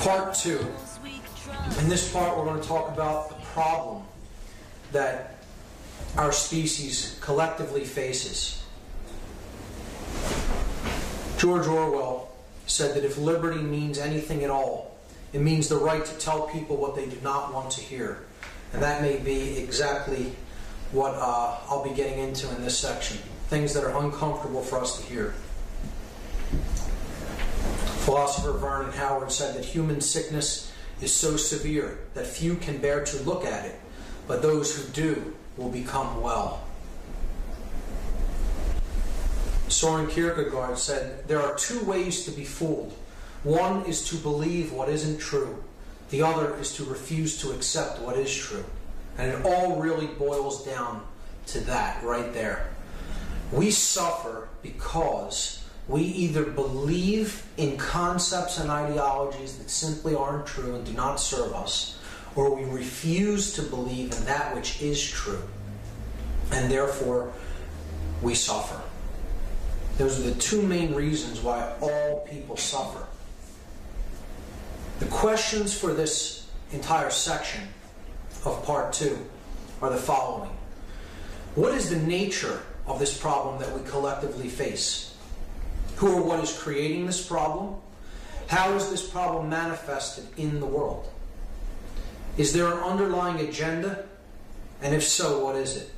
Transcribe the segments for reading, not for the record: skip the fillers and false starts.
Part 2. In this part, we're going to talk about the problem that our species collectively faces. George Orwell said that if liberty means anything at all, it means the right to tell people what they do not want to hear. And that may be exactly what I'll be getting into in this section. Things that are uncomfortable for us to hear. Philosopher Vernon Howard said that human sickness is so severe that few can bear to look at it, but those who do will become well. Soren Kierkegaard said, there are two ways to be fooled. One is to believe what isn't true. The other is to refuse to accept what is true. And it all really boils down to that right there. We suffer because we either believe in concepts and ideologies that simply aren't true and do not serve us, or we refuse to believe in that which is true, and therefore we suffer. Those are the two main reasons why all people suffer. The questions for this entire section of Part 2 are the following. What is the nature of this problem that we collectively face? Who or what is creating this problem? How is this problem manifested in the world? Is there an underlying agenda? And if so, what is it?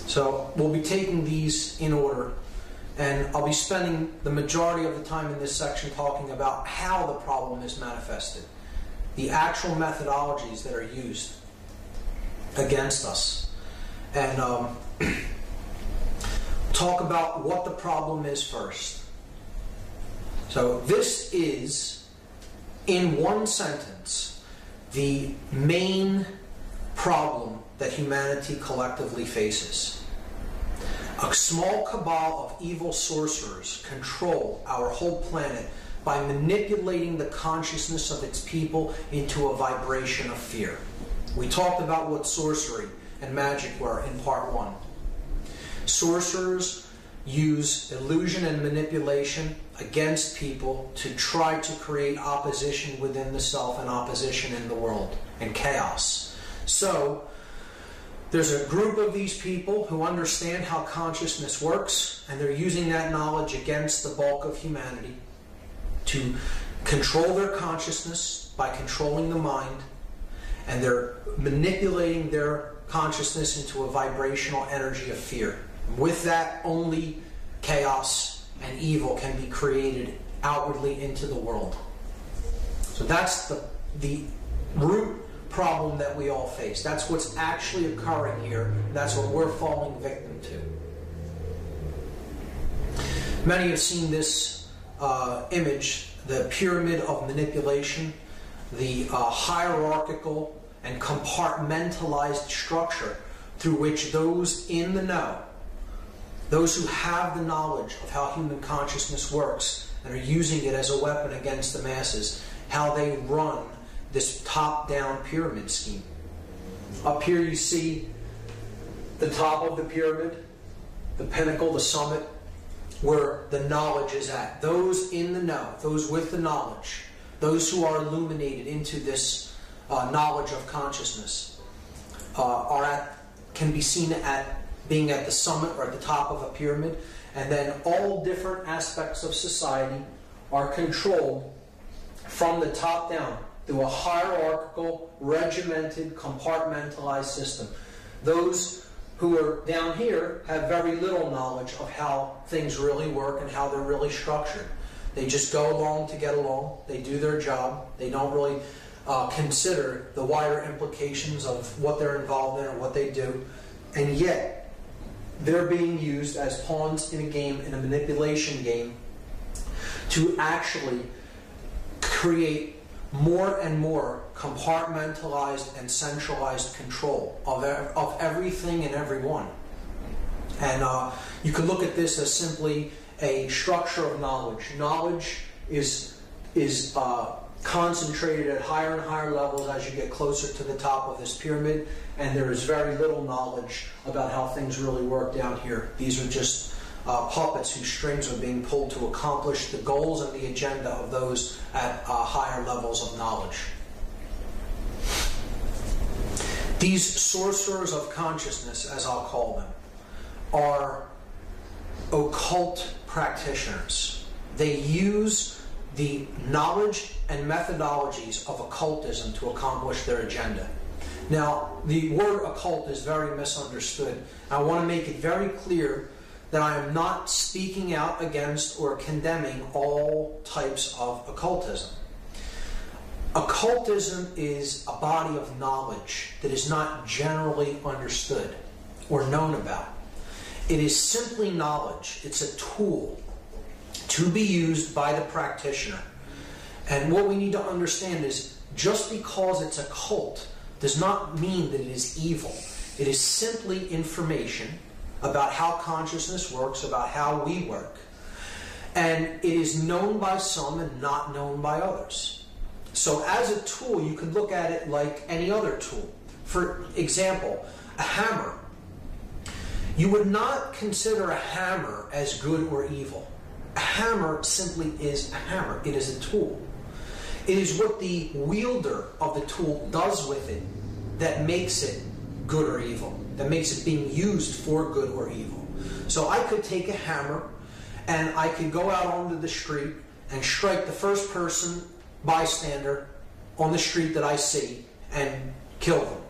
So we'll be taking these in order, and I'll be spending the majority of the time in this section talking about how the problem is manifested, the actual methodologies that are used against us, and talk about what the problem is first. So this is, in one sentence, the main problem that humanity collectively faces. A small cabal of evil sorcerers control our whole planet by manipulating the consciousness of its people into a vibration of fear. We talked about what sorcery and magic were in Part 1. Sorcerers use illusion and manipulation against people to try to create opposition within the self and opposition in the world and chaos. So there's a group of these people who understand how consciousness works, and they're using that knowledge against the bulk of humanity to control their consciousness by controlling the mind, and they're manipulating their consciousness into a vibrational energy of fear. With that, only chaos and evil can be created outwardly into the world. So that's the root problem that we all face. That's what's actually occurring here. That's what we're falling victim to. Many have seen this image, the pyramid of manipulation, the hierarchical and compartmentalized structure through which those in the know, those who have the knowledge of how human consciousness works and are using it as a weapon against the masses, how they run this top-down pyramid scheme. Up here you see the top of the pyramid, the pinnacle, the summit, where the knowledge is at. Those in the know, those with the knowledge, those who are illuminated into this knowledge of consciousness, can be seen at being at the summit or at the top of a pyramid, and then all different aspects of society are controlled from the top down through a hierarchical, regimented, compartmentalized system. Those who are down here have very little knowledge of how things really work and how they're really structured. They just go along to get along. They do their job. They don't really consider the wider implications of what they're involved in or what they do. And yet, they're being used as pawns in a game, in a manipulation game, to actually create more and more compartmentalized and centralized control of everything and everyone. And you can look at this as simply a structure of knowledge. Knowledge is concentrated at higher and higher levels as you get closer to the top of this pyramid, and there is very little knowledge about how things really work down here. These are just puppets whose strings are being pulled to accomplish the goals and the agenda of those at higher levels of knowledge. These sorcerers of consciousness, as I'll call them, are occult practitioners. They use the knowledge and methodologies of occultism to accomplish their agenda. Now, the word occult is very misunderstood. I want to make it very clear that I am not speaking out against or condemning all types of occultism. Occultism is a body of knowledge that is not generally understood or known about. It is simply knowledge. It's a tool to be used by the practitioner. And what we need to understand is, just because it's a cult does not mean that it is evil. It is simply information about how consciousness works, about how we work. And it is known by some and not known by others. So as a tool, you could look at it like any other tool. For example, a hammer. You would not consider a hammer as good or evil. A hammer simply is a hammer. It is a tool. It is what the wielder of the tool does with it that makes it good or evil, that makes it being used for good or evil. So I could take a hammer and I could go out onto the street and strike the first person, bystander, on the street that I see and kill them,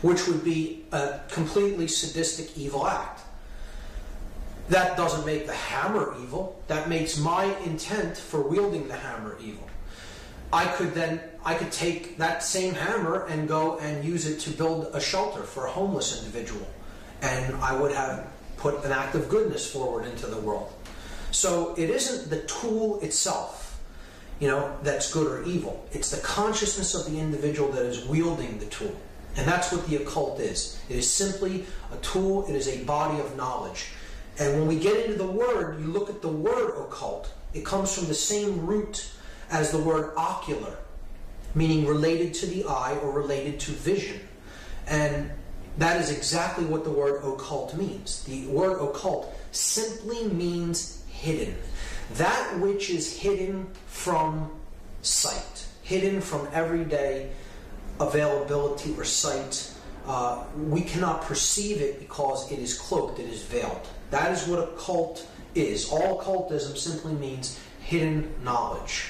which would be a completely sadistic, evil act. That doesn't make the hammer evil. That makes my intent for wielding the hammer evil. I could take that same hammer and go and use it to build a shelter for a homeless individual, and I would have put an act of goodness forward into the world. So it isn't the tool itself, that's good or evil. It's the consciousness of the individual that is wielding the tool. And that's what the occult is. It is simply a tool. It is a body of knowledge. And when we get into the word, you look at the word occult, it comes from the same root as the word ocular, meaning related to the eye or related to vision. And that is exactly what the word occult means. The word occult simply means hidden. That which is hidden from sight, hidden from everyday availability or sight. We cannot perceive it because it is cloaked, it is veiled. That is what occult is. All occultism simply means hidden knowledge.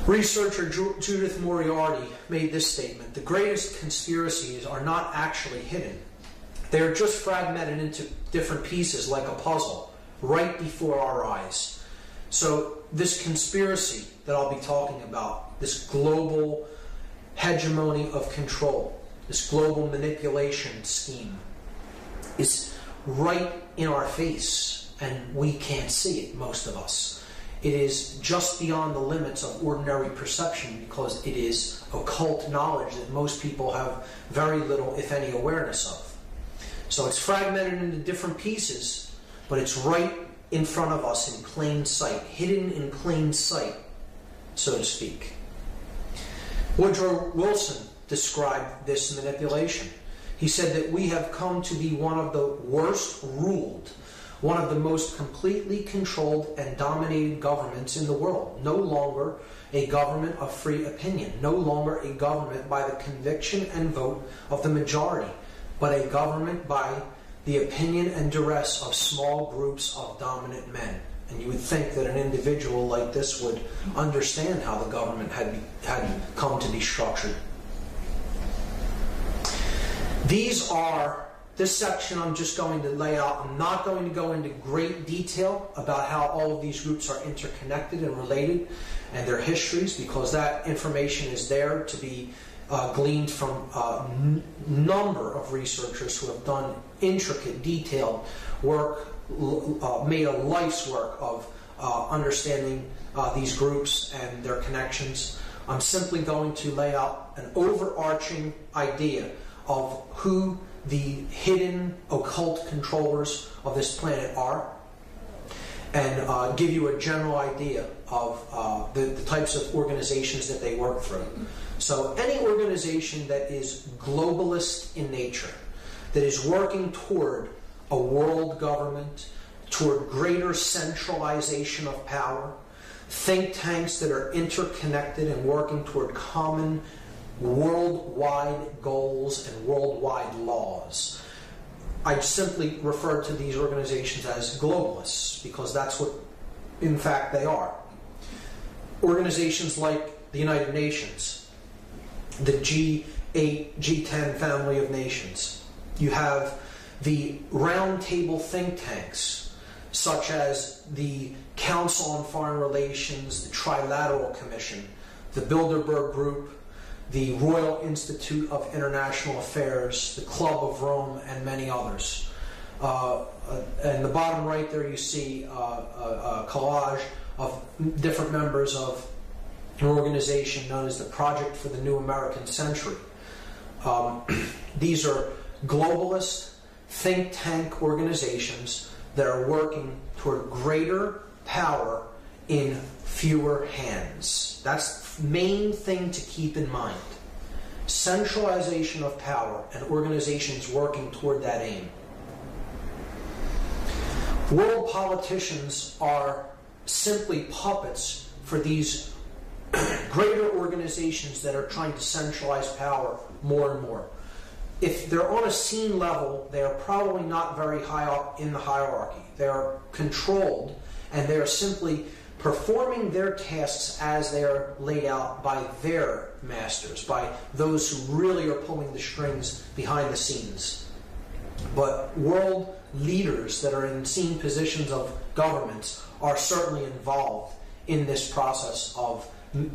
Researcher Judith Moriarty made this statement: the greatest conspiracies are not actually hidden. They are just fragmented into different pieces like a puzzle right before our eyes. So this conspiracy that I'll be talking about, this global hegemony of control, this global manipulation scheme, is right in our face, and we can't see it, most of us. It is just beyond the limits of ordinary perception because it is occult knowledge that most people have very little, if any, awareness of. So it's fragmented into different pieces, but it's right in front of us in plain sight, hidden in plain sight, so to speak. Woodrow Wilson described this manipulation. He said that we have come to be one of the worst ruled, one of the most completely controlled and dominated governments in the world. No longer a government of free opinion, no longer a government by the conviction and vote of the majority, but a government by the opinion and duress of small groups of dominant men. And you would think that an individual like this would understand how the government had come to be structured. This section I'm just going to lay out. I'm not going to go into great detail about how all of these groups are interconnected and related and their histories, because that information is there to be gleaned from a number of researchers who have done intricate, detailed work, made a life's work of understanding these groups and their connections. I'm simply going to lay out an overarching idea of who the hidden occult controllers of this planet are, and give you a general idea of the types of organizations that they work through. So any organization that is globalist in nature, that is working toward a world government, toward greater centralization of power, think tanks that are interconnected and working toward common worldwide goals and worldwide laws. I simply refer to these organizations as globalists because that's what, in fact, they are. Organizations like the United Nations, the G8, G10 family of nations. You have the roundtable think tanks, such as the Council on Foreign Relations, the Trilateral Commission, the Bilderberg Group, the Royal Institute of International Affairs, the Club of Rome, and many others. And the bottom right there you see a collage of different members of an organization known as the Project for the New American Century. These are globalist think tank organizations that are working toward greater power in fewer hands. That's the main thing to keep in mind. Centralization of power and organizations working toward that aim. World politicians are simply puppets for these greater organizations that are trying to centralize power more and more. If they're on a scene level, they are probably not very high up in the hierarchy. They are controlled, and they are simply performing their tasks as they are laid out by their masters, by those who really are pulling the strings behind the scenes. But world leaders that are in seen positions of governments are certainly involved in this process of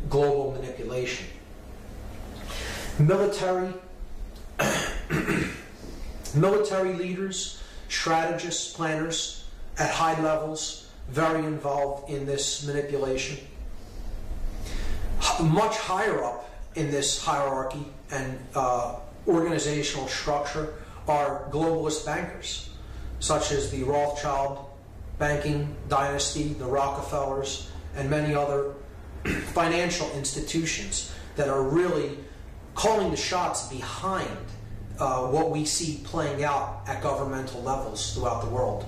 global manipulation. Military leaders, strategists, planners at high levels, very involved in this manipulation. Much higher up in this hierarchy and organizational structure are globalist bankers, such as the Rothschild banking dynasty, the Rockefellers, and many other financial institutions that are really calling the shots behind what we see playing out at governmental levels throughout the world.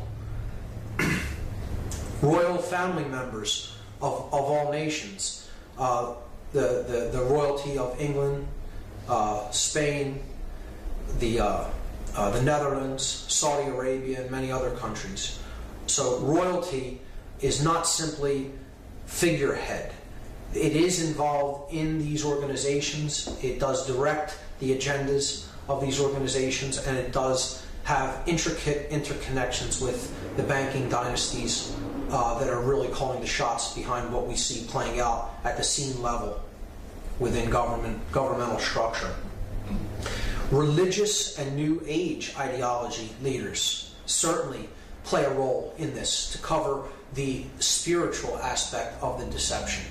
Royal family members of all nations, the royalty of England, Spain, the Netherlands, Saudi Arabia, and many other countries. So royalty is not simply figurehead. It is involved in these organizations. It does direct the agendas of these organizations, and it does have intricate interconnections with the banking dynasties that are really calling the shots behind what we see playing out at the scene level within governmental structure. Religious and New Age ideology leaders certainly play a role in this to cover the spiritual aspect of the deception.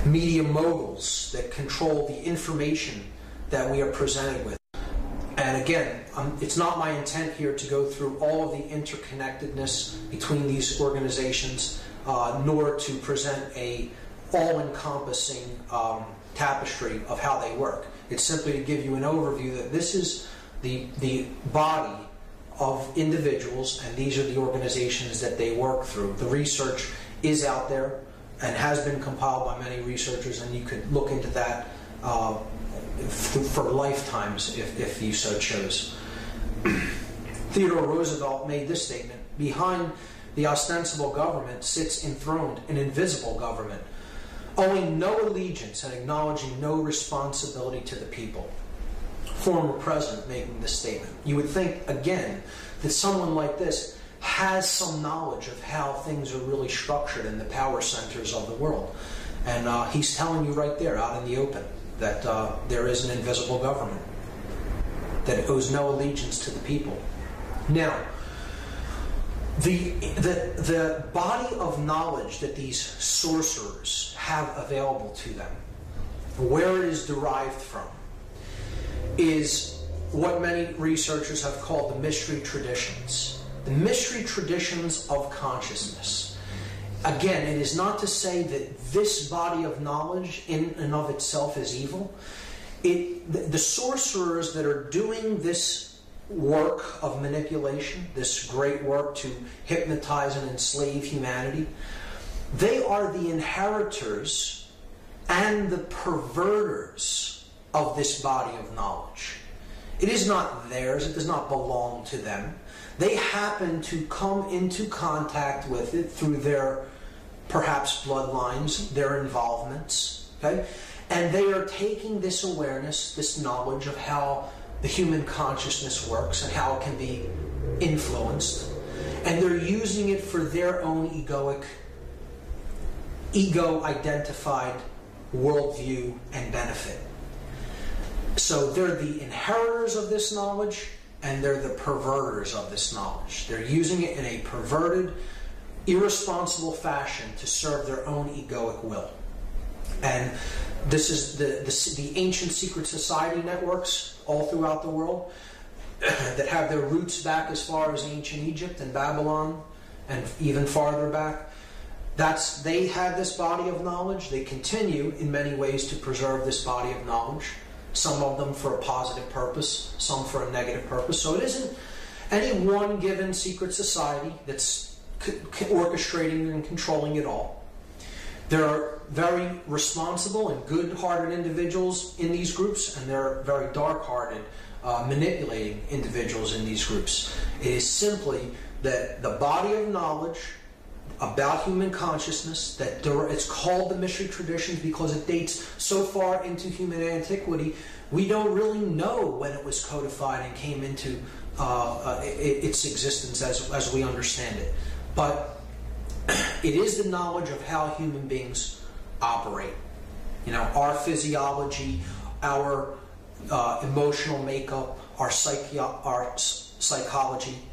Media moguls that control the information that we are presented with. And again, it's not my intent here to go through all of the interconnectedness between these organizations, nor to present a all-encompassing tapestry of how they work. It's simply to give you an overview that this is the body of individuals, and these are the organizations that they work through. The research is out there and has been compiled by many researchers, and you could look into that for lifetimes if you so chose. Theodore Roosevelt made this statement: behind the ostensible government sits enthroned an invisible government, owing no allegiance and acknowledging no responsibility to the people. Former president making this statement. You would think, again, that someone like this has some knowledge of how things are really structured in the power centers of the world. And he's telling you right there, out in the open, that there is an invisible government that owes no allegiance to the people. Now, The body of knowledge that these sorcerers have available to them, where it is derived from, is what many researchers have called the mystery traditions. The mystery traditions of consciousness. Again, it is not to say that this body of knowledge in and of itself is evil. The sorcerers that are doing this work of manipulation, this great work to hypnotize and enslave humanity, they are the inheritors and the perverters of this body of knowledge. It is not theirs, it does not belong to them. They happen to come into contact with it through their, perhaps, bloodlines, their involvements, okay? And they are taking this awareness, this knowledge of how the human consciousness works and how it can be influenced, and they're using it for their own ego-identified worldview and benefit. So they're the inheritors of this knowledge, and they're the perverters of this knowledge. They're using it in a perverted, irresponsible fashion to serve their own egoic will. And this is the ancient secret society networks all throughout the world that have their roots back as far as ancient Egypt and Babylon and even farther back. They had this body of knowledge. They continue in many ways to preserve this body of knowledge. Some of them for a positive purpose, some for a negative purpose. So it isn't any one given secret society that's orchestrating and controlling it all. There are very responsible and good-hearted individuals in these groups, and there are very dark-hearted, manipulating individuals in these groups. It is simply that the body of knowledge about human consciousness, it's called the mystery traditions because it dates so far into human antiquity, we don't really know when it was codified and came into its existence as we understand it. But it is the knowledge of how human beings operate. You know, our physiology, our emotional makeup, our psychology,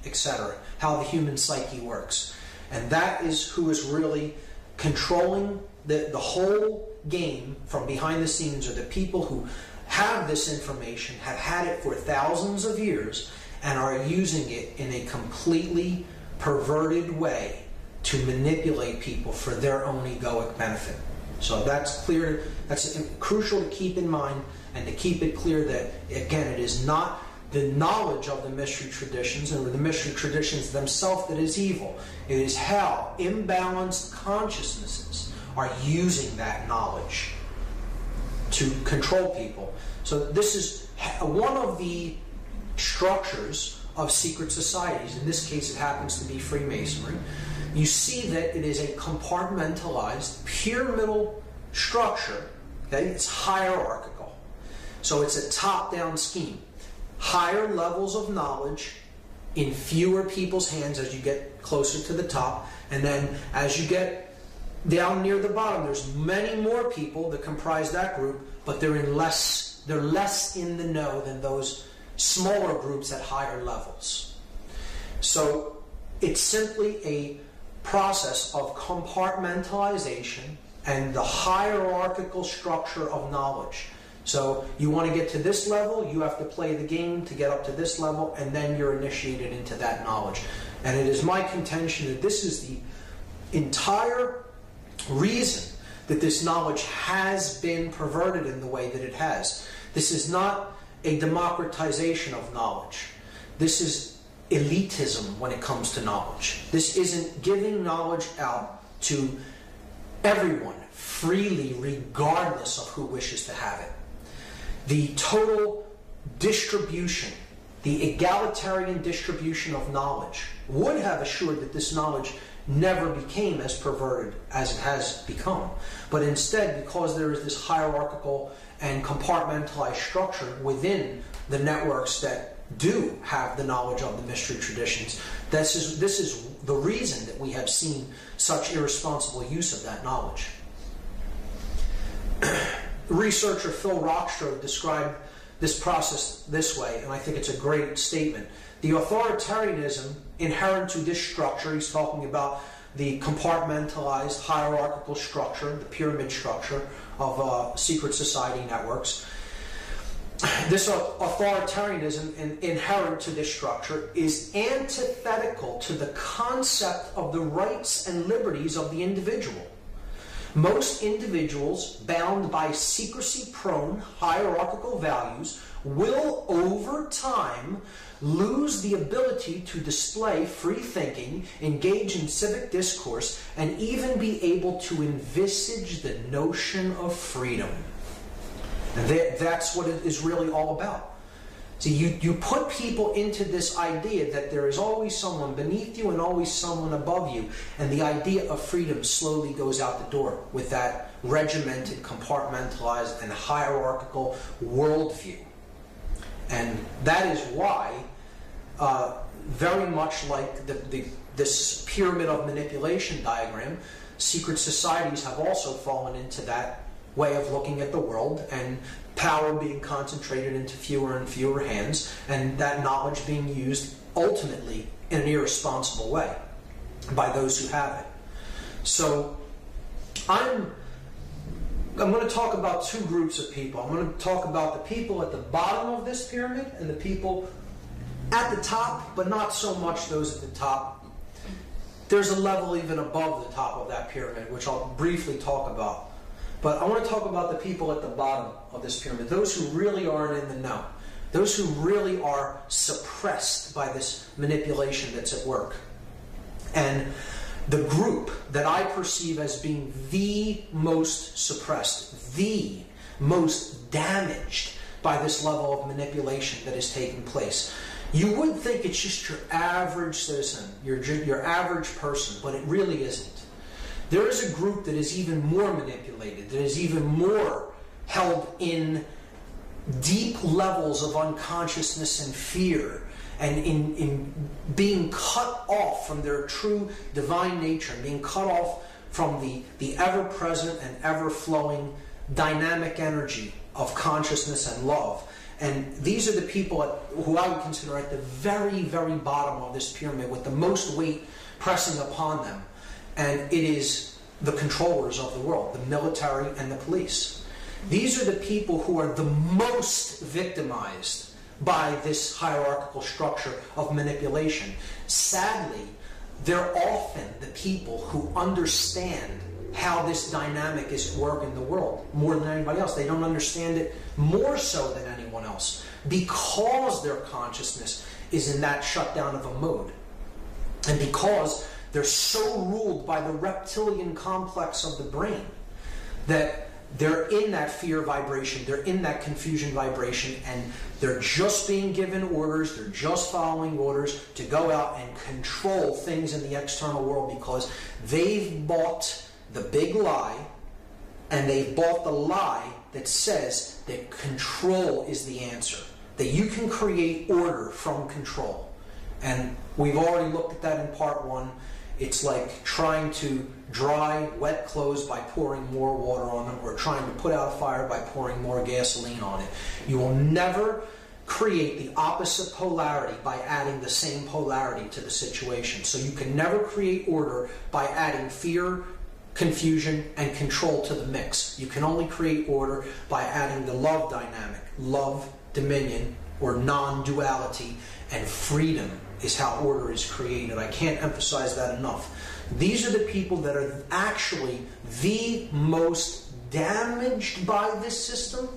etc. How the human psyche works. And that is who is really controlling the whole game from behind the scenes, are the people who have this information, have had it for thousands of years, and are using it in a completely perverted way to manipulate people for their own egoic benefit. So that's clear. That's crucial to keep in mind, and to keep it clear that, again, it is not the knowledge of the mystery traditions and the mystery traditions themselves that is evil. It is how imbalanced consciousnesses are using that knowledge to control people. So this is one of the structures of secret societies. In this case, it happens to be Freemasonry. You see that it is a compartmentalized, pyramidal structure. Okay? It's hierarchical. So it's a top-down scheme. Higher levels of knowledge in fewer people's hands as you get closer to the top, and then as you get down near the bottom, there's many more people that comprise that group, but they're less in the know than those smaller groups at higher levels. So it's simply a process of compartmentalization and the hierarchical structure of knowledge. So you want to get to this level, you have to play the game to get up to this level, and then you're initiated into that knowledge. And it is my contention that this is the entire reason that this knowledge has been perverted in the way that it has. This is not a democratization of knowledge. This is elitism when it comes to knowledge. This isn't giving knowledge out to everyone freely, regardless of who wishes to have it. The total distribution, the egalitarian distribution of knowledge would have assured that this knowledge never became as perverted as it has become. But instead, because there is this hierarchical and compartmentalized structure within the networks that do have the knowledge of the mystery traditions, this is the reason that we have seen such irresponsible use of that knowledge. Researcher Phil Rockstrode described this process this way, and I think it's a great statement, the authoritarianism inherent to this structure, he's talking about the compartmentalized hierarchical structure, the pyramid structure of secret society networks. This authoritarianism inherent to this structure is antithetical to the concept of the rights and liberties of the individual. Most individuals bound by secrecy-prone hierarchical values will, over time, lose the ability to display free thinking, engage in civic discourse, and even be able to envisage the notion of freedom. And that's what it is really all about. See, you put people into this idea that there is always someone beneath you and always someone above you, and the idea of freedom slowly goes out the door with that regimented, compartmentalized, and hierarchical worldview. And that is why, very much like this pyramid of manipulation diagram, secret societies have also fallen into that way of looking at the world, and power being concentrated into fewer and fewer hands, and that knowledge being used ultimately in an irresponsible way by those who have it. So I'm going to talk about two groups of people. I'm going to talk about the people at the bottom of this pyramid and the people at the top, but not so much those at the top. There's a level even above the top of that pyramid, which I'll briefly talk about. But I want to talk about the people at the bottom of this pyramid, those who really aren't in the know, those who really are suppressed by this manipulation that's at work. And the group that I perceive as being the most suppressed, the most damaged by this level of manipulation that is taking place. You would think it's just your average citizen, your average person, but it really isn't. There is a group that is even more manipulated, that is even more held in deep levels of unconsciousness and fear, and in being cut off from their true divine nature, and being cut off from the ever-present and ever-flowing dynamic energy of consciousness and love. And these are the people who I would consider at the very, very bottom of this pyramid with the most weight pressing upon them. And it is the controllers of the world, the military and the police. These are the people who are the most victimized by this hierarchical structure of manipulation. Sadly, they're often the people who understand how this dynamic is at work in the world more than anybody else. They don't understand it more so than anyone else because their consciousness is in that shutdown of a mode. And because they're so ruled by the reptilian complex of the brain that they're in that fear vibration, they're in that confusion vibration, and they're just being given orders, they're just following orders to go out and control things in the external world because they've bought the big lie, and they've bought the lie that says that control is the answer, that you can create order from control. And we've already looked at that in part one. It's like trying to dry wet clothes by pouring more water on them, or trying to put out a fire by pouring more gasoline on it. You will never create the opposite polarity by adding the same polarity to the situation. So you can never create order by adding fear, confusion, and control to the mix. You can only create order by adding the love dynamic. Love, dominion, or non-duality, and freedom is how order is created. I can't emphasize that enough. These are the people that are actually the most damaged by this system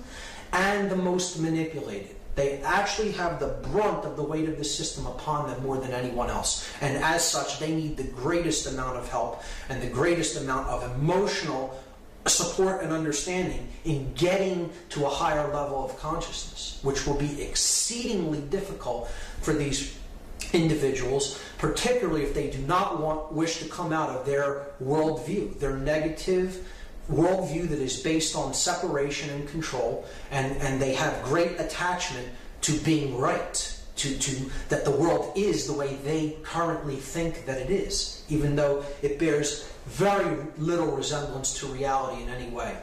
and the most manipulated. They actually have the brunt of the weight of the system upon them more than anyone else. And as such, they need the greatest amount of help and the greatest amount of emotional support and understanding in getting to a higher level of consciousness, which will be exceedingly difficult for these individuals, particularly if they do not wish to come out of their worldview, their negative worldview that is based on separation and control, and they have great attachment to being right, to that the world is the way they currently think that it is, even though it bears very little resemblance to reality in any way.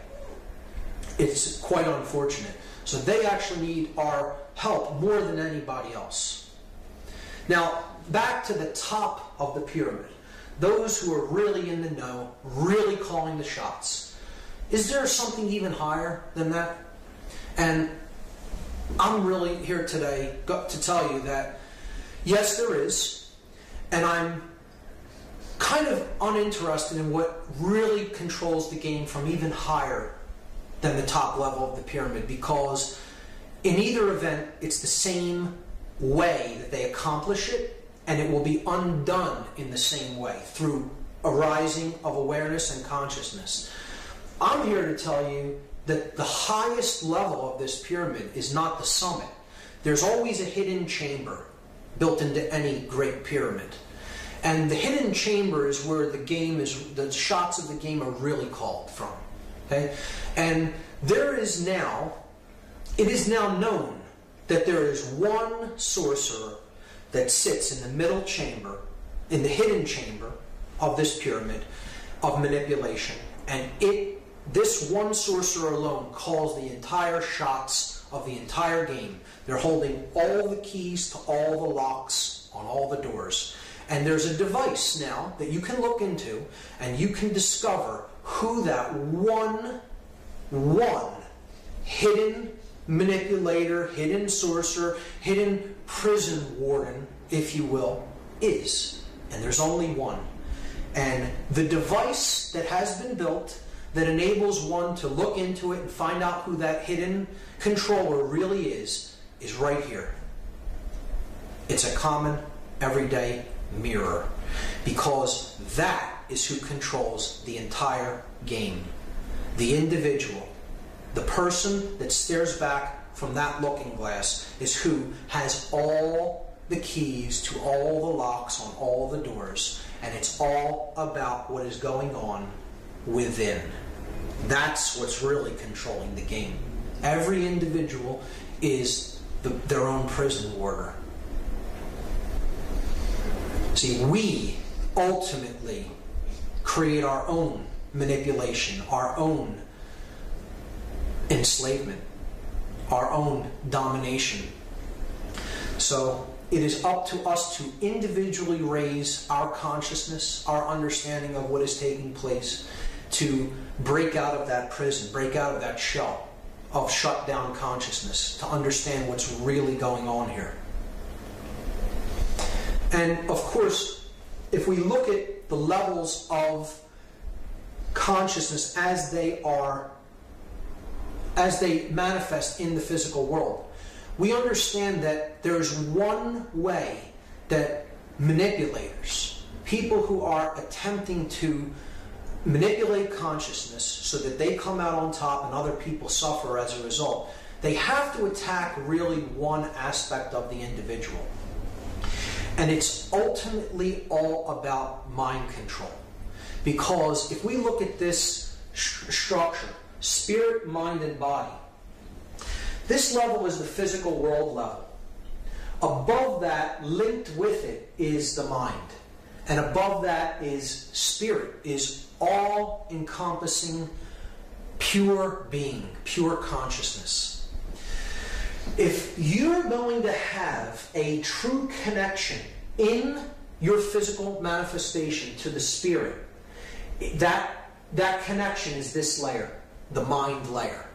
It's quite unfortunate. So they actually need our help more than anybody else. Now, back to the top of the pyramid. Those who are really in the know, really calling the shots. Is there something even higher than that? And I'm really here today to tell you that, yes, there is. And I'm kind of uninterested in what really controls the game from even higher than the top level of the pyramid, because in either event, it's the same way that they accomplish it, and it will be undone in the same way, through a rising of awareness and consciousness. I'm here to tell you that the highest level of this pyramid is not the summit. There's always a hidden chamber built into any great pyramid. And the hidden chamber is where the shots of the game are really called from. Okay? And it is now known that there is one sorcerer that sits in the middle chamber, in the hidden chamber of this pyramid of manipulation. And this one sorcerer alone calls the entire shots of the entire game. They're holding all the keys to all the locks on all the doors. And there's a device now that you can look into, and you can discover who that one hidden manipulator, hidden sorcerer, hidden prison warden, if you will, is. And there's only one. And the device that has been built that enables one to look into it and find out who that hidden controller really is right here. It's a common, everyday mirror, because that is who controls the entire game. The individual, the person that stares back from that looking glass, is who has all the keys to all the locks on all the doors, and it's all about what is going on within. That's what's really controlling the game. Every individual is their own prison warder. See, we ultimately create our own manipulation, our own enslavement, our own domination. So it is up to us to individually raise our consciousness, our understanding of what is taking place, to break out of that prison, break out of that shell of shut down consciousness, to understand what's really going on here. And of course, if we look at the levels of consciousness as they manifest in the physical world, we understand that there's one way that manipulators, people who are attempting to manipulate consciousness so that they come out on top and other people suffer as a result, they have to attack really one aspect of the individual. And it's ultimately all about mind control. Because if we look at this structure, spirit, mind, and body, this level is the physical world level. Above that, linked with it, is the mind. And above that is spirit, is all-encompassing pure being, pure consciousness. If you're going to have a true connection in your physical manifestation to the spirit, that connection is this layer, the mind layer.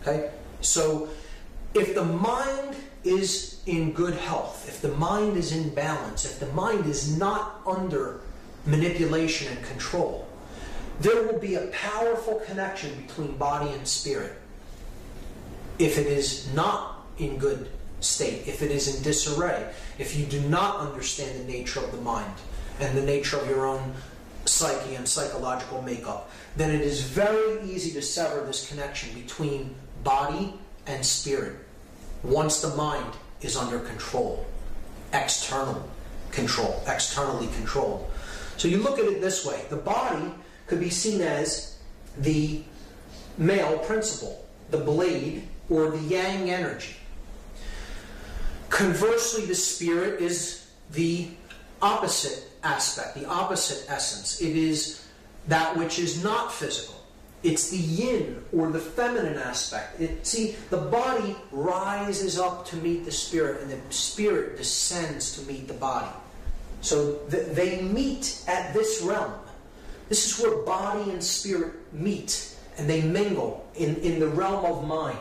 Okay? So if the mind is in good health, if the mind is in balance, if the mind is not under manipulation and control, there will be a powerful connection between body and spirit. If it is not in good state, if it is in disarray, if you do not understand the nature of the mind and the nature of your own psyche and psychological makeup, then it is very easy to sever this connection between body and spirit once the mind is under control, externally controlled. So you look at it this way. The body could be seen as the male principle, the blade, or the yang energy. Conversely, the spirit is the opposite aspect, the opposite essence. It is that which is not physical. It's the yin, or the feminine aspect. See, the body rises up to meet the spirit, and the spirit descends to meet the body. So they meet at this realm. This is where body and spirit meet, and they mingle in the realm of mind.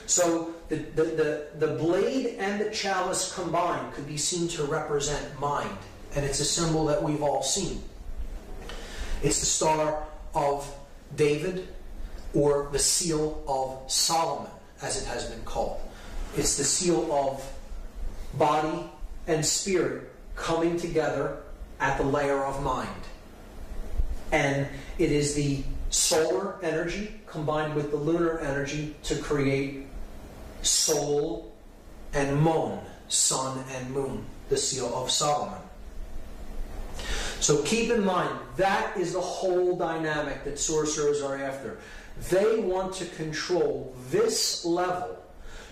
So the blade and the chalice combined could be seen to represent mind, and it's a symbol that we've all seen. It's the Star of David, or the Seal of Solomon, as it has been called. It's the seal of body and spirit coming together at the layer of mind. And it is the solar energy combined with the lunar energy to create Sol and Mon, sun and moon, the seal of Solomon. So keep in mind, that is the whole dynamic that sorcerers are after. They want to control this level.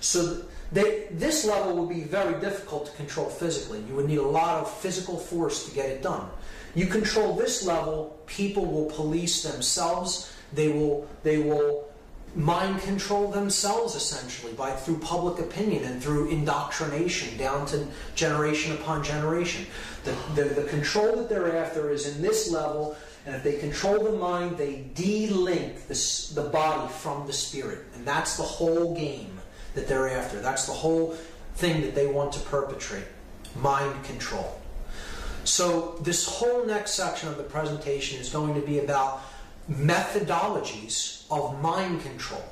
So this level would be very difficult to control physically. You would need a lot of physical force to get it done. You control this level, people will police themselves. They will mind control themselves, essentially, through public opinion and through indoctrination down to generation upon generation. The control that they're after is in this level, and if they control the mind, they de-link the body from the spirit. And that's the whole game that they're after. That's the whole thing that they want to perpetrate. Mind control. So this whole next section of the presentation is going to be about methodologies of mind control,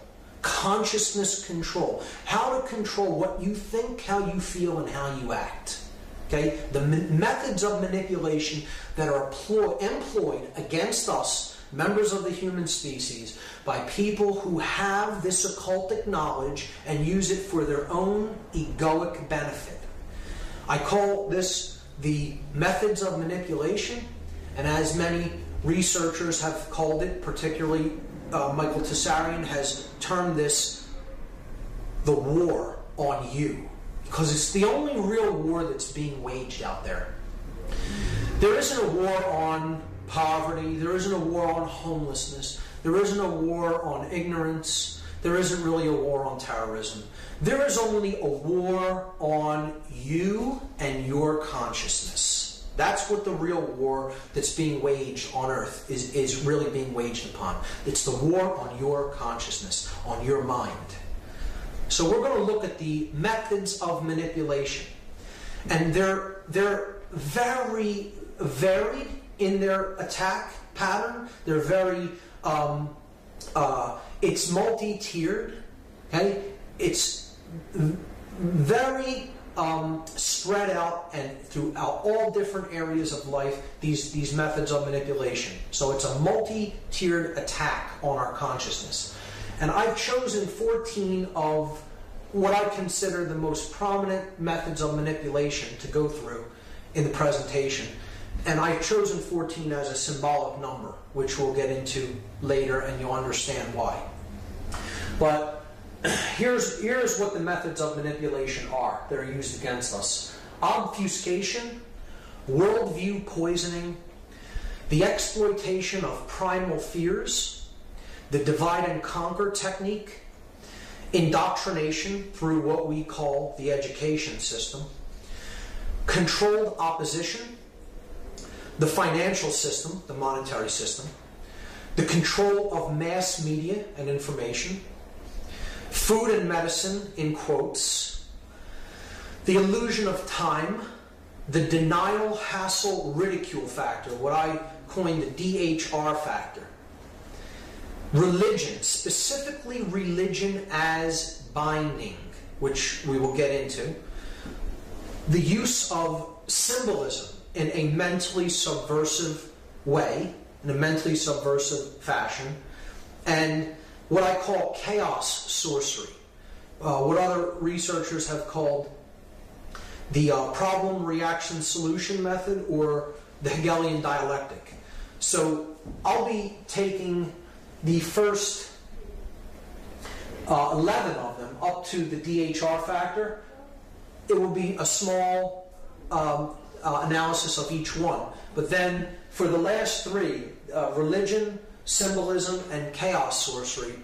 consciousness control, how to control what you think, how you feel, and how you act. Okay? The methods of manipulation that are employed against us, members of the human species, by people who have this occultic knowledge and use it for their own egoic benefit. I call this the methods of manipulation, and as many researchers have called it, particularly Michael Tessarian has termed this the war on you, because it's the only real war that's being waged out there. There isn't a war on poverty, there isn't a war on homelessness, there isn't a war on ignorance, there isn't really a war on terrorism. There is only a war on you and your consciousness. That's what the real war that's being waged on Earth is really being waged upon. It's the war on your consciousness, on your mind. So we're going to look at the methods of manipulation. And they're very varied in their attack pattern. They're very, it's multi-tiered. Okay? It's very spread out and throughout all different areas of life, these methods of manipulation. So it's a multi-tiered attack on our consciousness. And I've chosen 14 of what I consider the most prominent methods of manipulation to go through in the presentation. And I've chosen 14 as a symbolic number, which we'll get into later and you'll understand why. But here's what the methods of manipulation are that are used against us. Obfuscation, worldview poisoning, the exploitation of primal fears, the divide and conquer technique, indoctrination through what we call the education system, controlled opposition, the financial system, the monetary system, the control of mass media and information, food and medicine, in quotes, the illusion of time, the denial, hassle, ridicule factor, what I coined the DHR factor, religion, specifically religion as binding, which we will get into, the use of symbolism in a mentally subversive way, in a mentally subversive fashion, and what I call chaos sorcery, what other researchers have called the problem, reaction, solution method, or the Hegelian dialectic. So I'll be taking the first 11 of them up to the DHR factor. It will be a small analysis of each one. But then for the last three, religion, symbolism and chaos sorcery,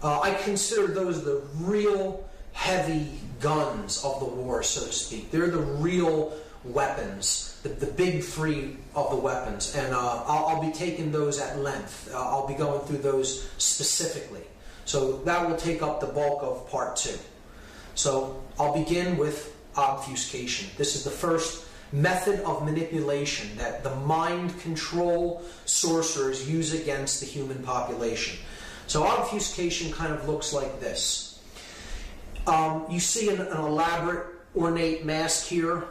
I consider those the real heavy guns of the war, so to speak. They're the real weapons, the big three of the weapons, and I'll be taking those at length. I'll be going through those specifically. So that will take up the bulk of part 2. So I'll begin with obfuscation. This is the first method of manipulation that the mind control sorcerers use against the human population. So obfuscation kind of looks like this. You see an elaborate, ornate mask here.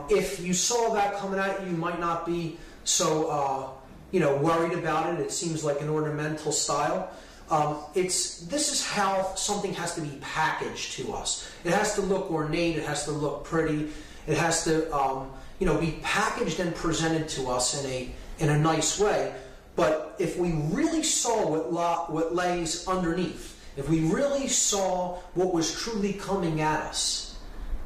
If you saw that coming at you, you might not be so worried about it. It seems like an ornamental style. This is how something has to be packaged to us. It has to look ornate. It has to look pretty. It has to be packaged and presented to us in a nice way. But if we really saw what lays underneath, if we really saw what was truly coming at us,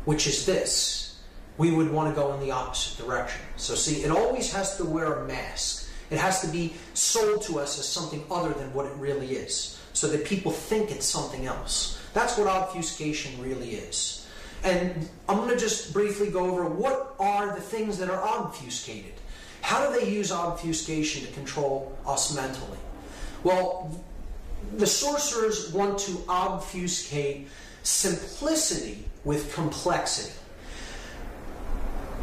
which is this, we would want to go in the opposite direction. So see, it always has to wear a mask. It has to be sold to us as something other than what it really is, so that people think it's something else. That's what obfuscation really is. And I'm going to just briefly go over what are the things that are obfuscated. How do they use obfuscation to control us mentally? Well, the sorcerers want to obfuscate simplicity with complexity.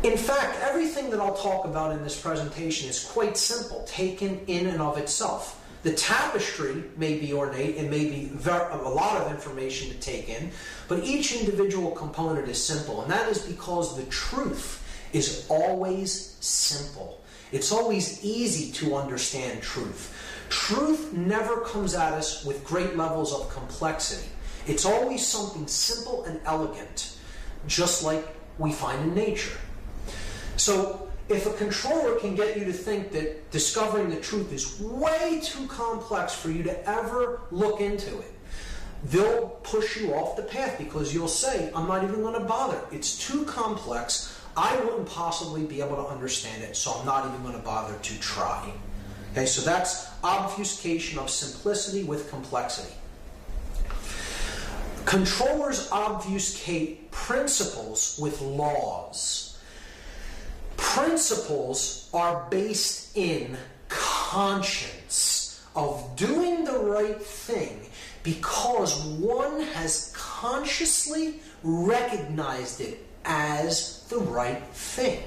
In fact, everything that I'll talk about in this presentation is quite simple, taken in and of itself. The tapestry may be ornate and may be a lot of information to take in, but each individual component is simple, and that is because the truth is always simple. It's always easy to understand truth. Truth never comes at us with great levels of complexity. It's always something simple and elegant, just like we find in nature. So if a controller can get you to think that discovering the truth is way too complex for you to ever look into it, they'll push you off the path because you'll say, I'm not even going to bother. It's too complex. I wouldn't possibly be able to understand it, so I'm not even going to bother to try. Okay, so that's obfuscation of simplicity with complexity. Controllers obfuscate principles with laws. Principles are based in conscience of doing the right thing because one has consciously recognized it as the right thing.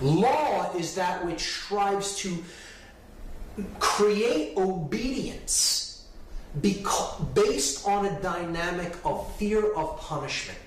Law is that which strives to create obedience based on a dynamic of fear of punishment.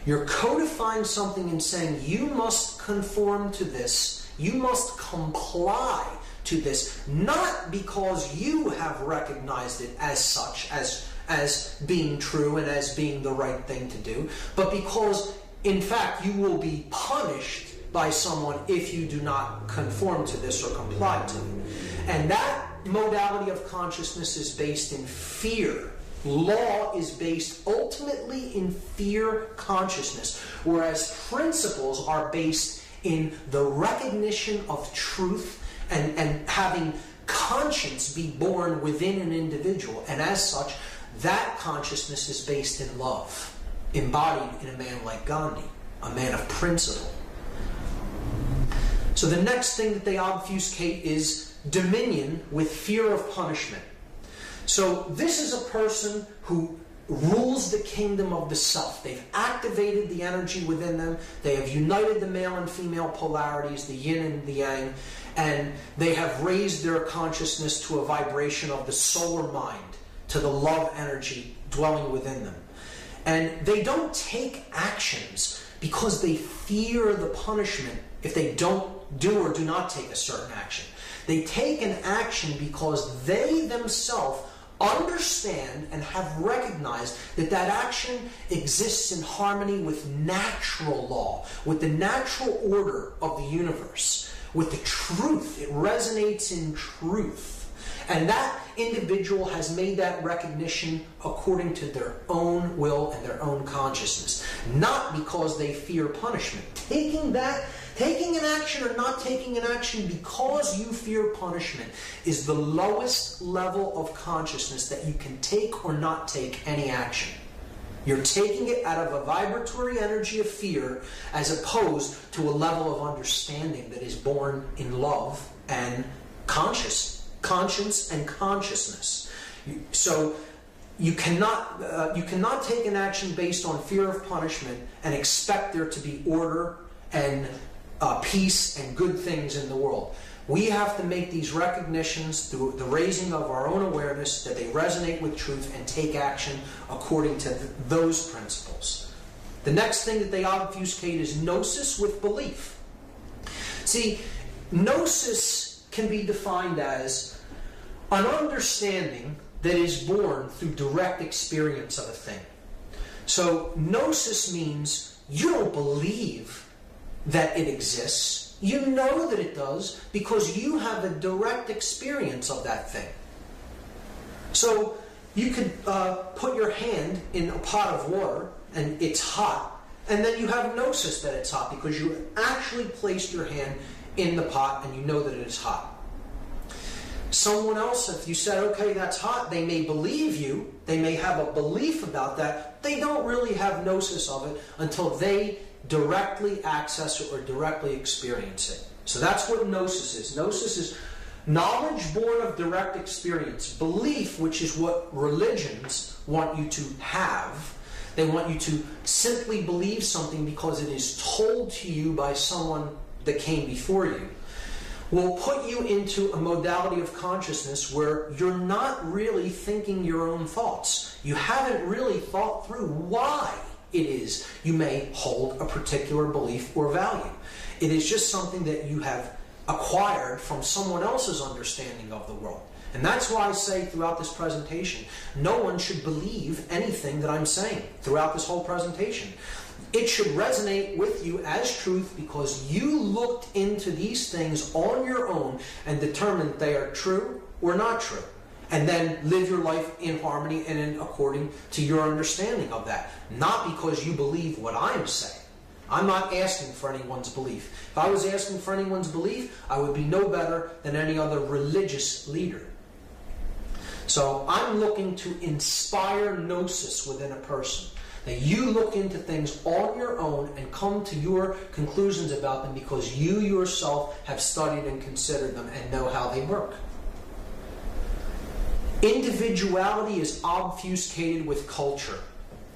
You're codifying something and saying you must conform to this, you must comply to this, not because you have recognized it as such, as being true and as being the right thing to do, but because in fact you will be punished by someone if you do not conform to this or comply to it. And that modality of consciousness is based in fear. Law is based ultimately in fear consciousness, whereas principles are based in the recognition of truth and having conscience be born within an individual. And as such, that consciousness is based in love, embodied in a man like Gandhi, a man of principle. So the next thing that they obfuscate is dominion with fear of punishment. So this is a person who rules the kingdom of the self. They've activated the energy within them. They have united the male and female polarities, the yin and the yang, and they have raised their consciousness to a vibration of the solar mind, to the love energy dwelling within them. And they don't take actions because they fear the punishment if they don't do or do not take a certain action. They take an action because they themselves understand and have recognized that that action exists in harmony with natural law, with the natural order of the universe, with the truth. It resonates in truth. And that individual has made that recognition according to their own will and their own consciousness, not because they fear punishment. Taking Taking an action or not taking an action because you fear punishment is the lowest level of consciousness that you can take or not take any action. You're taking it out of a vibratory energy of fear as opposed to a level of understanding that is born in love and conscience and consciousness. So you cannot take an action based on fear of punishment and expect there to be order and peace and good things in the world. We have to make these recognitions through the raising of our own awareness that they resonate with truth and take action according to those principles. The next thing that they obfuscate is gnosis with belief. See, gnosis can be defined as an understanding that is born through direct experience of a thing. So gnosis means you don't believe that it exists. You know that it does because you have a direct experience of that thing. So you could put your hand in a pot of water and it's hot, and then you have gnosis that it's hot because you actually placed your hand in the pot and you know that it is hot. Someone else, if you said, okay, that's hot, they may believe you, they may have a belief about that, they don't really have gnosis of it until they directly access it or directly experience it. So that's what gnosis is. Gnosis is knowledge born of direct experience. Belief, which is what religions want you to have. They want you to simply believe something because it is told to you by someone that came before you, will put you into a modality of consciousness where you're not really thinking your own thoughts. You haven't really thought through why it is you may hold a particular belief or value. It is just something that you have acquired from someone else's understanding of the world. And that's why I say throughout this presentation, no one should believe anything that I'm saying throughout this whole presentation. It should resonate with you as truth because you looked into these things on your own and determined they are true or not true. And then live your life in harmony and in according to your understanding of that. Not because you believe what I'm saying. I'm not asking for anyone's belief. If I was asking for anyone's belief, I would be no better than any other religious leader. So I'm looking to inspire gnosis within a person. That you look into things on your own and come to your conclusions about them because you yourself have studied and considered them and know how they work. Individuality is obfuscated with culture.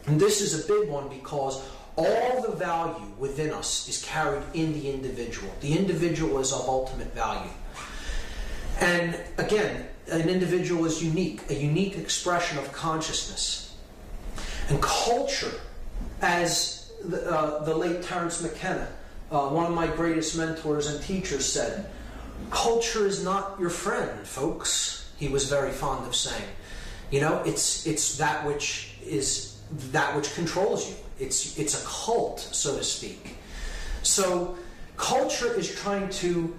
And this is a big one because all the value within us is carried in the individual. The individual is of ultimate value. And again, an individual is unique, a unique expression of consciousness. And culture, as the late Terence McKenna, one of my greatest mentors and teachers, said, culture is not your friend, folks. He was very fond of saying, you know, it's that which controls you. It's a cult, so to speak. So culture is trying to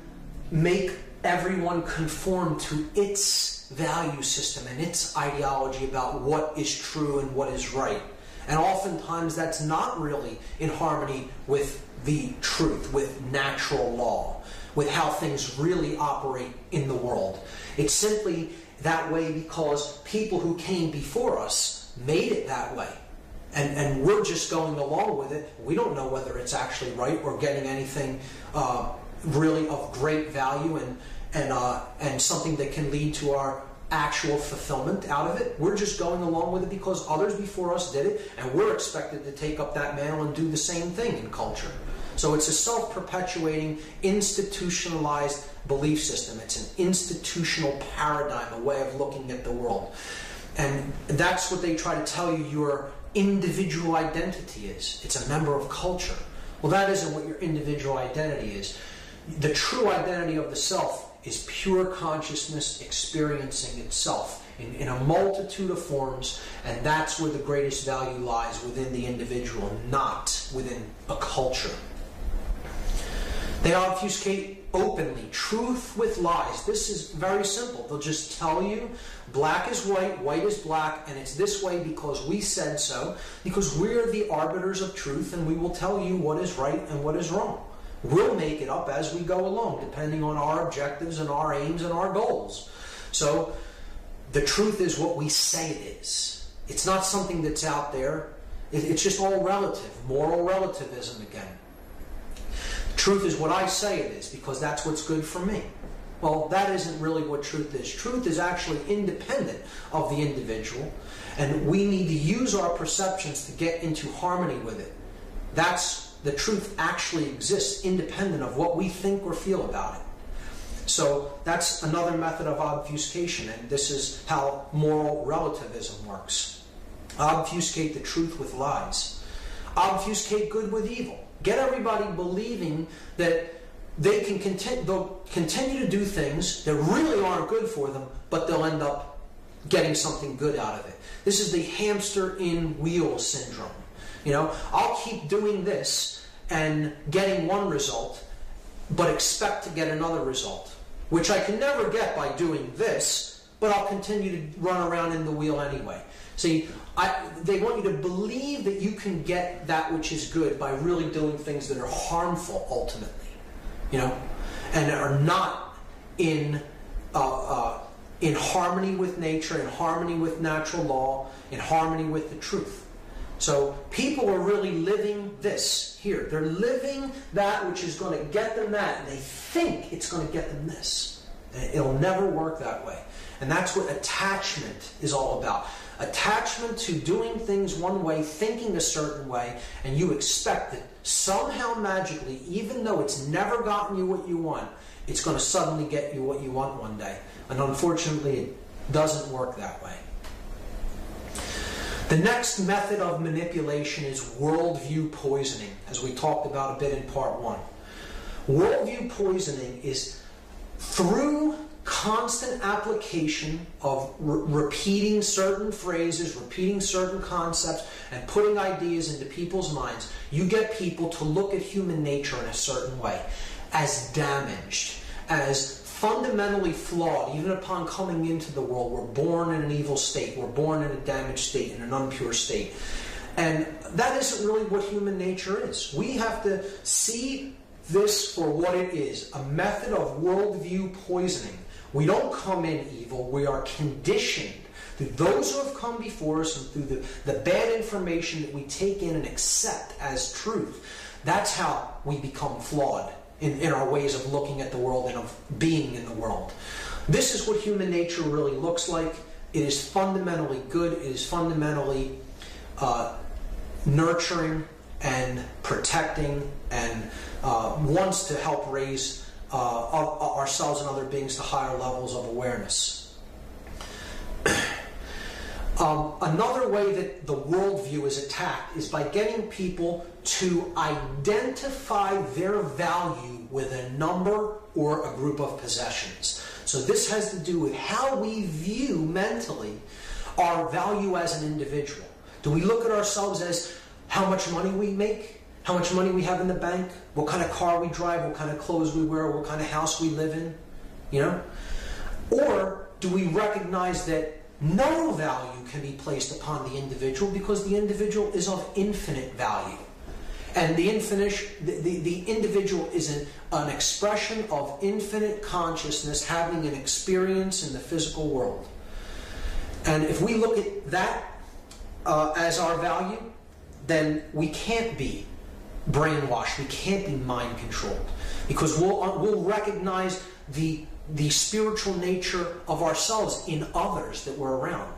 make everyone conform to its value system and its ideology about what is true and what is right. And oftentimes that's not really in harmony with the truth, with natural law, with how things really operate in the world. It's simply that way because people who came before us made it that way. And we're just going along with it. We don't know whether it's actually right or getting anything really of great value and something that can lead to our actual fulfillment out of it. We're just going along with it because others before us did it, and we're expected to take up that mantle and do the same thing in culture. So it's a self-perpetuating, institutionalized belief system. It's an institutional paradigm, a way of looking at the world. And that's what they try to tell you your individual identity is. It's a member of culture. Well, that isn't what your individual identity is. The true identity of the self is pure consciousness experiencing itself in a multitude of forms, and that's where the greatest value lies, within the individual, not within a culture. They obfuscate openly truth with lies. This is very simple. They'll just tell you black is white, white is black, and it's this way because we said so, because we're the arbiters of truth, and we will tell you what is right and what is wrong. We'll make it up as we go along, depending on our objectives and our aims and our goals. So the truth is what we say it is. It's not something that's out there. It's just all relative. Moral relativism again. Truth is what I say it is because that's what's good for me. Well, that isn't really what truth is. Truth is actually independent of the individual, and we need to use our perceptions to get into harmony with it. The truth actually exists independent of what we think or feel about it. So that's another method of obfuscation, and this is how moral relativism works. Obfuscate the truth with lies. Obfuscate good with evil. Get everybody believing that they'll continue to do things that really aren't good for them, but they'll end up getting something good out of it. This is the hamster in wheel syndrome. I'll keep doing this and getting one result, but expect to get another result, which I can never get by doing this, but I'll continue to run around in the wheel anyway. See, they want you to believe that you can get that which is good by really doing things that are harmful ultimately, and are not in harmony with nature, in harmony with natural law, in harmony with the truth. So people are really living this here. They're living that which is going to get them that, and they think it's going to get them this. It'll never work that way. And that's what attachment is all about. Attachment to doing things one way, thinking a certain way, and you expect that somehow magically, even though it's never gotten you what you want, it's going to suddenly get you what you want one day. And unfortunately, it doesn't work that way. The next method of manipulation is worldview poisoning, as we talked about a bit in part 1. Worldview poisoning is through constant application of repeating certain phrases, repeating certain concepts, and putting ideas into people's minds, you get people to look at human nature in a certain way, as damaged, as fundamentally flawed. Even upon coming into the world, we're born in an evil state, we're born in a damaged state, in an impure state. And that isn't really what human nature is. We have to see this for what it is, a method of worldview poisoning. We don't come in evil, we are conditioned through those who have come before us and through the bad information that we take in and accept as truth. That's how we become flawed in our ways of looking at the world and of being in the world. This is what human nature really looks like. It is fundamentally good, it is fundamentally nurturing and protecting, and wants to help raise ourselves and other beings to higher levels of awareness. Another way that the worldview is attacked is by getting people to identify their value with a number or a group of possessions. So this has to do with how we view mentally our value as an individual. Do we look at ourselves as how much money we make? How much money we have in the bank? What kind of car we drive? What kind of clothes we wear? What kind of house we live in? Or do we recognize that no value can be placed upon the individual because the individual is of infinite value? And the individual is an expression of infinite consciousness having an experience in the physical world. And if we look at that as our value, then we can't be brainwashed, we can't be mind controlled, because we'll recognize the spiritual nature of ourselves in others that we're around.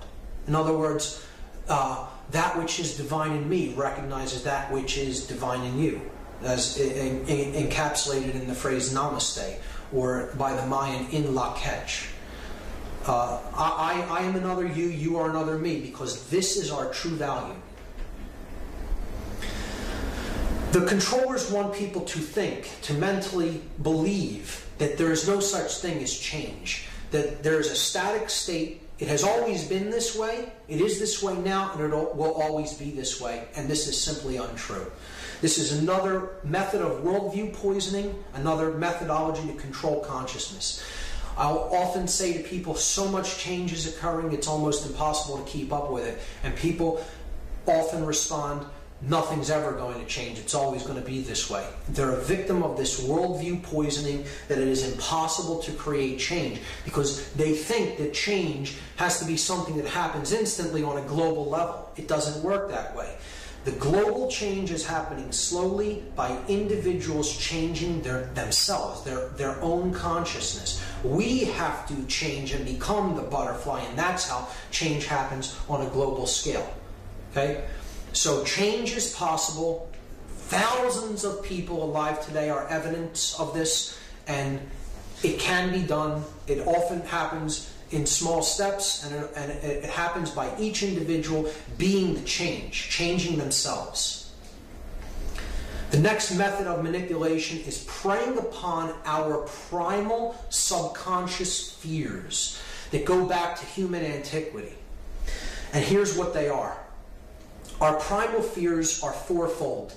In other words, that which is divine in me recognizes that which is divine in you, as encapsulated in the phrase namaste, or by the Mayan in la catch. I am another you, you are another me, because this is our true value. The controllers want people to think, to mentally believe that there is no such thing as change, that there is a static state. It has always been this way, it is this way now, and it will always be this way, and this is simply untrue. This is another method of worldview poisoning, another methodology to control consciousness. I'll often say to people, so much change is occurring, it's almost impossible to keep up with it. And people often respond, nothing's ever going to change. It's always going to be this way. They're a victim of this worldview poisoning that it is impossible to create change, because they think that change has to be something that happens instantly on a global level. It doesn't work that way. The global change is happening slowly by individuals changing themselves, their own consciousness. We have to change and become the butterfly, and that's how change happens on a global scale. Okay? So change is possible. Thousands of people alive today are evidence of this, and it can be done. It often happens in small steps, and it happens by each individual being the change, changing themselves. The next method of manipulation is preying upon our primal subconscious fears that go back to human antiquity. And here's what they are. Our primal fears are fourfold.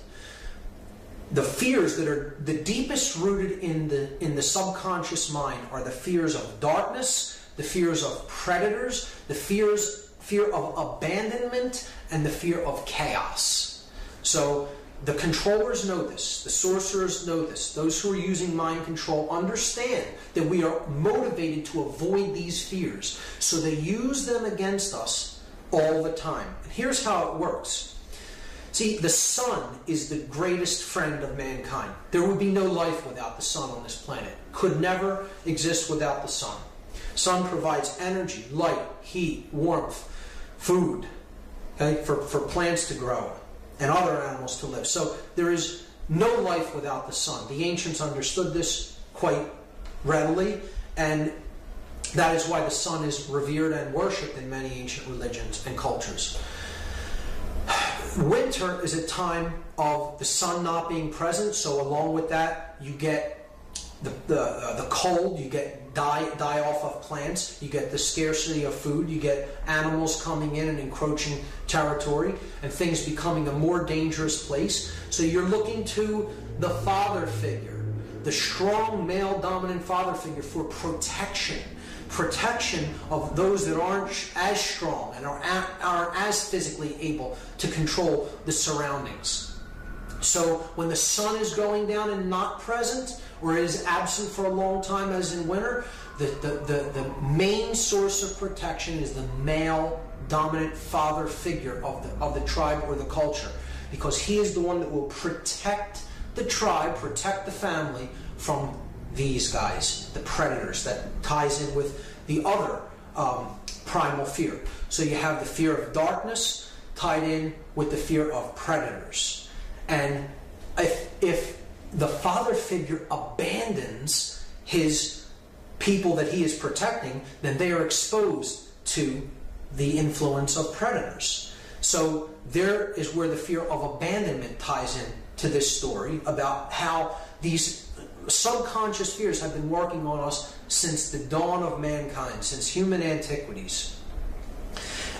The fears that are the deepest rooted in the subconscious mind are the fears of darkness, the fears of predators, the fear of abandonment, and the fear of chaos. So the controllers know this, the sorcerers know this, those who are using mind control understand that we are motivated to avoid these fears. So they use them against us all the time. And here's how it works. See, the sun is the greatest friend of mankind. There would be no life without the sun on this planet. Could never exist without the sun. Sun provides energy, light, heat, warmth, food, okay, for plants to grow and other animals to live. So there is no life without the sun. The ancients understood this quite readily, and that is why the sun is revered and worshipped in many ancient religions and cultures. Winter is a time of the sun not being present, so along with that you get the cold, you get die off of plants, you get the scarcity of food, you get animals coming in and encroaching territory, and things becoming a more dangerous place. So you're looking to the father figure, the strong male dominant father figure, for protection of those that aren't as strong and are as physically able to control the surroundings. So when the sun is going down and not present, or is absent for a long time, as in winter, the main source of protection is the male dominant father figure of the tribe or the culture, because he is the one that will protect the tribe, protect the family from these guys, the predators. That ties in with the other primal fear. So you have the fear of darkness tied in with the fear of predators. And if the father figure abandons his people that he is protecting, then they are exposed to the influence of predators. So there is where the fear of abandonment ties in to this story about how these subconscious fears have been working on us since the dawn of mankind, since human antiquities.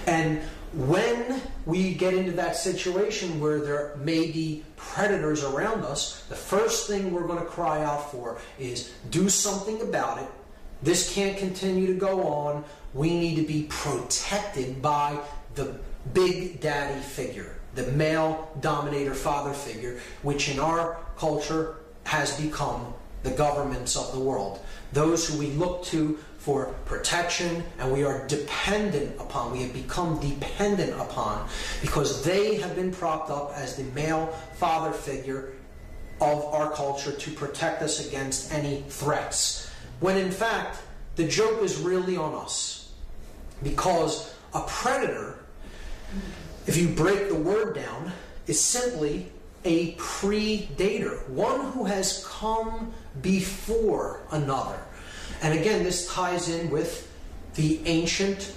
And when we get into that situation where there may be predators around us, the first thing we're going to cry out for is do something about it. This can't continue to go on. We need to be protected by the big daddy figure, the male dominator father figure, which in our culture has become the governments of the world. Those who we look to for protection, and we are dependent upon, we have become dependent upon, because they have been propped up as the male father figure of our culture to protect us against any threats. When in fact, the joke is really on us. Because a predator, if you break the word down, is simply a predator, one who has come before another. And again, this ties in with the ancient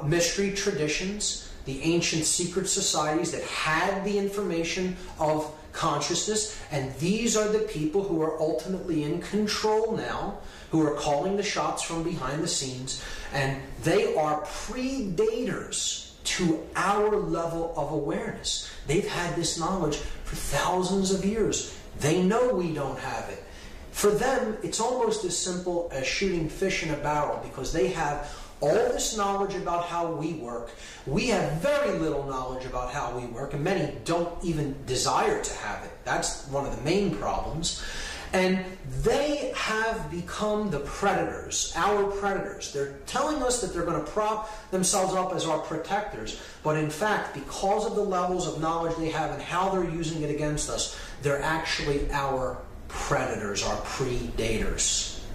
mystery traditions, the ancient secret societies that had the information of consciousness, and these are the people who are ultimately in control now, who are calling the shots from behind the scenes, and they are predators to our level of awareness. They've had this knowledge for thousands of years. They know we don't have it. For them, it's almost as simple as shooting fish in a barrel, because they have all this knowledge about how we work. We have very little knowledge about how we work, and many don't even desire to have it. That's one of the main problems. And they have become the predators, our predators. They're telling us that they're going to prop themselves up as our protectors, but in fact, because of the levels of knowledge they have and how they're using it against us, they're actually our predators, our predators.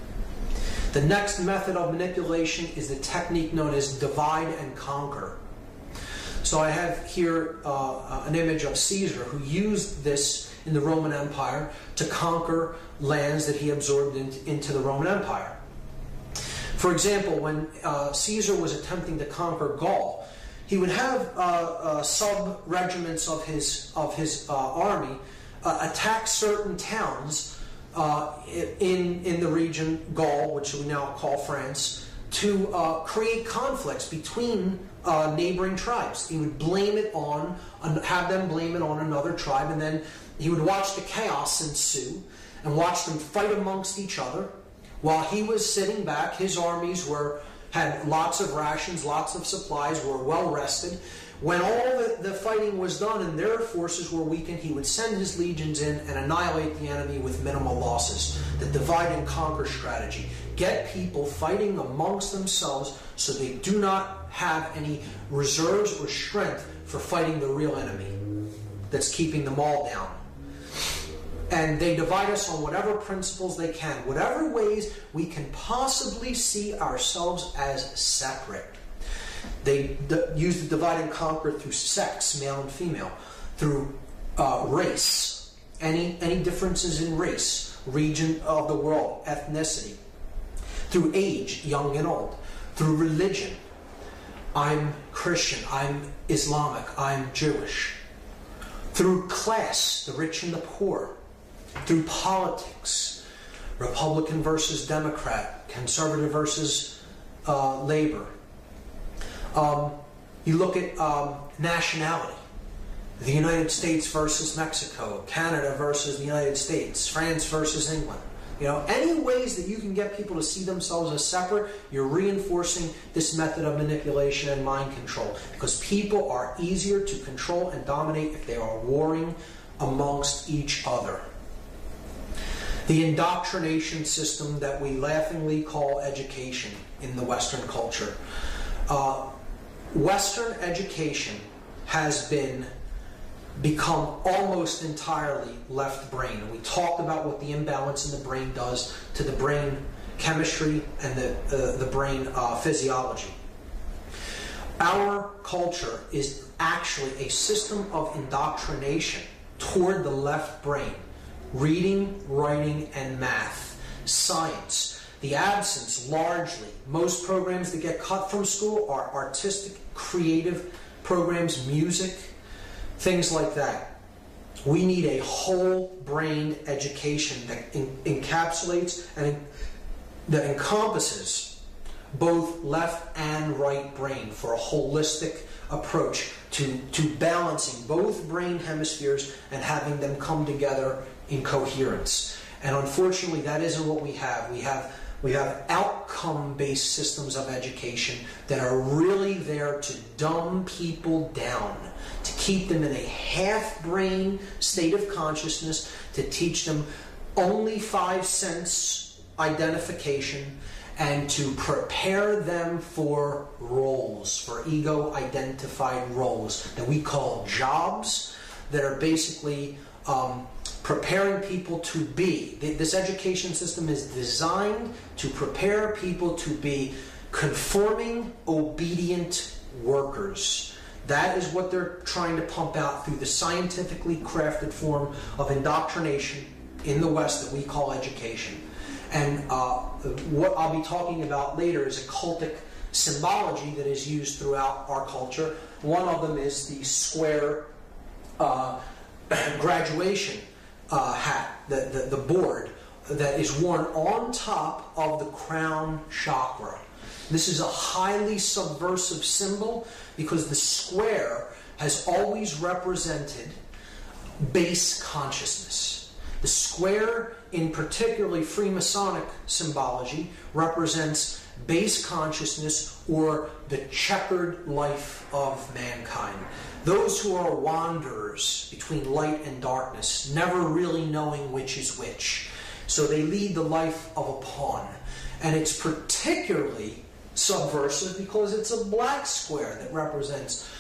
The next method of manipulation is the technique known as divide and conquer. So I have here an image of Caesar, who used this in the Roman Empire to conquer lands that he absorbed into the Roman Empire. For example, when Caesar was attempting to conquer Gaul, he would have sub-regiments of his army attack certain towns in the region Gaul, which we now call France, to create conflicts between neighboring tribes. He would blame it on, have them blame it on another tribe, and then he would watch the chaos ensue and watch them fight amongst each other. While he was sitting back, his armies had lots of rations, lots of supplies, were well rested. When all the fighting was done and their forces were weakened, he would send his legions in and annihilate the enemy with minimal losses. The divide and conquer strategy. Get people fighting amongst themselves so they do not have any reserves or strength for fighting the real enemy that's keeping them all down. And they divide us on whatever principles they can, whatever ways we can possibly see ourselves as separate. They use the divide and conquer through sex, male and female, through race, any differences in race, region of the world, ethnicity, through age, young and old, through religion. I'm Christian, I'm Islamic, I'm Jewish. Through class, the rich and the poor. Through politics, Republican versus Democrat, conservative versus labor. You look at nationality, the United States versus Mexico, Canada versus the United States, France versus England. You know, any ways that you can get people to see themselves as separate, you're reinforcing this method of manipulation and mind control, because people are easier to control and dominate if they are warring amongst each other. The indoctrination system that we laughingly call education in the Western culture. Western education has become almost entirely left brain. And we talked about what the imbalance in the brain does to the brain chemistry and the brain physiology. Our culture is actually a system of indoctrination toward the left brain. Reading, writing, and math. Science. The absence, largely, most programs that get cut from school are artistic, creative programs, music, things like that. We need a whole-brained education that encapsulates and that encompasses both left and right brain for a holistic approach to balancing both brain hemispheres and having them come together in coherence. And unfortunately, that isn't what we have. We have outcome-based systems of education that are really there to dumb people down, to keep them in a half-brain state of consciousness, to teach them only 5 sense identification, and to prepare them for roles, for ego-identified roles that we call jobs, that are basically preparing people to be. This education system is designed to prepare people to be conforming, obedient workers. That is what they're trying to pump out through the scientifically crafted form of indoctrination in the West that we call education. And what I'll be talking about later is a cultic symbology that is used throughout our culture. One of them is the square graduation hat, the board that is worn on top of the crown chakra. This is a highly subversive symbol because the square has always represented base consciousness. The square, in particularly Freemasonic symbology, represents base consciousness or the checkered life of mankind. Those who are wanderers between light and darkness, never really knowing which is which. So they lead the life of a pawn. And it's particularly subversive because it's a black square that represents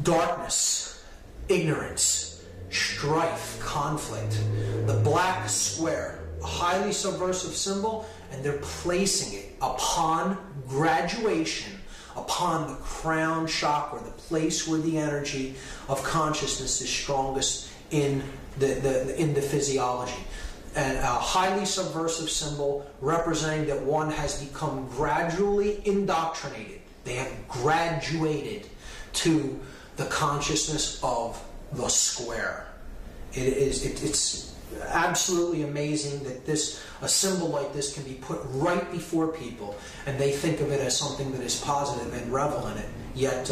darkness, ignorance, strife, conflict. The black square, a highly subversive symbol, and they're placing it upon graduation, upon the crown chakra, the place where the energy of consciousness is strongest in the physiology. And a highly subversive symbol representing that one has become gradually indoctrinated. They have graduated to the consciousness of the square. It's absolutely amazing that a symbol like this can be put right before people, and they think of it as something that is positive and revel in it. Yet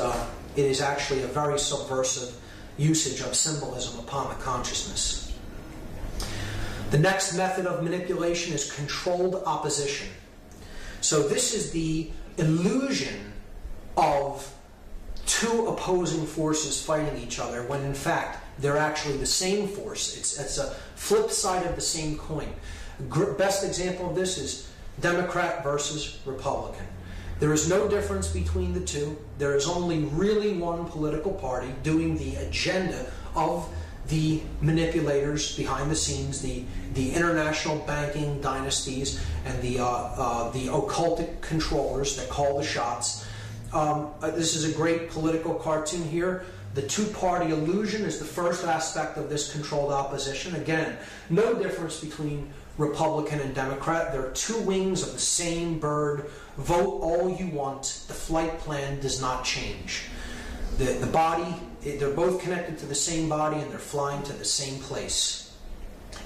it is actually a very subversive usage of symbolism upon the consciousness. The next method of manipulation is controlled opposition. So this is the illusion of two opposing forces fighting each other when in fact they're actually the same force. It's a flip side of the same coin. Best example of this is Democrat versus Republican. There is no difference between the two. There is only really one political party doing the agenda of the manipulators behind the scenes, the international banking dynasties, and the occultic controllers that call the shots. This is a great political cartoon here. The two-party illusion is the first aspect of this controlled opposition. Again, no difference between Republican and Democrat. They're two wings of the same bird. Vote all you want. The flight plan does not change. The body, they're both connected to the same body and they're flying to the same place.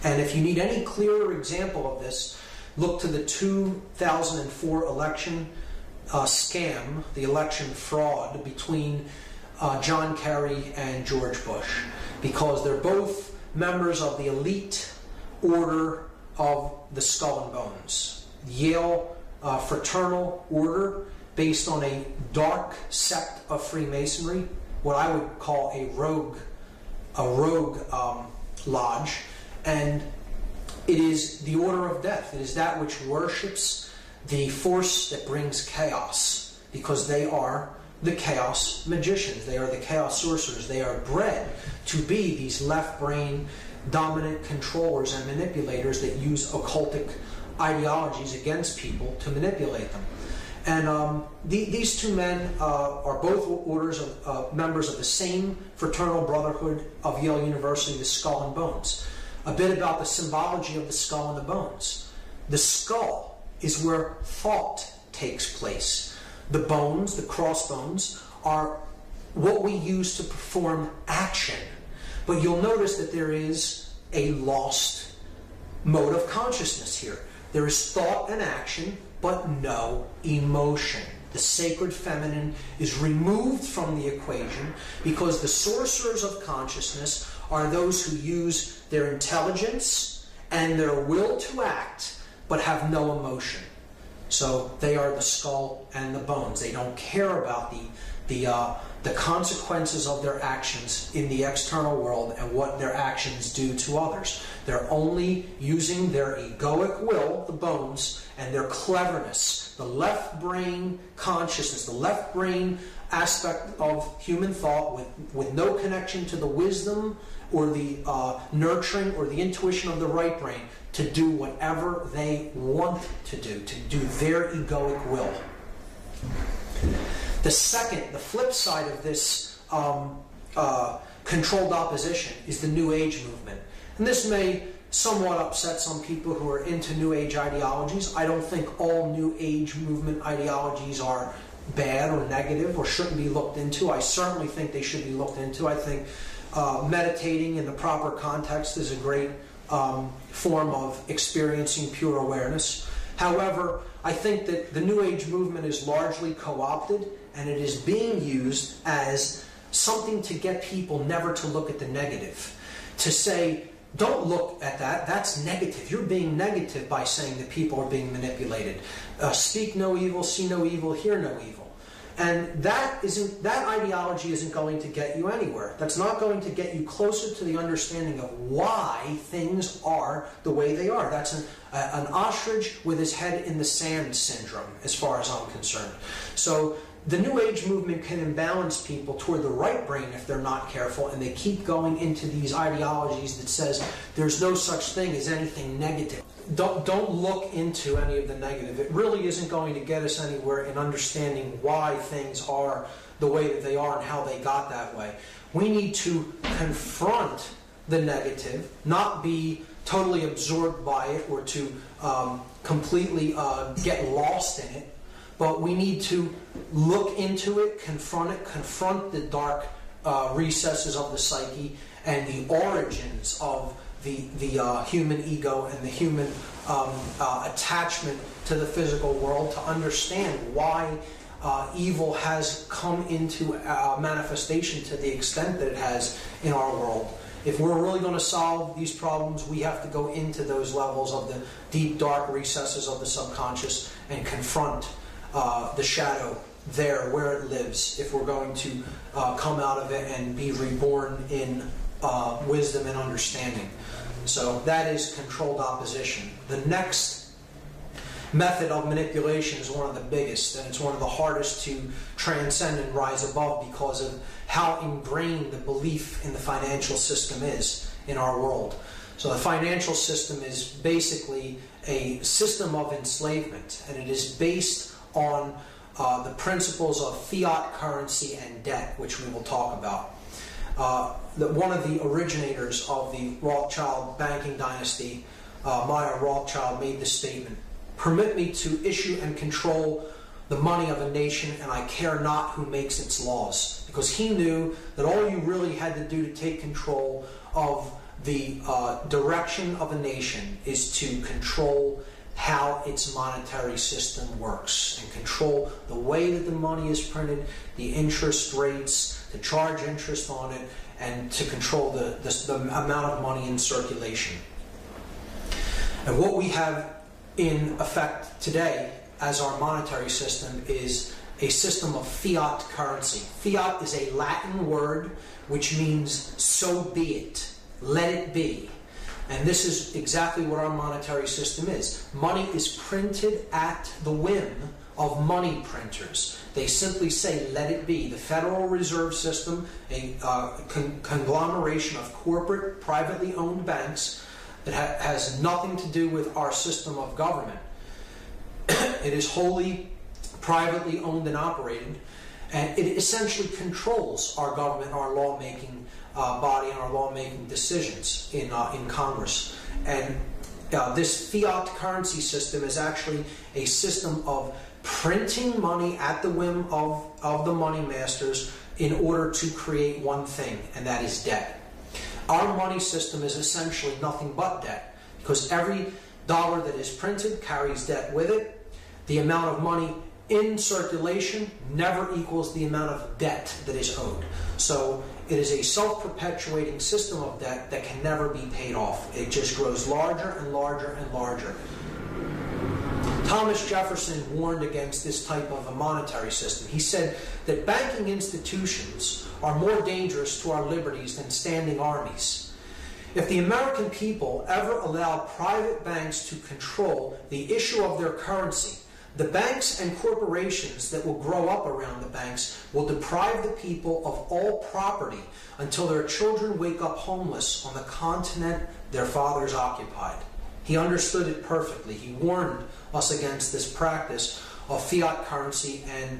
And if you need any clearer example of this, look to the 2004 election scam, the election fraud between John Kerry and George Bush, because they're both members of the elite order of the Skull and Bones, Yale fraternal order, based on a dark sect of Freemasonry, what I would call a rogue lodge, and it is the order of death. It is that which worships the force that brings chaos, because they are the chaos magicians. They are the chaos sorcerers. They are bred to be these left brain dominant controllers and manipulators that use occultic ideologies against people to manipulate them. And these two men are both orders of members of the same fraternal brotherhood of Yale University, the Skull and Bones. A bit about the symbology of the skull and the bones. The skull is where thought takes place. The bones, the crossbones, are what we use to perform action. But you'll notice that there is a lost mode of consciousness here. There is thought and action, but no emotion. The sacred feminine is removed from the equation because the sorcerers of consciousness are those who use their intelligence and their will to act, but have no emotion. So they are the skull and the bones. They don't care about the consequences of their actions in the external world and what their actions do to others. They're only using their egoic will, the bones, and their cleverness, the left brain consciousness, the left brain aspect of human thought with no connection to the wisdom or the nurturing or the intuition of the right brain, to do whatever they want to do their egoic will. The flip side of this controlled opposition is the New Age movement. And this may somewhat upset some people who are into New Age ideologies. I don't think all New Age movement ideologies are bad or negative or shouldn't be looked into. I certainly think they should be looked into. I think meditating in the proper context is a great form of experiencing pure awareness. However, I think that the New Age movement is largely co-opted, and it is being used as something to get people never to look at the negative. To say, don't look at that. That's negative. You're being negative by saying that people are being manipulated. Speak no evil, see no evil, hear no evil. And that ideology isn't going to get you anywhere. That's not going to get you closer to the understanding of why things are the way they are. That's an ostrich with his head in the sand syndrome, as far as I'm concerned. So the New Age movement can imbalance people toward the right brain if they're not careful, and they keep going into these ideologies that says there's no such thing as anything negative. Don't look into any of the negative. It really isn't going to get us anywhere in understanding why things are the way that they are and how they got that way. We need to confront the negative, not be totally absorbed by it or to completely get lost in it, but we need to look into it, confront the dark recesses of the psyche and the origins of the human ego and the human attachment to the physical world, to understand why evil has come into manifestation to the extent that it has in our world. If we're really going to solve these problems, we have to go into those levels of the deep, dark recesses of the subconscious and confront the shadow there where it lives, if we're going to come out of it and be reborn in wisdom and understanding. So that is controlled opposition. The next method of manipulation is one of the biggest, and it's one of the hardest to transcend and rise above because of how ingrained the belief in the financial system is in our world. So the financial system is basically a system of enslavement, and it is based on the principles of fiat currency and debt, which we will talk about. One of the originators of the Rothschild banking dynasty, Meyer Rothschild, made this statement: "Permit me to issue and control the money of a nation, and I care not who makes its laws." Because he knew that all you really had to do to take control of the direction of a nation is to control how its monetary system works and control the way that the money is printed, the interest rates, to charge interest on it, and to control the amount of money in circulation. And what we have in effect today as our monetary system is a system of fiat currency. Fiat is a Latin word which means so be it, let it be. And this is exactly what our monetary system is. Money is printed at the whim of money printers. They simply say, let it be. The Federal Reserve System, a conglomeration of corporate, privately owned banks that has nothing to do with our system of government. It is wholly privately owned and operated, and it essentially controls our government, our lawmaking body, and our lawmaking decisions in Congress. And this fiat currency system is actually a system of printing money at the whim of the money masters in order to create one thing, and that is debt. Our money system is essentially nothing but debt, because every dollar that is printed carries debt with it. The amount of money in circulation never equals the amount of debt that is owed. So it is a self-perpetuating system of debt that can never be paid off. It just grows larger and larger and larger. Thomas Jefferson warned against this type of a monetary system. He said that banking institutions are more dangerous to our liberties than standing armies. If the American people ever allow private banks to control the issue of their currency, the banks and corporations that will grow up around the banks will deprive the people of all property until their children wake up homeless on the continent their fathers occupied. He understood it perfectly. He warned us against this practice of fiat currency and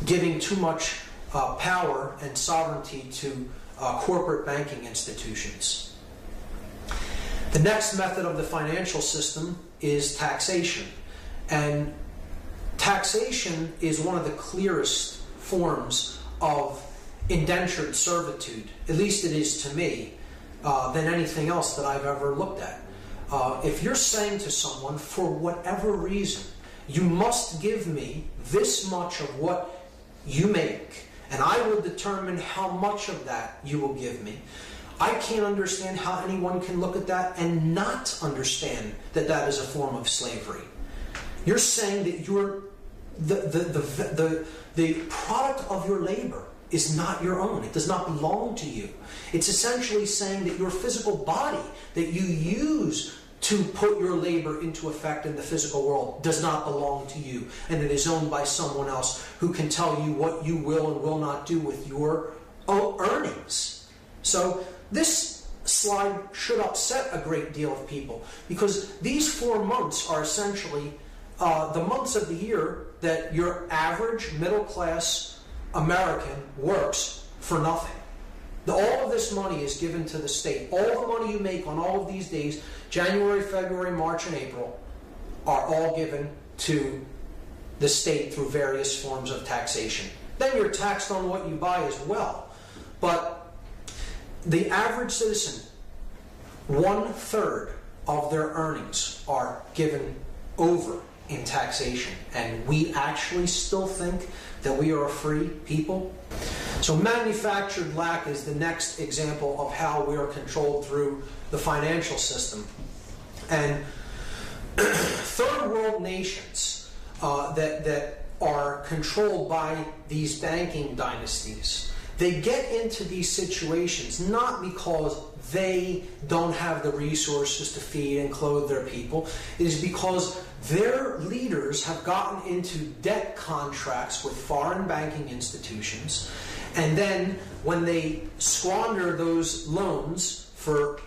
giving too much power and sovereignty to corporate banking institutions. The next method of the financial system is taxation. And taxation is one of the clearest forms of indentured servitude, at least it is to me, than anything else that I've ever looked at. If you're saying to someone, for whatever reason, you must give me this much of what you make, and I will determine how much of that you will give me, I can't understand how anyone can look at that and not understand that that is a form of slavery. You're saying that the product of your labor is not your own. It does not belong to you. It's essentially saying that your physical body that you use to put your labor into effect in the physical world does not belong to you, and it is owned by someone else who can tell you what you will and will not do with your earnings. So this slide should upset a great deal of people, because these 4 months are essentially the months of the year that your average middle-class American works for nothing. All of this money is given to the state. All the money you make on all of these days, January, February, March, and April, are all given to the state through various forms of taxation. Then you're taxed on what you buy as well. But the average citizen, 1/3 of their earnings are given over in taxation. And we actually still think that we are a free people. So manufactured lack is the next example of how we are controlled through the financial system. And third world nations that are controlled by these banking dynasties, they get into these situations not because they don't have the resources to feed and clothe their people. It is because their leaders have gotten into debt contracts with foreign banking institutions, and then when they squander those loans for,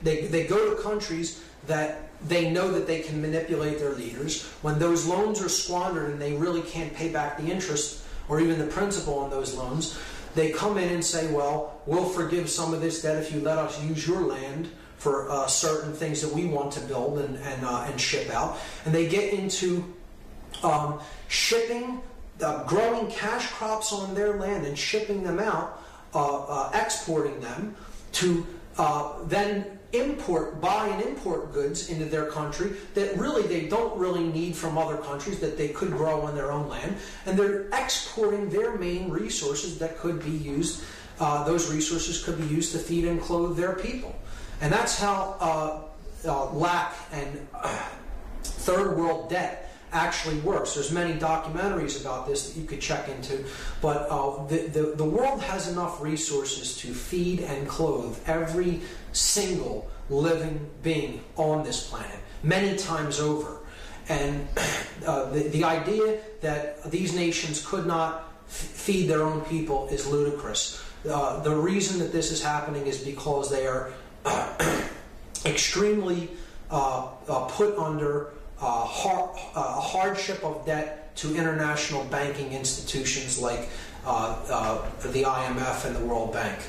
they go to countries that they know that they can manipulate their leaders. When those loans are squandered and they really can't pay back the interest or even the principal on those loans, they come in and say, well, we'll forgive some of this debt if you let us use your land for certain things that we want to build and ship out. And they get into shipping, growing cash crops on their land and shipping them out, exporting them to then buy and import goods into their country that really they don't really need from other countries that they could grow on their own land. And they're exporting their main resources that could be used, those resources could be used to feed and clothe their people. And that's how lack and third world debt actually works. There's many documentaries about this that you could check into, but the world has enough resources to feed and clothe every single living being on this planet, many times over. And the idea that these nations could not feed their own people is ludicrous. The reason that this is happening is because they are extremely put under hardship of debt to international banking institutions like the IMF and the World Bank.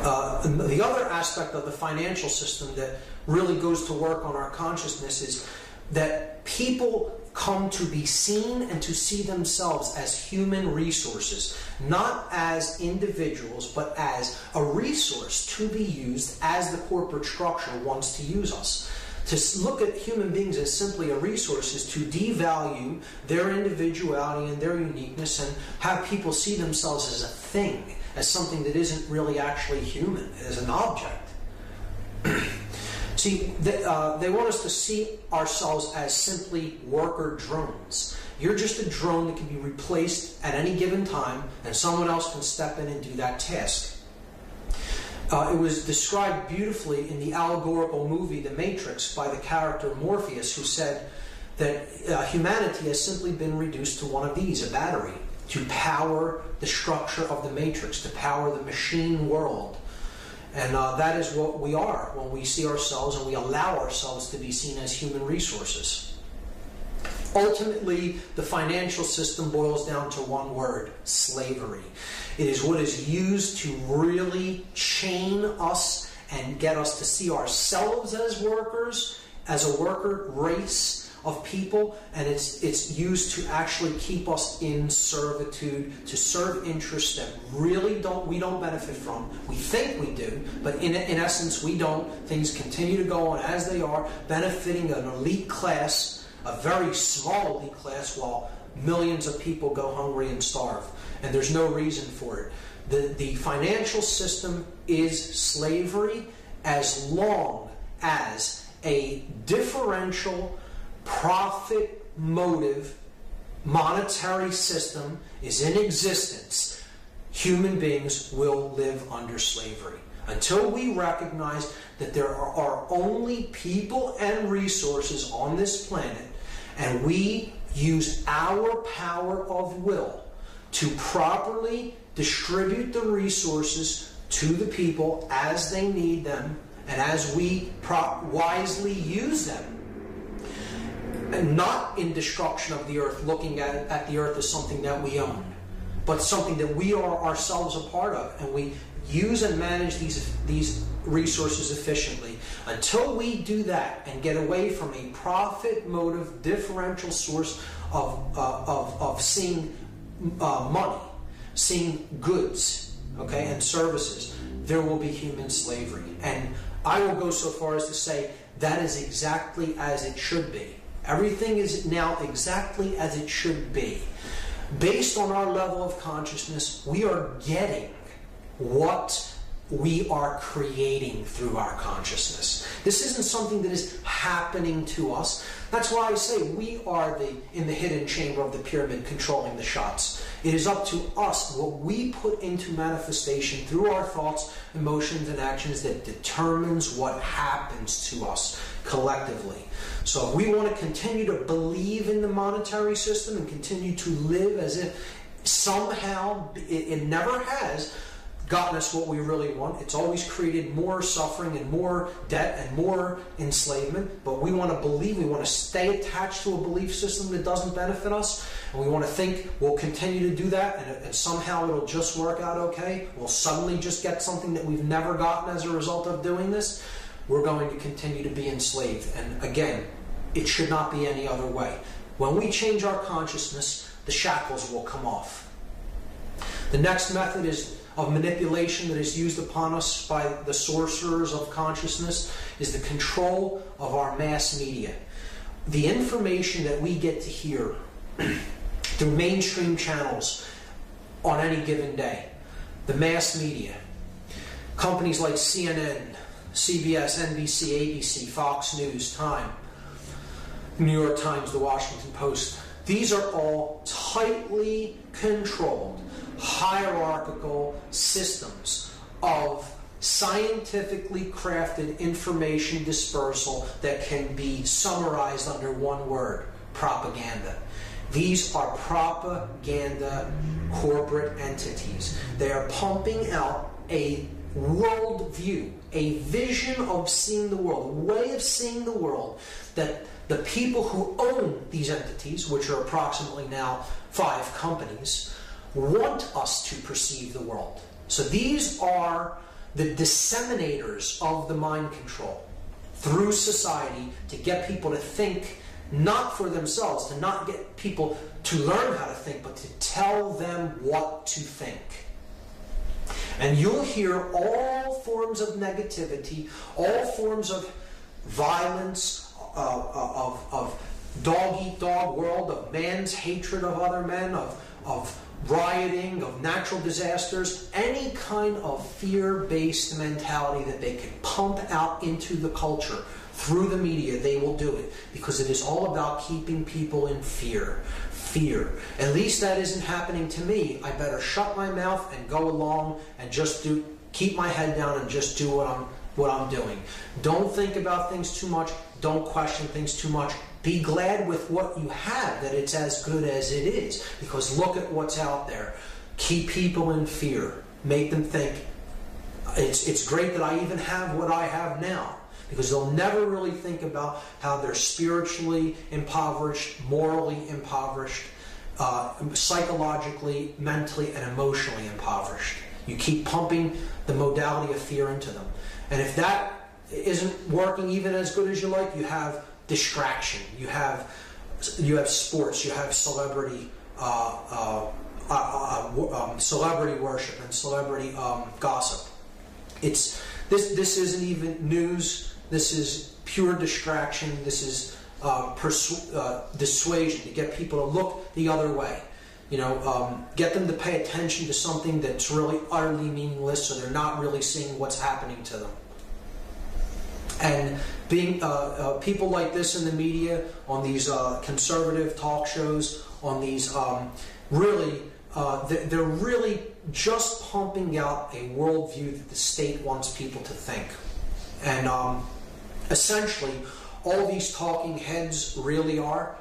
The other aspect of the financial system that really goes to work on our consciousness is that people come to be seen and to see themselves as human resources, not as individuals, but as a resource to be used as the corporate structure wants to use us. To look at human beings as simply a resource is to devalue their individuality and their uniqueness and have people see themselves as a thing, as something that isn't really actually human, as an object. See, they want us to see ourselves as simply worker drones. You're just a drone that can be replaced at any given time, and someone else can step in and do that task. It was described beautifully in the allegorical movie The Matrix by the character Morpheus, who said that humanity has simply been reduced to one of these, a battery, to power the structure of the Matrix, to power the machine world. And that is what we are when we see ourselves and we allow ourselves to be seen as human resources. Ultimately, the financial system boils down to one word: slavery. It is what is used to really chain us and get us to see ourselves as workers, as a worker race of people, and it's used to actually keep us in servitude, to serve interests that really we don't benefit from. We think we do, but in essence we don't. Things continue to go on as they are, benefiting an elite class a very small elite class while millions of people go hungry and starve. And there's no reason for it. The financial system is slavery as long as a differential profit motive monetary system is in existence. Human beings will live under slavery. Until we recognize that there are only people and resources on this planet, and we use our power of will to properly distribute the resources to the people as they need them and as we wisely use them, and not in destruction of the earth, looking at the earth as something that we own, but something that we are ourselves a part of, and we use and manage these resources efficiently. Until we do that and get away from a profit motive differential source of seeing money, seeing goods, okay, and services, there will be human slavery. And I will go so far as to say that is exactly as it should be. Everything is now exactly as it should be. Based on our level of consciousness, we are getting what we are creating through our consciousness. This isn't something that is happening to us. That's why I say we are in the hidden chamber of the pyramid controlling the shots. It is up to us, what we put into manifestation through our thoughts, emotions, and actions, that determines what happens to us collectively. So if we want to continue to believe in the monetary system and continue to live as if somehow it never has gotten us what we really want. It's always created more suffering and more debt and more enslavement. But we want to believe, we want to stay attached to a belief system that doesn't benefit us. And we want to think we'll continue to do that and somehow it'll just work out okay. We'll suddenly just get something that we've never gotten as a result of doing this. We're going to continue to be enslaved. And again, it should not be any other way. When we change our consciousness, the shackles will come off. The next method of manipulation that is used upon us by the sorcerers of consciousness is the control of our mass media. The information that we get to hear through mainstream channels on any given day, the mass media, companies like CNN, CBS, NBC, ABC, Fox News, Time, New York Times, the Washington Post, these are all tightly controlled hierarchical systems of scientifically crafted information dispersal that can be summarized under one word: propaganda. These are propaganda corporate entities. They are pumping out a worldview, a vision of seeing the world, a way of seeing the world that the people who own these entities, which are approximately now 5 companies, want us to perceive the world. So these are the disseminators of the mind control through society to get people to think not for themselves, to not get people to learn how to think, but to tell them what to think. And you'll hear all forms of negativity, all forms of violence, of dog-eat-dog world, of man's hatred of other men, of rioting, of natural disasters, any kind of fear-based mentality that they can pump out into the culture through the media. They will do it because it is all about keeping people in fear. Fear. At least that isn't happening to me. I better shut my mouth and go along and just keep my head down and just do what I'm doing. Don't think about things too much. Don't question things too much. Be glad with what you have, that it's as good as it is. Because look at what's out there. Keep people in fear. Make them think, it's great that I even have what I have now. Because they'll never really think about how they're spiritually impoverished, morally impoverished, psychologically, mentally, and emotionally impoverished. You keep pumping the modality of fear into them. And if that isn't working even as good as you like, you have distraction, you have sports, you have celebrity celebrity worship and celebrity gossip. This isn't even news. This is pure distraction. This is dissuasion, to get people to look the other way. Get them to pay attention to something that's really utterly meaningless, so they're not really seeing what's happening to them. And being people like this in the media, on these conservative talk shows, on these they're really just pumping out a worldview that the state wants people to think. And essentially, all these talking heads really are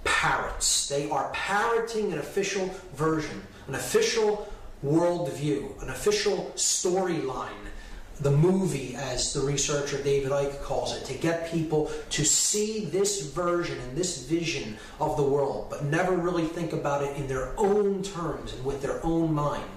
parrots. They are parroting an official version, an official worldview, an official storyline, the movie, as the researcher David Icke calls it, to get people to see this version and this vision of the world, but never really think about it in their own terms and with their own mind.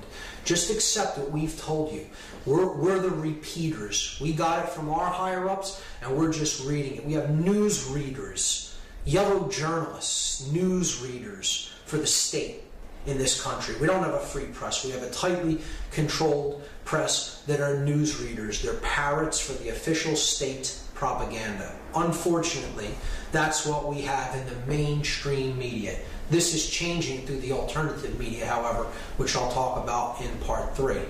Just accept what we've told you. We're the repeaters. We got it from our higher-ups, and we're just reading it. We have news readers, yellow journalists, news readers for the state in this country. We don't have a free press. We have a tightly controlled press that are news readers. They're parrots for the official state propaganda. Unfortunately, that's what we have in the mainstream media. This is changing through the alternative media, however, which I'll talk about in part 3.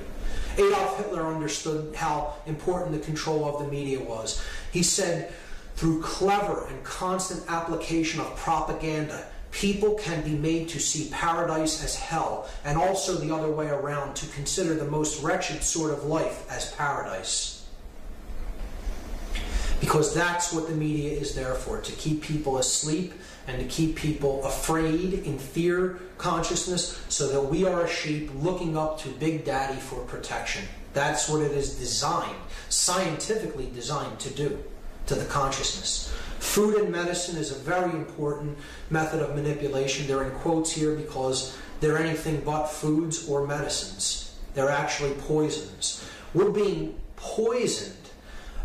Adolf Hitler understood how important the control of the media was. He said, through clever and constant application of propaganda, people can be made to see paradise as hell, and also the other way around, to consider the most wretched sort of life as paradise. Because that's what the media is there for, to keep people asleep and to keep people afraid, in fear consciousness, so that we are a sheep looking up to Big Daddy for protection. That's what it is designed, scientifically designed to do to the consciousness. Food and medicine is a very important method of manipulation. They're in quotes here because they're anything but foods or medicines. They're actually poisons. We're being poisoned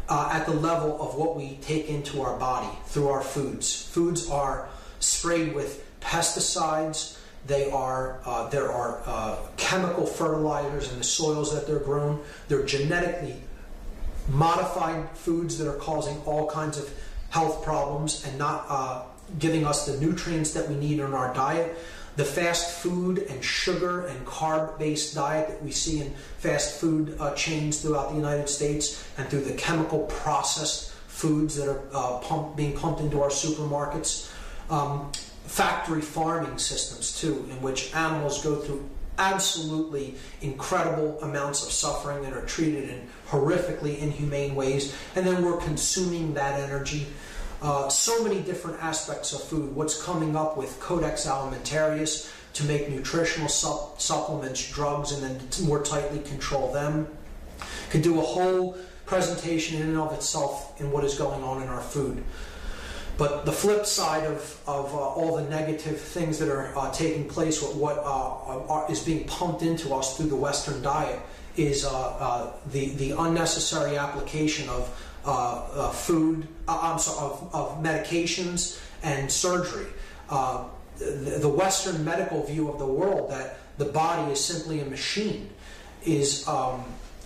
at the level of what we take into our body through our foods. Foods are sprayed with pesticides. There are chemical fertilizers in the soils that they're grown. They're genetically modified foods that are causing all kinds of health problems and not giving us the nutrients that we need in our diet. The fast food and sugar and carb-based diet that we see in fast food chains throughout the United States, and through the chemical processed foods that are being pumped into our supermarkets. Factory farming systems, too, in which animals go through absolutely incredible amounts of suffering and are treated in horrifically inhumane ways, and then we're consuming that energy. So many different aspects of food. What's coming up with Codex Alimentarius to make nutritional supplements, drugs, and then to more tightly control them. Could do a whole presentation in and of itself in what is going on in our food. But the flip side of all the negative things that are taking place with what is being pumped into us through the Western diet is the unnecessary application of medications and surgery. The Western medical view of the world, that the body is simply a machine, is a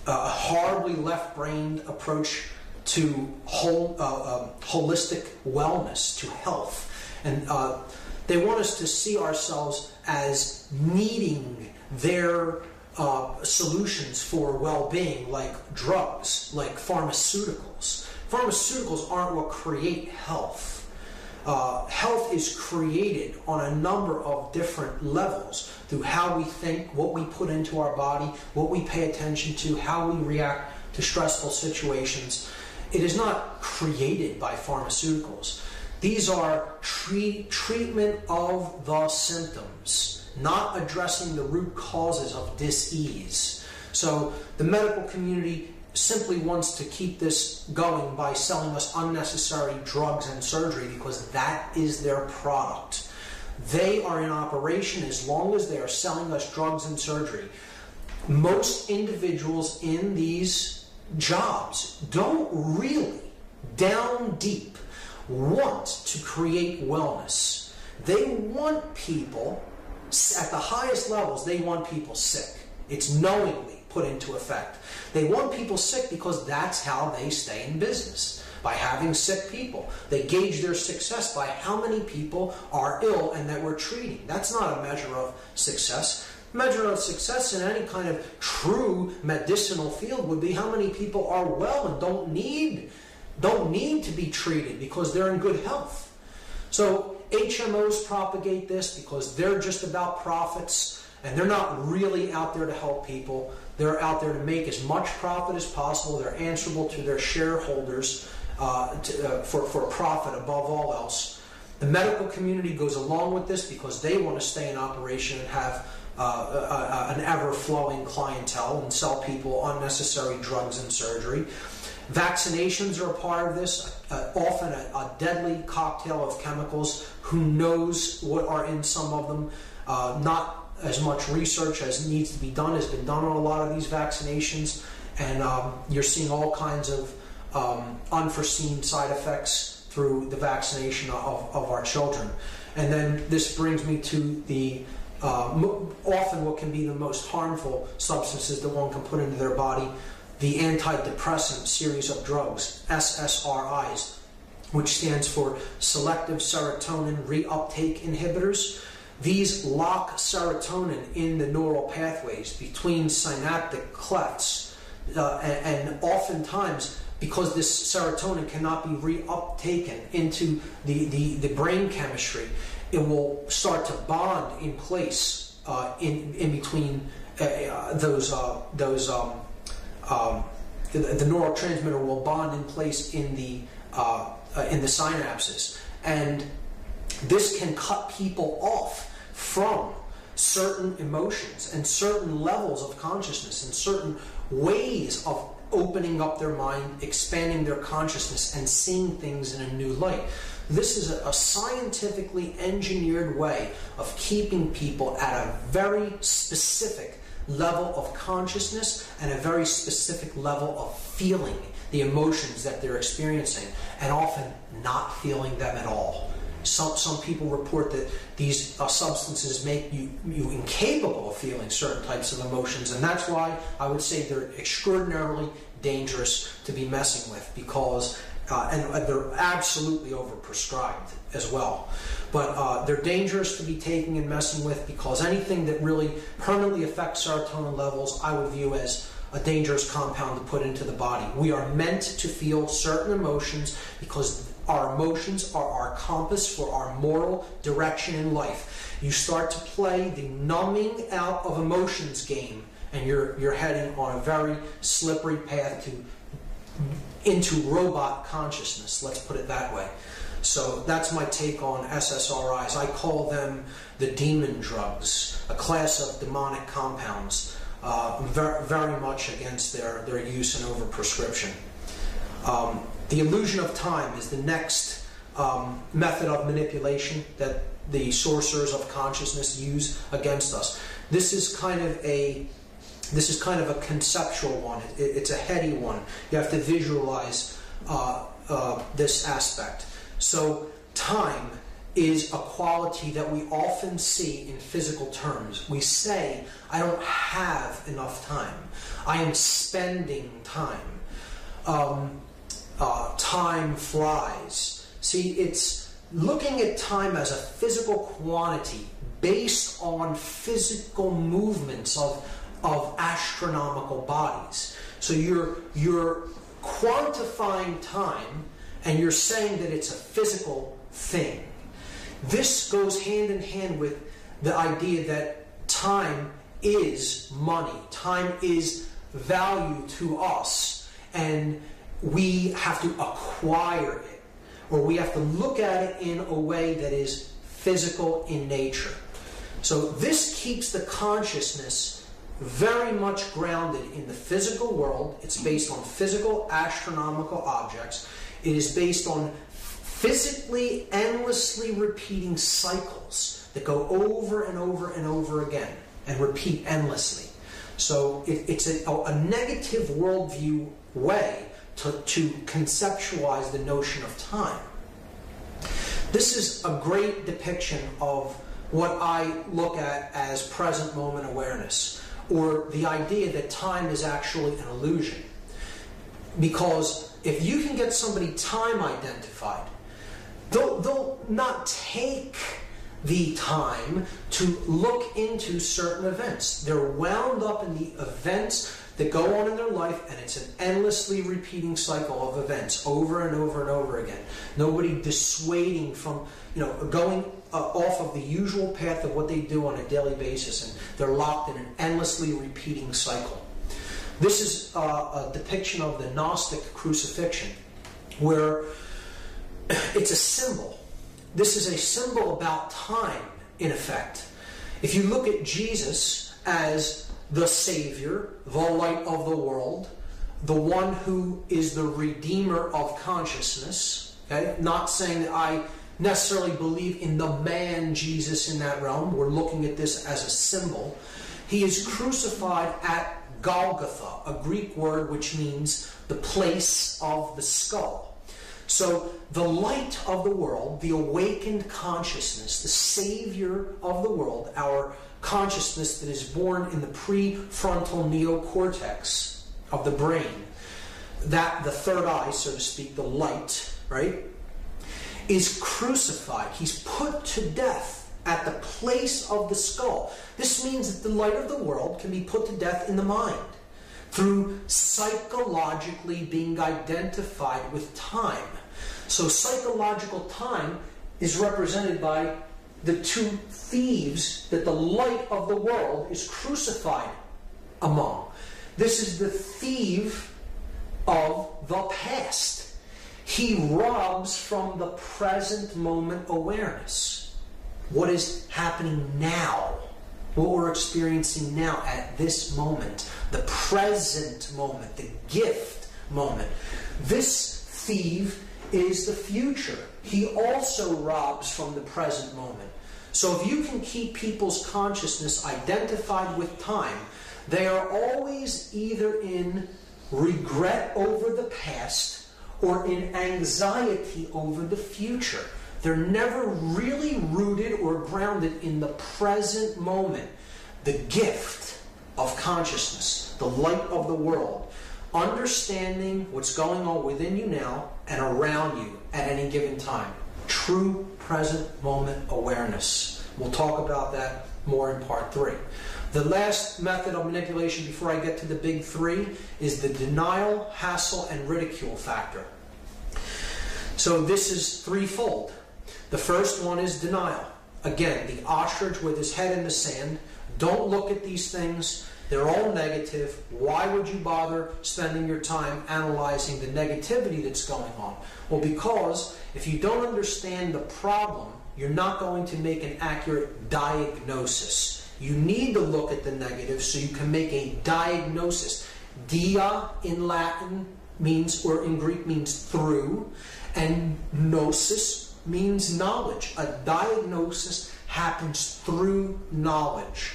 horribly left-brained approach to holistic wellness, to health. And they want us to see ourselves as needing their solutions for well-being, like drugs, like pharmaceuticals. Pharmaceuticals aren't what create health. Health is created on a number of different levels through how we think, what we put into our body, what we pay attention to, how we react to stressful situations. It is not created by pharmaceuticals. These are treatment of the symptoms, not addressing the root causes of dis-ease. So the medical community simply wants to keep this going by selling us unnecessary drugs and surgery because that is their product. They are in operation as long as they are selling us drugs and surgery. Most individuals in these jobs don't really, down deep, want to create wellness. They want people, at the highest levels, they want people sick. It's knowingly put into effect. They want people sick because that's how they stay in business. by having sick people. They gauge their success by how many people are ill and that we're treating. That's not a measure of success. Measure of success in any kind of true medicinal field would be how many people are well and don't need to be treated because they're in good health. So HMOs propagate this because they're just about profits, and they're not really out there to help people. They're out there to make as much profit as possible. They're answerable to their shareholders for profit above all else. The medical community goes along with this because they want to stay in operation and have an ever-flowing clientele and sell people unnecessary drugs and surgery. Vaccinations are a part of this, often a deadly cocktail of chemicals. Who knows what are in some of them? Not as much research as needs to be done has been done on a lot of these vaccinations, and you're seeing all kinds of unforeseen side effects through the vaccination of our children. And then this brings me to the often what can be the most harmful substances that one can put into their body, the antidepressant series of drugs, SSRIs, which stands for selective serotonin reuptake inhibitors. These lock serotonin in the neural pathways between synaptic clefts, and oftentimes, because this serotonin cannot be reuptaken into the brain chemistry, it will start to bond in place in between the neurotransmitter will bond in place in the synapses, and this can cut people off from certain emotions and certain levels of consciousness and certain ways of opening up their mind, expanding their consciousness, and seeing things in a new light. This is a scientifically engineered way of keeping people at a very specific level of consciousness and a very specific level of feeling the emotions that they're experiencing, and often not feeling them at all. Some people report that these substances make you incapable of feeling certain types of emotions, and that's why I would say they're extraordinarily dangerous to be messing with, because and they're absolutely overprescribed as well. But they're dangerous to be taking and messing with because anything that really permanently affects serotonin levels I would view as a dangerous compound to put into the body. We are meant to feel certain emotions because our emotions are our compass for our moral direction in life. You start to play the numbing out of emotions game, and you're heading on a very slippery path into robot consciousness, let's put it that way. So that's my take on SSRIs. I call them the demon drugs, a class of demonic compounds. Very, very much against their use and overprescription. The illusion of time is the next method of manipulation that the sorcerers of consciousness use against us. This is kind of a conceptual one. It's a heady one. You have to visualize this aspect. So time is a quality that we often see in physical terms. We say, I don't have enough time. I am spending time. Time flies. See, it's looking at time as a physical quantity based on physical movements of astronomical bodies. So you're quantifying time, and you're saying that it's a physical thing. This goes hand in hand with the idea that time is money. Time is value to us, and we have to acquire it, or we have to look at it in a way that is physical in nature. So this keeps the consciousness very much grounded in the physical world. It's based on physical astronomical objects. It is based on physically, endlessly repeating cycles that go over and over and over again and repeat endlessly. So it's a negative worldview way to conceptualize the notion of time. This is a great depiction of what I look at as present moment awareness, or the idea that time is actually an illusion. Because if you can get somebody time identified, they'll not take the time to look into certain events. They're wound up in the events that go on in their life, and it's an endlessly repeating cycle of events over and over and over again. Nobody dissuading from, going off of the usual path of what they do on a daily basis, and they're locked in an endlessly repeating cycle. This is a depiction of the Gnostic crucifixion, where it's a symbol. This is a symbol about time, in effect. If you look at Jesus as the Savior, the light of the world, the one who is the Redeemer of consciousness, okay? Not saying that I necessarily believe in the man Jesus in that realm. We're looking at this as a symbol. He is crucified at Golgotha, a Greek word which means the place of the skull. So the light of the world, the awakened consciousness, the Savior of the world, our consciousness that is born in the prefrontal neocortex of the brain, that the third eye, so to speak, the light, right, is crucified. He's put to death at the place of the skull. This means that the light of the world can be put to death in the mind through psychologically being identified with time. So psychological time is represented by the two thieves that the light of the world is crucified among. This is the thief of the past. He robs from the present moment awareness. What is happening now? What we're experiencing now at this moment. The present moment. The gift moment. This thief is the future. He also robs from the present moment. So if you can keep people's consciousness identified with time, they are always either in regret over the past or in anxiety over the future. They're never really rooted or grounded in the present moment, the gift of consciousness, the light of the world, understanding what's going on within you now and around you at any given time. True present moment awareness. We'll talk about that more in part 3. The last method of manipulation before I get to the big 3 is the denial, hassle, and ridicule factor. So this is threefold. The first one is denial. Again, the ostrich with his head in the sand. Don't look at these things. They're all negative. Why would you bother spending your time analyzing the negativity that's going on? Well, because if you don't understand the problem, you're not going to make an accurate diagnosis. You need to look at the negative so you can make a diagnosis. Dia in Latin means, or in Greek means through, and gnosis means knowledge. A diagnosis happens through knowledge.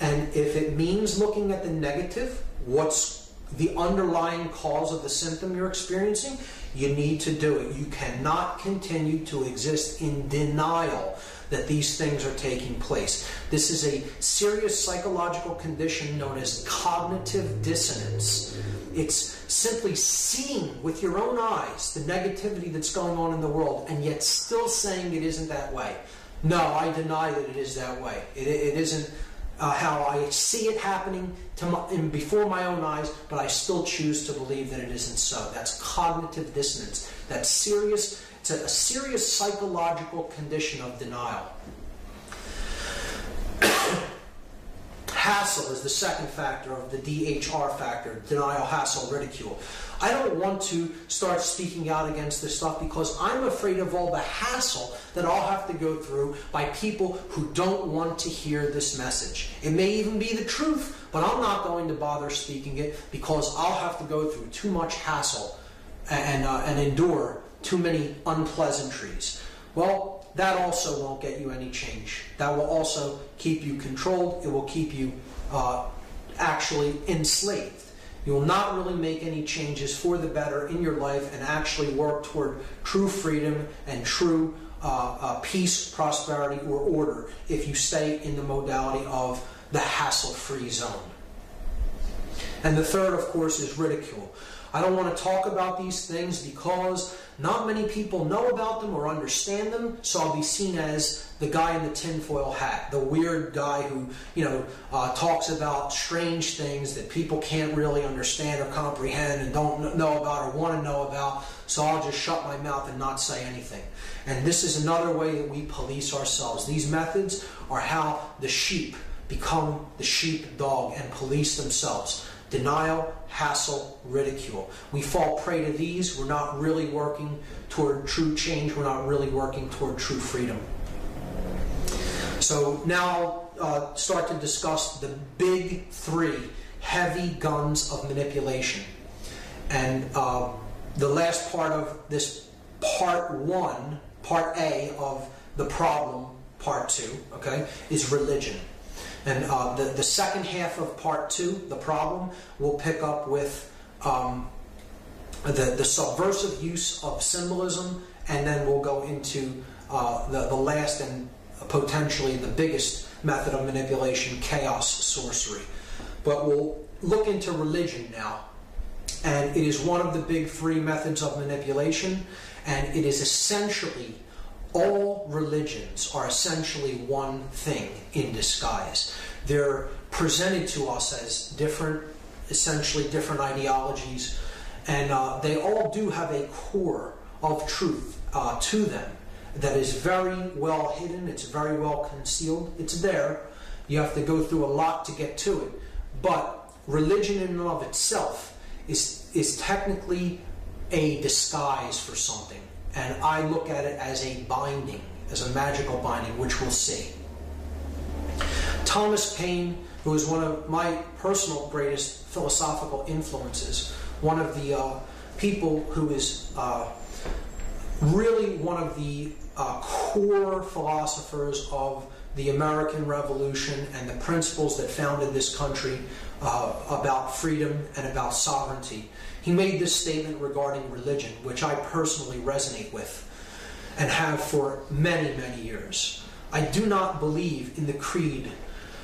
And if it means looking at the negative, what's the underlying cause of the symptom you're experiencing, you need to do it. You cannot continue to exist in denial that these things are taking place. This is a serious psychological condition known as cognitive dissonance. It's simply seeing with your own eyes the negativity that's going on in the world and yet still saying it isn't that way. No, I deny that it is that way. It isn't how I see it happening before my own eyes, but I still choose to believe that it isn't so. That's cognitive dissonance. That's serious. It's a serious psychological condition of denial. Hassle is the second factor of the DHR factor, denial, hassle, ridicule. I don't want to start speaking out against this stuff because I'm afraid of all the hassle that I'll have to go through by people who don't want to hear this message. It may even be the truth, but I'm not going to bother speaking it because I'll have to go through too much hassle and endure too many unpleasantries. Well, that also won't get you any change. That will also keep you controlled. It will keep you actually enslaved. You will not really make any changes for the better in your life and actually work toward true freedom and true peace, prosperity, or order if you stay in the modality of the hassle-free zone. And the third, of course, is ridicule. I don't want to talk about these things because not many people know about them or understand them, so I'll be seen as the guy in the tinfoil hat, the weird guy who, talks about strange things that people can't really understand or comprehend and don't know about or want to know about, so I'll just shut my mouth and not say anything. And this is another way that we police ourselves. These methods are how the sheep become the sheepdog and police themselves. Denial, hassle, ridicule. We fall prey to these. We're not really working toward true change. We're not really working toward true freedom. So now I'll start to discuss the big three heavy guns of manipulation. And the last part of this part one, part A of the problem, part two, okay, is religion. And the second half of part two, the problem, will pick up with the subversive use of symbolism, and then we'll go into the last and potentially the biggest method of manipulation, chaos sorcery. But we'll look into religion now. And it is one of the big three methods of manipulation, and it is essentially, all religions are essentially one thing in disguise. They're presented to us as essentially different ideologies, and they all do have a core of truth to them that is very well hidden, it's very well concealed, it's there. You have to go through a lot to get to it. But religion in and of itself is technically a disguise for something. And I look at it as a binding, as a magical binding, which we'll see. Thomas Paine, who is one of my personal greatest philosophical influences, one of the people who is really one of the core philosophers of the American Revolution and the principles that founded this country about freedom and about sovereignty. He made this statement regarding religion, which I personally resonate with and have for many, many years. I do not believe in the creed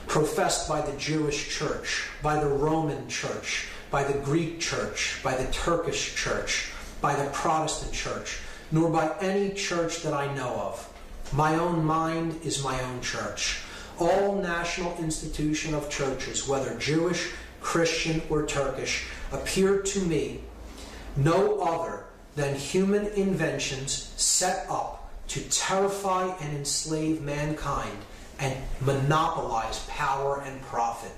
professed by the Jewish church, by the Roman church, by the Greek church, by the Turkish church, by the Protestant church, nor by any church that I know of. My own mind is my own church. All national institution of churches, whether Jewish, Christian, or Turkish, appear to me no other than human inventions set up to terrify and enslave mankind and monopolize power and profit.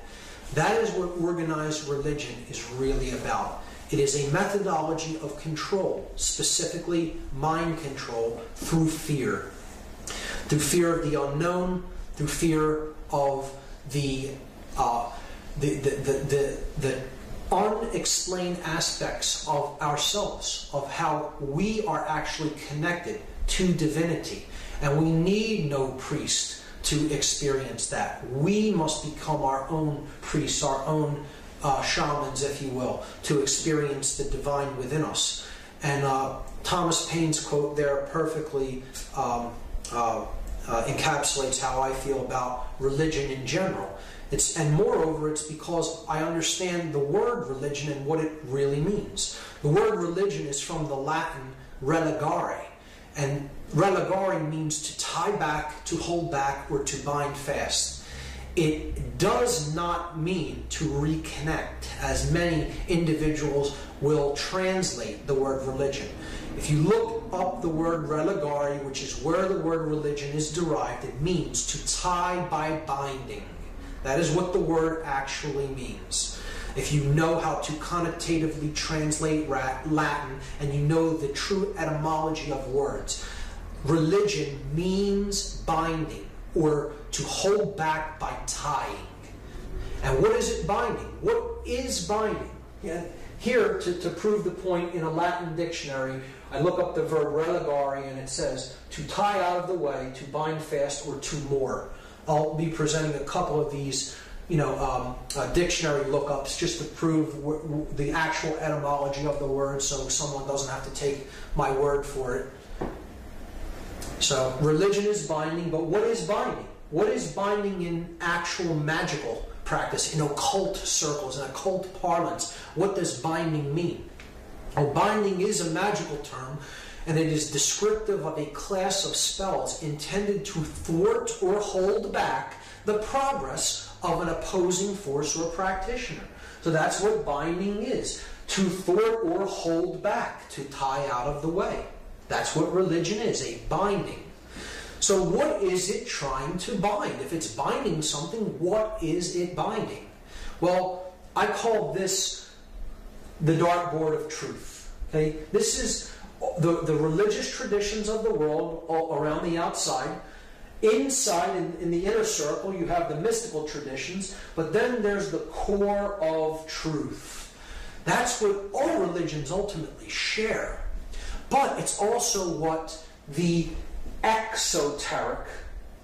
That is what organized religion is really about. It is a methodology of control, specifically mind control, through fear. Through fear of the unknown, through fear of the unexplained aspects of ourselves, of how we are actually connected to divinity. And we need no priest to experience that. We must become our own priests, our own shamans, if you will, to experience the divine within us. And Thomas Paine's quote there perfectly encapsulates how I feel about religion in general. And moreover, it's because I understand the word religion and what it really means. The word religion is from the Latin religare, and religare means to tie back, to hold back, or to bind fast. It does not mean to reconnect, as many individuals will translate the word religion. If you look up the word religare, which is where the word religion is derived, it means to tie by binding. That is what the word actually means. If you know how to connotatively translate Latin and you know the true etymology of words, religion means binding, or to hold back by tying. And what is it binding? What is binding? Yeah. Here, to prove the point, in a Latin dictionary, I look up the verb religare, and it says to tie out of the way, to bind fast, or to moor. I'll be presenting a couple of these, dictionary lookups just to prove the actual etymology of the word, so someone doesn't have to take my word for it. So, religion is binding, but what is binding? What is binding in actual magical practice, in occult circles, in occult parlance? What does binding mean? Binding is a magical term, and it is descriptive of a class of spells intended to thwart or hold back the progress of an opposing force or practitioner. So that's what binding is, to thwart or hold back, to tie out of the way. That's what religion is, a binding. So what is it trying to bind? If it's binding something, what is it binding? Well, I call this the dartboard of truth. Okay, this is the religious traditions of the world all around the outside. Inside, in the inner circle, you have the mystical traditions, but then there's the core of truth. That's what all religions ultimately share. But it's also what the exoteric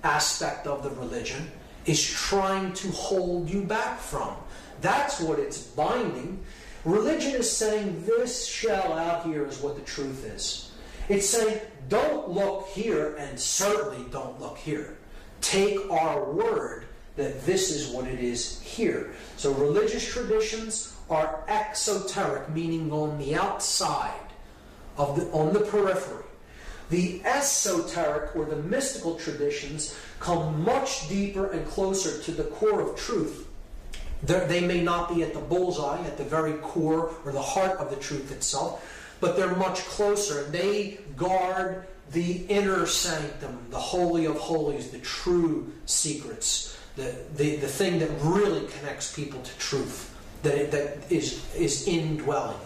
aspect of the religion is trying to hold you back from. That's what it's binding. Religion is saying this shell out here is what the truth is. It's saying don't look here and certainly don't look here. Take our word that this is what it is here. So religious traditions are exoteric, meaning on the outside, on the periphery. The esoteric or the mystical traditions come much deeper and closer to the core of truth. They may not be at the bullseye, at the very core or the heart of the truth itself, but they're much closer. They guard the inner sanctum, the holy of holies, the true secrets, the thing that really connects people to truth, that is indwelling.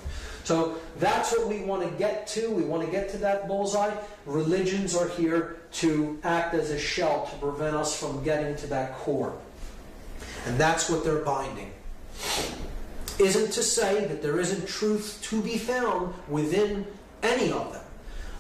So that's what we want to get to. We want to get to that bullseye. Religions are here to act as a shell to prevent us from getting to that core. And that's what they're binding. Isn't to say that there isn't truth to be found within any of them.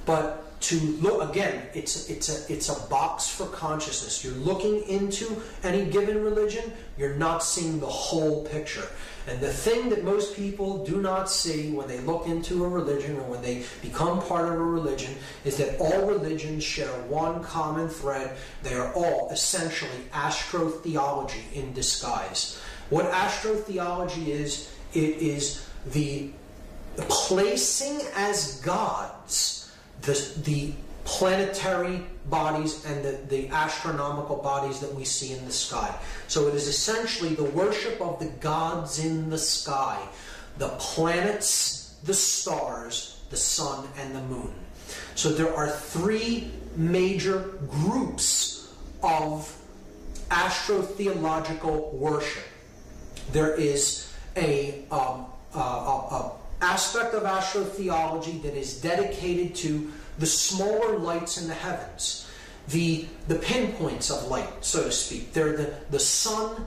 But to look, again, it's a box for consciousness. You're looking into any given religion, you're not seeing the whole picture. And the thing that most people do not see when they look into a religion or when they become part of a religion is that all religions share one common thread. They are all essentially astrotheology in disguise. What astrotheology is, it is the placing as gods the planetary bodies and the astronomical bodies that we see in the sky. So it is essentially the worship of the gods in the sky, the planets, the stars, the sun, and the moon. So there are three major groups of astrotheological worship. There is a aspect of astrotheology that is dedicated to the smaller lights in the heavens, the pinpoints of light, so to speak. They're the sun,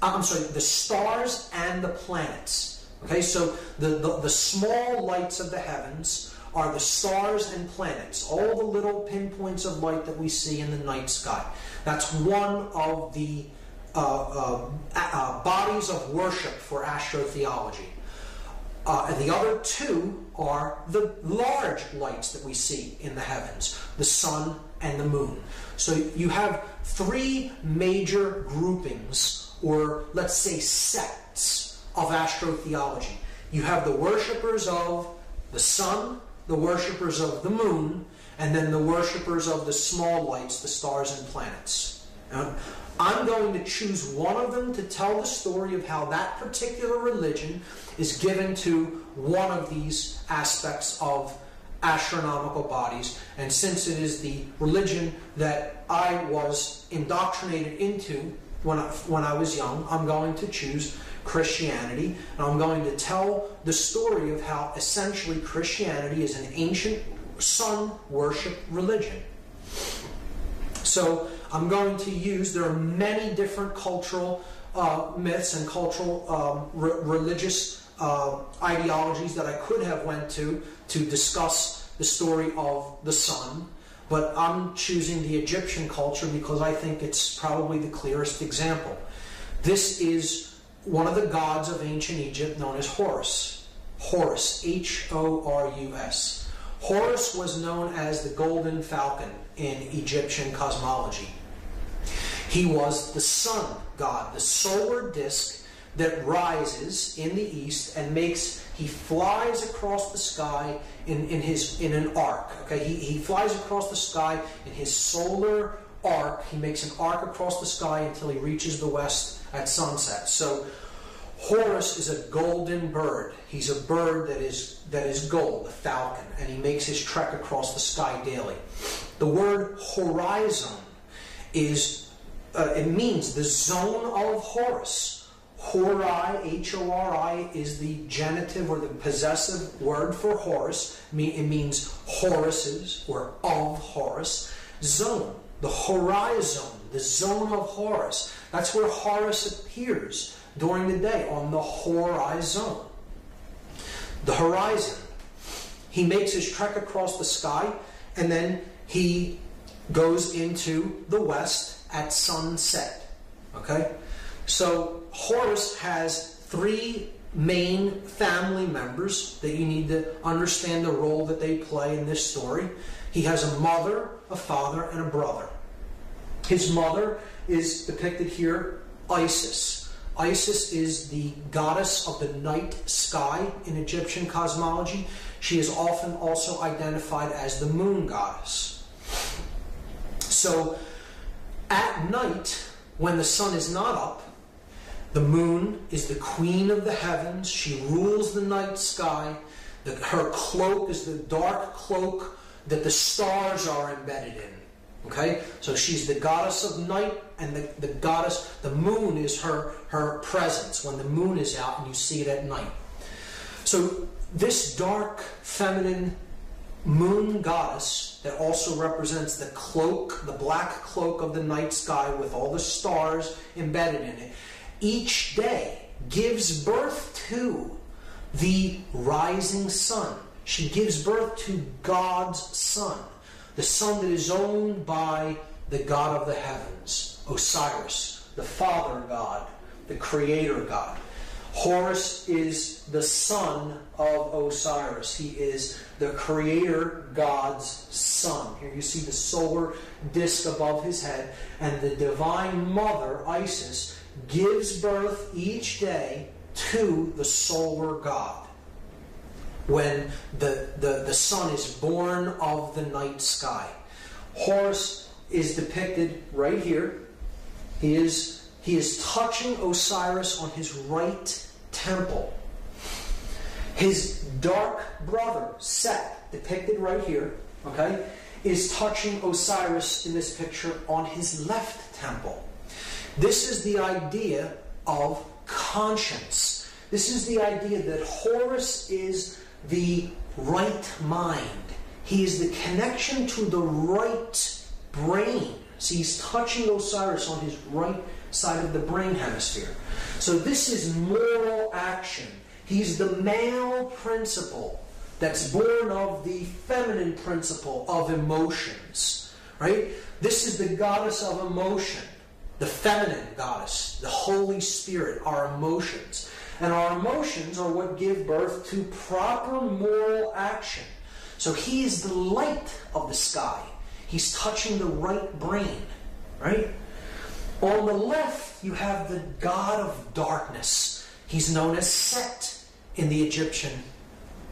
the stars and the planets. Okay, so the small lights of the heavens are the stars and planets, all the little pinpoints of light that we see in the night sky. That's one of the bodies of worship for astrotheology. And the other two are the large lights that we see in the heavens, the sun and the moon. So you have three major groupings, or let's say sects, of astrotheology. You have the worshippers of the sun, the worshippers of the moon, and then the worshippers of the small lights, the stars and planets. Now, I'm going to choose one of them to tell the story of how that particular religion is given to one of these aspects of astronomical bodies. And since it is the religion that I was indoctrinated into when I was young, I'm going to choose Christianity. And I'm going to tell the story of how essentially Christianity is an ancient sun worship religion. So I'm going to use, there are many different cultural myths and cultural religious ideologies that I could have went to discuss the story of the sun, but I'm choosing the Egyptian culture because I think it's probably the clearest example. This is one of the gods of ancient Egypt known as Horus. Horus, H-O-R-U-S. Horus was known as the golden falcon in Egyptian cosmology. He was the sun god, the solar disk that rises in the east and he flies across the sky in an arc. Okay, he flies across the sky in his solar arc. He makes an arc across the sky until he reaches the west at sunset. So Horus is a golden bird. He's a bird that is gold, a falcon, and he makes his trek across the sky daily. The word horizon it means the zone of Horus. Hori, H-O-R-I, is the genitive or the possessive word for Horus. It means Horus's or of Horus. Zone, the horizon, the zone of Horus. That's where Horus appears during the day, on the horizon. The horizon. He makes his trek across the sky, and then he goes into the west at sunset. Okay? So Horus has 3 main family members that you need to understand the role that they play in this story. He has a mother, a father, and a brother. His mother is depicted here, Isis. Isis is the goddess of the night sky in Egyptian cosmology. She is often also identified as the moon goddess. So, at night, when the sun is not up, the moon is the queen of the heavens. She rules the night sky. Her cloak is the dark cloak that the stars are embedded in. Okay? So she's the goddess of night, and the moon is her presence when the moon is out and you see it at night. So this dark, feminine moon goddess that also represents the cloak, the black cloak of the night sky with all the stars embedded in it, each day gives birth to the rising sun. She gives birth to God's son, the sun that is owned by the God of the heavens, Osiris, the Father God, the Creator God. Horus is the son of Osiris. He is the Creator God's son. Here you see the solar disk above his head, and the Divine Mother, Isis, gives birth each day to the solar God. When the sun is born of the night sky. Horus is depicted right here. He is touching Osiris on his right temple. His dark brother, Set, depicted right here, okay, is touching Osiris in this picture on his left temple. This is the idea of conscience. This is the idea that Horus is the right mind. He is the connection to the right brain. See, he's touching Osiris on his right side of the brain hemisphere. So this is moral action. He's the male principle that's born of the feminine principle of emotions. Right? This is the goddess of emotion. The feminine goddess, the Holy Spirit, our emotions. And our emotions are what give birth to proper moral action. So he is the light of the sky. He's touching the right brain. Right? On the left, you have the god of darkness. He's known as Set in the Egyptian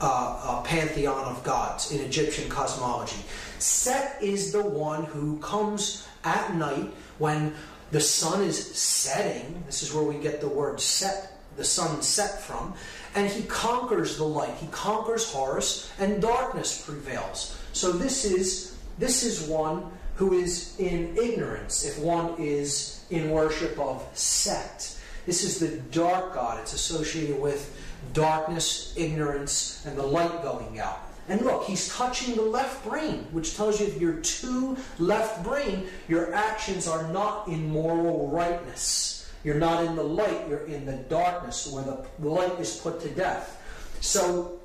pantheon of gods, in Egyptian cosmology. Set is the one who comes at night when the sun is setting. This is where we get the word set, the sun set from. And he conquers the light. He conquers Horus, and darkness prevails. So this is one who is in ignorance, if one is in worship of Set. This is the dark god. It's associated with darkness, ignorance, and the light going out. And look, he's touching the left brain, which tells you if you're too left brain, your actions are not in moral rightness. You're not in the light, you're in the darkness, where the light is put to death. So,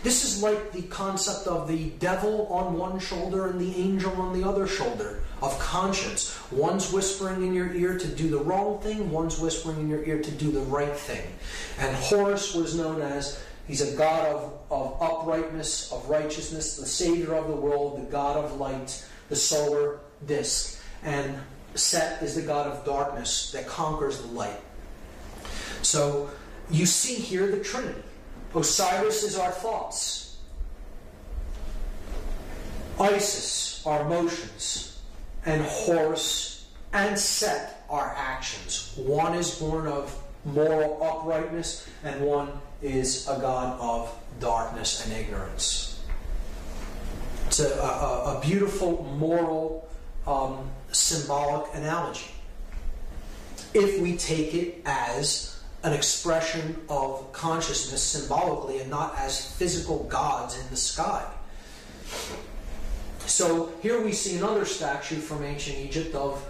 this is like the concept of the devil on one shoulder and the angel on the other shoulder, of conscience. One's whispering in your ear to do the wrong thing, one's whispering in your ear to do the right thing. And Horus was known as, he's a god of uprightness, of righteousness, the savior of the world, the god of light, the solar disk. And Set is the god of darkness that conquers the light. So you see here the Trinity. Osiris is our thoughts. Isis, our emotions. And Horus and Set, our actions. One is born of moral uprightness, and one is a god of darkness and ignorance. It's a beautiful moral symbolic analogy, if we take it as an expression of consciousness symbolically and not as physical gods in the sky. So here we see another statue from ancient Egypt of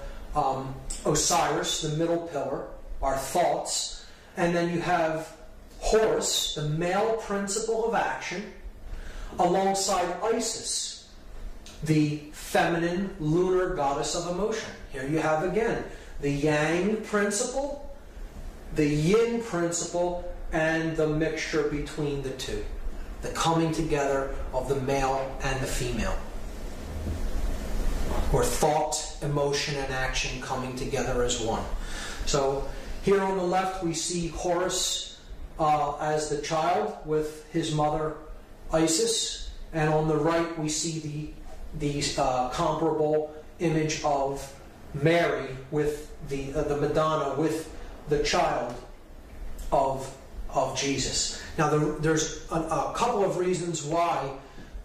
Osiris, the middle pillar, our thoughts, and then you have Horus, the male principle of action, alongside Isis, the feminine lunar goddess of emotion. Here you have again the yang principle, the yin principle, and the mixture between the two. The coming together of the male and the female. Or thought, emotion, and action coming together as one. So here on the left we see Horus as the child with his mother Isis, and on the right we see the comparable image of Mary with the Madonna with the child of Jesus. Now there's a couple of reasons why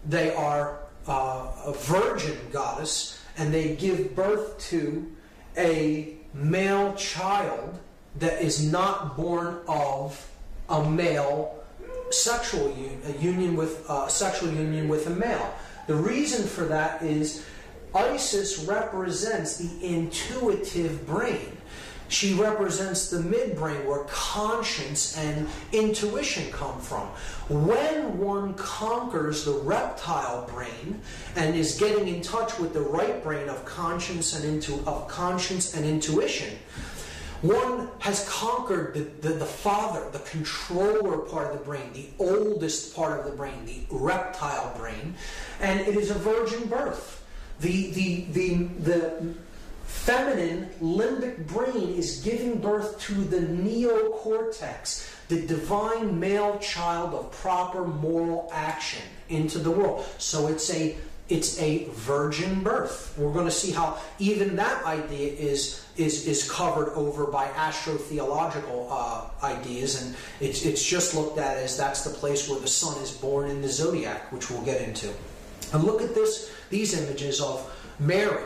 they are a virgin goddess, and they give birth to a male child that is not born of a male sexual union with a male. The reason for that is Isis represents the intuitive brain. She represents the midbrain, where conscience and intuition come from. When one conquers the reptile brain and is getting in touch with the right brain of conscience and intuition, one has conquered the father, the controller part of the brain, the oldest part of the brain, the reptile brain, and it is a virgin birth. The feminine limbic brain is giving birth to the neocortex, the divine male child of proper moral action into the world. So it's a virgin birth. We're going to see how even that idea is covered over by astrotheological ideas, and it's just looked at as that's the place where the sun is born in the zodiac, which we'll get into. And look at these images of Mary,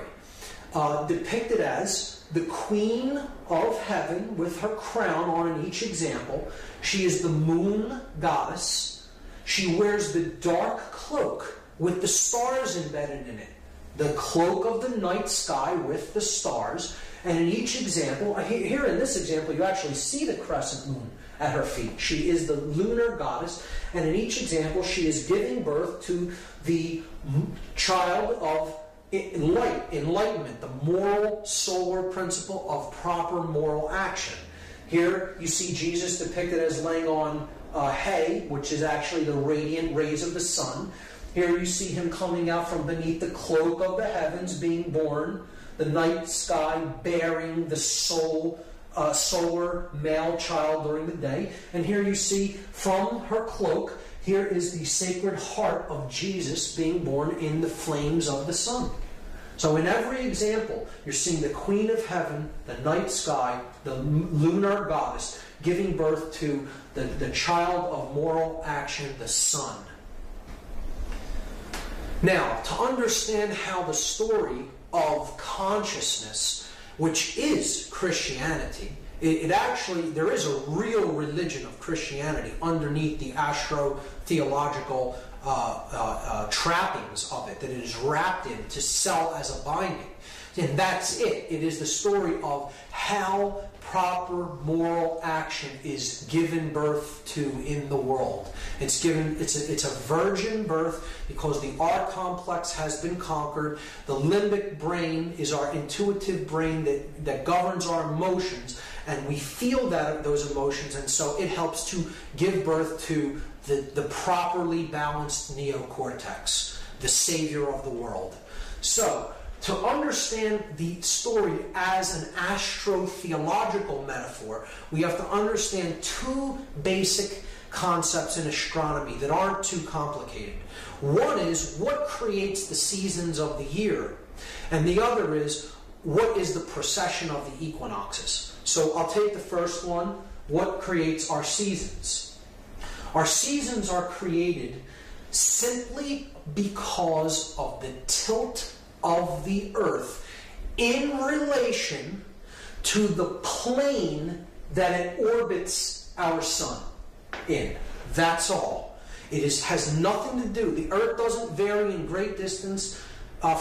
depicted as the queen of heaven with her crown on in each example. She is the moon goddess. She wears the dark cloak with the stars embedded in it. The cloak of the night sky with the stars. And in each example, here in this example, you actually see the crescent moon at her feet. She is the lunar goddess. And in each example, she is giving birth to the child of enlightenment, the moral solar principle of proper moral action. Here you see Jesus depicted as laying on hay, which is actually the radiant rays of the sun. Here you see him coming out from beneath the cloak of the heavens, being born, the night sky bearing the solar male child during the day. And here you see from her cloak, here is the sacred heart of Jesus being born in the flames of the sun. So in every example, you're seeing the Queen of Heaven, the night sky, the lunar goddess, giving birth to the child of moral action, the sun. Now, to understand how the story of consciousness, which is Christianity, it actually, there is a real religion of Christianity underneath the astrotheological trappings of it that it is wrapped in to sell as a binding. And that's it. It is the story of how proper moral action is given birth to in the world. It's a virgin birth because the R complex has been conquered. The limbic brain is our intuitive brain that governs our emotions, and we feel those emotions, and so it helps to give birth to the properly balanced neocortex, the savior of the world. So, to understand the story as an astrotheological metaphor, we have to understand two basic concepts in astronomy that aren't too complicated. One is what creates the seasons of the year, and the other is what is the precession of the equinoxes. So I'll take the first one. What creates our seasons? Our seasons are created simply because of the tilt of the Earth in relation to the plane that it orbits our sun in. That's all. It has nothing to do. The Earth doesn't vary in great distance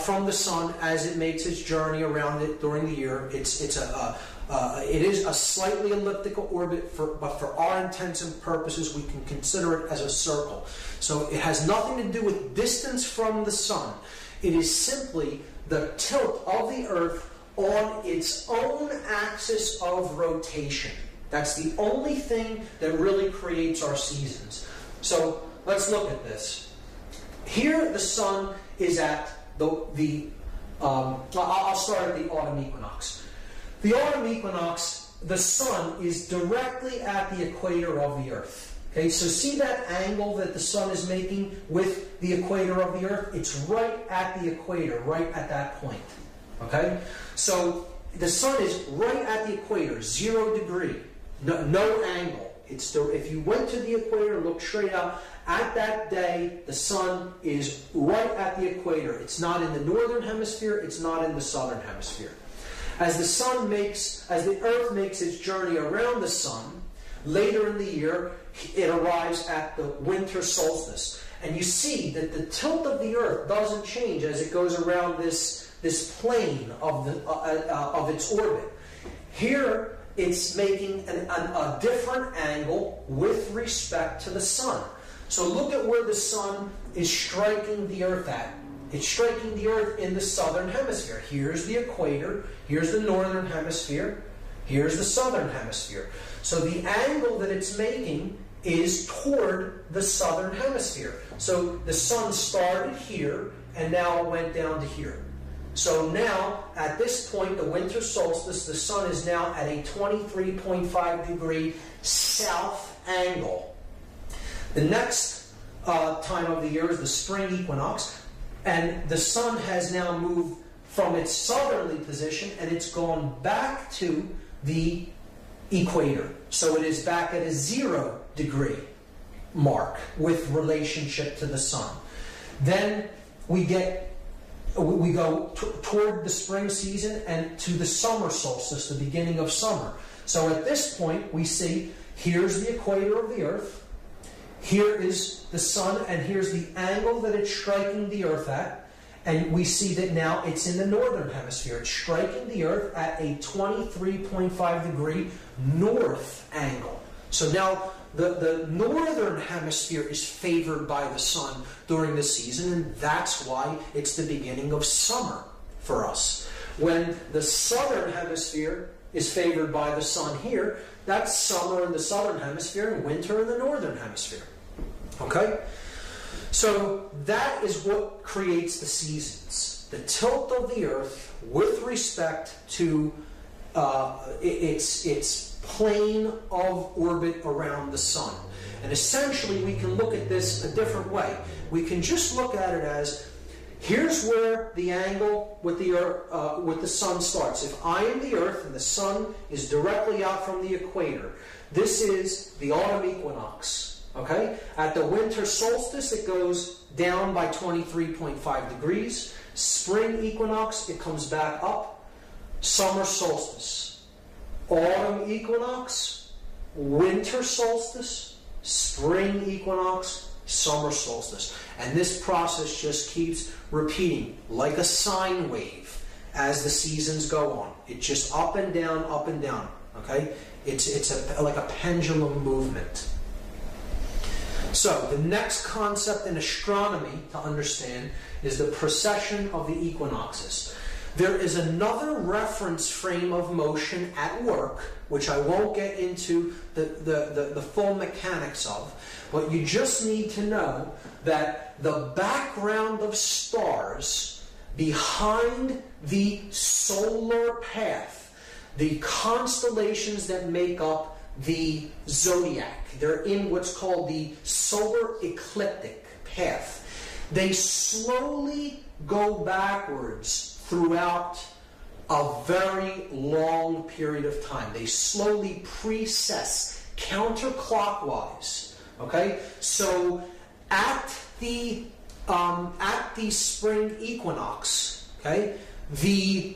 from the sun as it makes its journey around it during the year. It is a slightly elliptical orbit, but for our intents and purposes, we can consider it as a circle. So it has nothing to do with distance from the sun. It is simply the tilt of the Earth on its own axis of rotation. That's the only thing that really creates our seasons. So let's look at this. Here the sun is at I'll start at the autumn equinox. The autumn equinox, the sun is directly at the equator of the Earth. Okay, so see that angle that the sun is making with the equator of the Earth? It's right at the equator, right at that point. Okay, so the sun is right at the equator, 0 degree, no angle. If you went to the equator and looked straight out, at that day, the sun is right at the equator. It's not in the northern hemisphere, it's not in the southern hemisphere. As the Earth makes its journey around the sun, later in the year, it arrives at the winter solstice. And you see that the tilt of the Earth doesn't change as it goes around this plane of its orbit. Here, it's making a different angle with respect to the sun. So look at where the sun is striking the Earth at. It's striking the Earth in the southern hemisphere. Here's the equator, here's the northern hemisphere, here's the southern hemisphere. So the angle that it's making is toward the southern hemisphere. So the sun started here and now it went down to here. So now, at this point, the winter solstice, the sun is now at a 23.5 degree south angle. The next time of the year is the spring equinox, and the sun has now moved from its southerly position and it's gone back to the equator. So it is back at a 0 degree mark with relationship to the sun. Then we go toward the spring season and to the summer solstice, the beginning of summer. So at this point, we see here's the equator of the Earth, here is the sun, and here's the angle that it's striking the Earth at. And we see that now it's in the northern hemisphere. It's striking the Earth at a 23.5 degree north angle. So now the northern hemisphere is favored by the sun during the season, and that's why it's the beginning of summer for us. When the southern hemisphere is favored by the sun here, that's summer in the southern hemisphere and winter in the northern hemisphere. Okay? So that is what creates the seasons. The tilt of the Earth with respect to its plane of orbit around the sun. And essentially we can look at this a different way. We can just look at it as, here's where the angle with the sun starts. If I am the Earth and the sun is directly out from the equator, this is the autumn equinox. Okay? At the winter solstice, it goes down by 23.5 degrees. Spring equinox, it comes back up. Summer solstice. Autumn equinox, winter solstice, spring equinox, summer solstice. And this process just keeps repeating like a sine wave as the seasons go on. It's just up and down, up and down. Okay? It's like a pendulum movement. So, the next concept in astronomy to understand is the precession of the equinoxes. There is another reference frame of motion at work, which I won't get into the full mechanics of, but you just need to know that the background of stars behind the solar path, the constellations that make up the zodiac. They're in what's called the solar ecliptic path. They slowly go backwards throughout a very long period of time. They slowly precess counterclockwise. Okay, so at the spring equinox, okay, the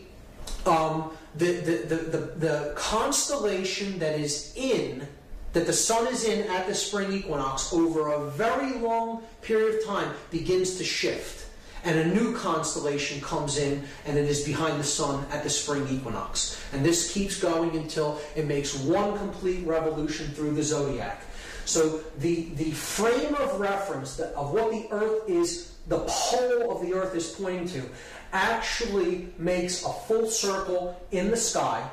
constellation that the sun is in at the spring equinox over a very long period of time begins to shift, and a new constellation comes in, and it is behind the sun at the spring equinox. And this keeps going until it makes one complete revolution through the zodiac. So the frame of reference of what the Earth is, the pole of the Earth is pointing to, actually makes a full circle in the sky.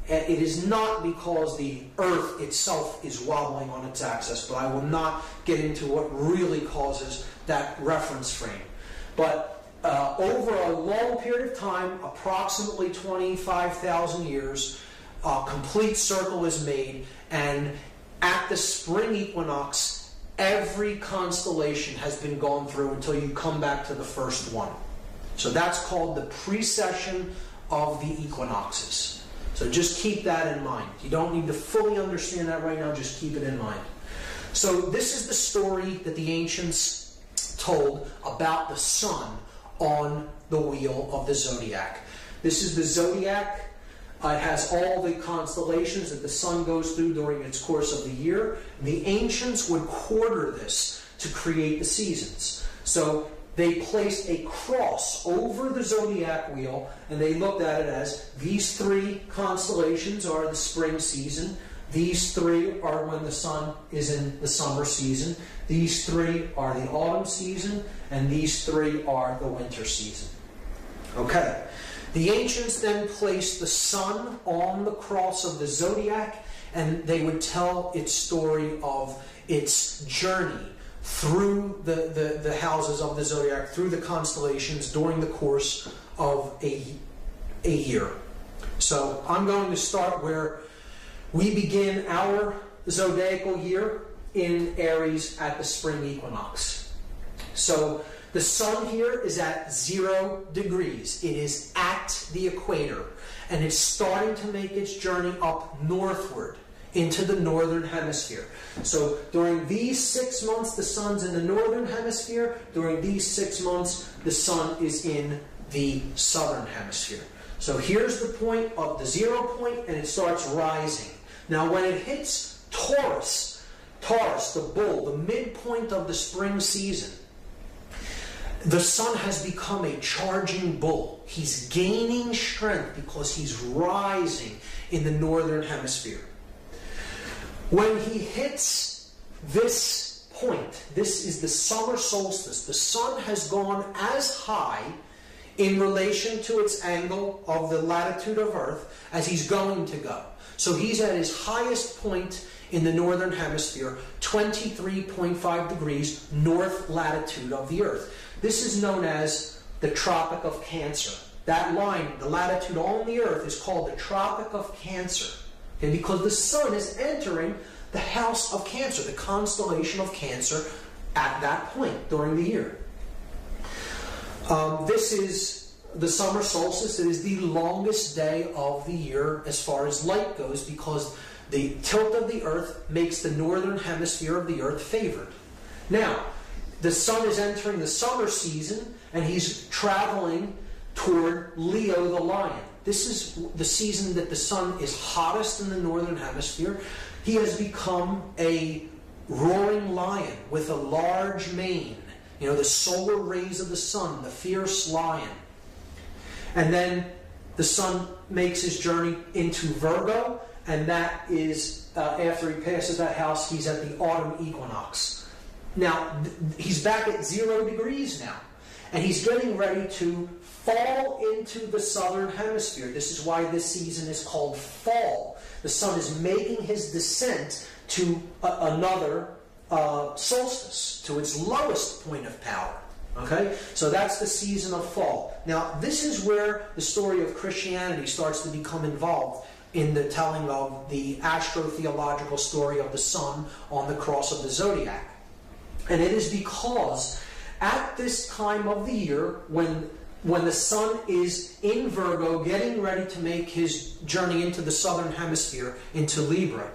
And it is not because the Earth itself is wobbling on its axis, but I will not get into what really causes that reference frame. But over a long period of time, approximately 25,000 years, a complete circle is made, and at the spring equinox, every constellation has been gone through until you come back to the first one. So that's called the precession of the equinoxes. So just keep that in mind. You don't need to fully understand that right now, just keep it in mind. So this is the story that the ancients told about the sun on the wheel of the zodiac. This is the zodiac. It has all the constellations that the sun goes through during its course of the year. The ancients would quarter this to create the seasons. So they placed a cross over the zodiac wheel, and they looked at it as these three constellations are the spring season. These three are when the sun is in the summer season. These three are the autumn season, and these three are the winter season. Okay. The ancients then placed the sun on the cross of the zodiac, and they would tell its story of its journey through the houses of the zodiac, through the constellations during the course of a year. So I'm going to start where we begin our zodiacal year in Aries at the spring equinox. So the sun here is at 0 degrees. It is at the equator, and it's starting to make its journey up northward into the northern hemisphere. So during these 6 months, the sun's in the northern hemisphere. During these 6 months, the sun is in the southern hemisphere. So here's the point of the 0 point, and it starts rising. Now when it hits Taurus, the bull, the midpoint of the spring season, the sun has become a charging bull. He's gaining strength because he's rising in the northern hemisphere. When he hits this point, this is the summer solstice, the sun has gone as high in relation to its angle of the latitude of Earth as he's going to go. So he's at his highest point in the northern hemisphere, 23.5 degrees north latitude of the Earth. This is known as the Tropic of Cancer. That line, the latitude on the Earth, is called the Tropic of Cancer. And because the sun is entering the house of Cancer, the constellation of Cancer, at that point during the year. This is the summer solstice. It is the longest day of the year as far as light goes, because the tilt of the Earth makes the northern hemisphere of the Earth favored. Now, the sun is entering the summer season, and he's traveling toward Leo the lion. This is the season that the sun is hottest in the northern hemisphere. He has become a roaring lion with a large mane. You know, the solar rays of the sun, the fierce lion. And then the sun makes his journey into Virgo, and that is, after he passes that house, he's at the autumn equinox. Now, he's back at 0 degrees now, and he's getting ready to fall into the southern hemisphere. This is why this season is called fall. The sun is making his descent to another solstice, to its lowest point of power. Okay? So that's the season of fall. Now, this is where the story of Christianity starts to become involved in the telling of the astrotheological story of the sun on the cross of the zodiac. And it is because at this time of the year, when the sun is in Virgo, getting ready to make his journey into the southern hemisphere, into Libra,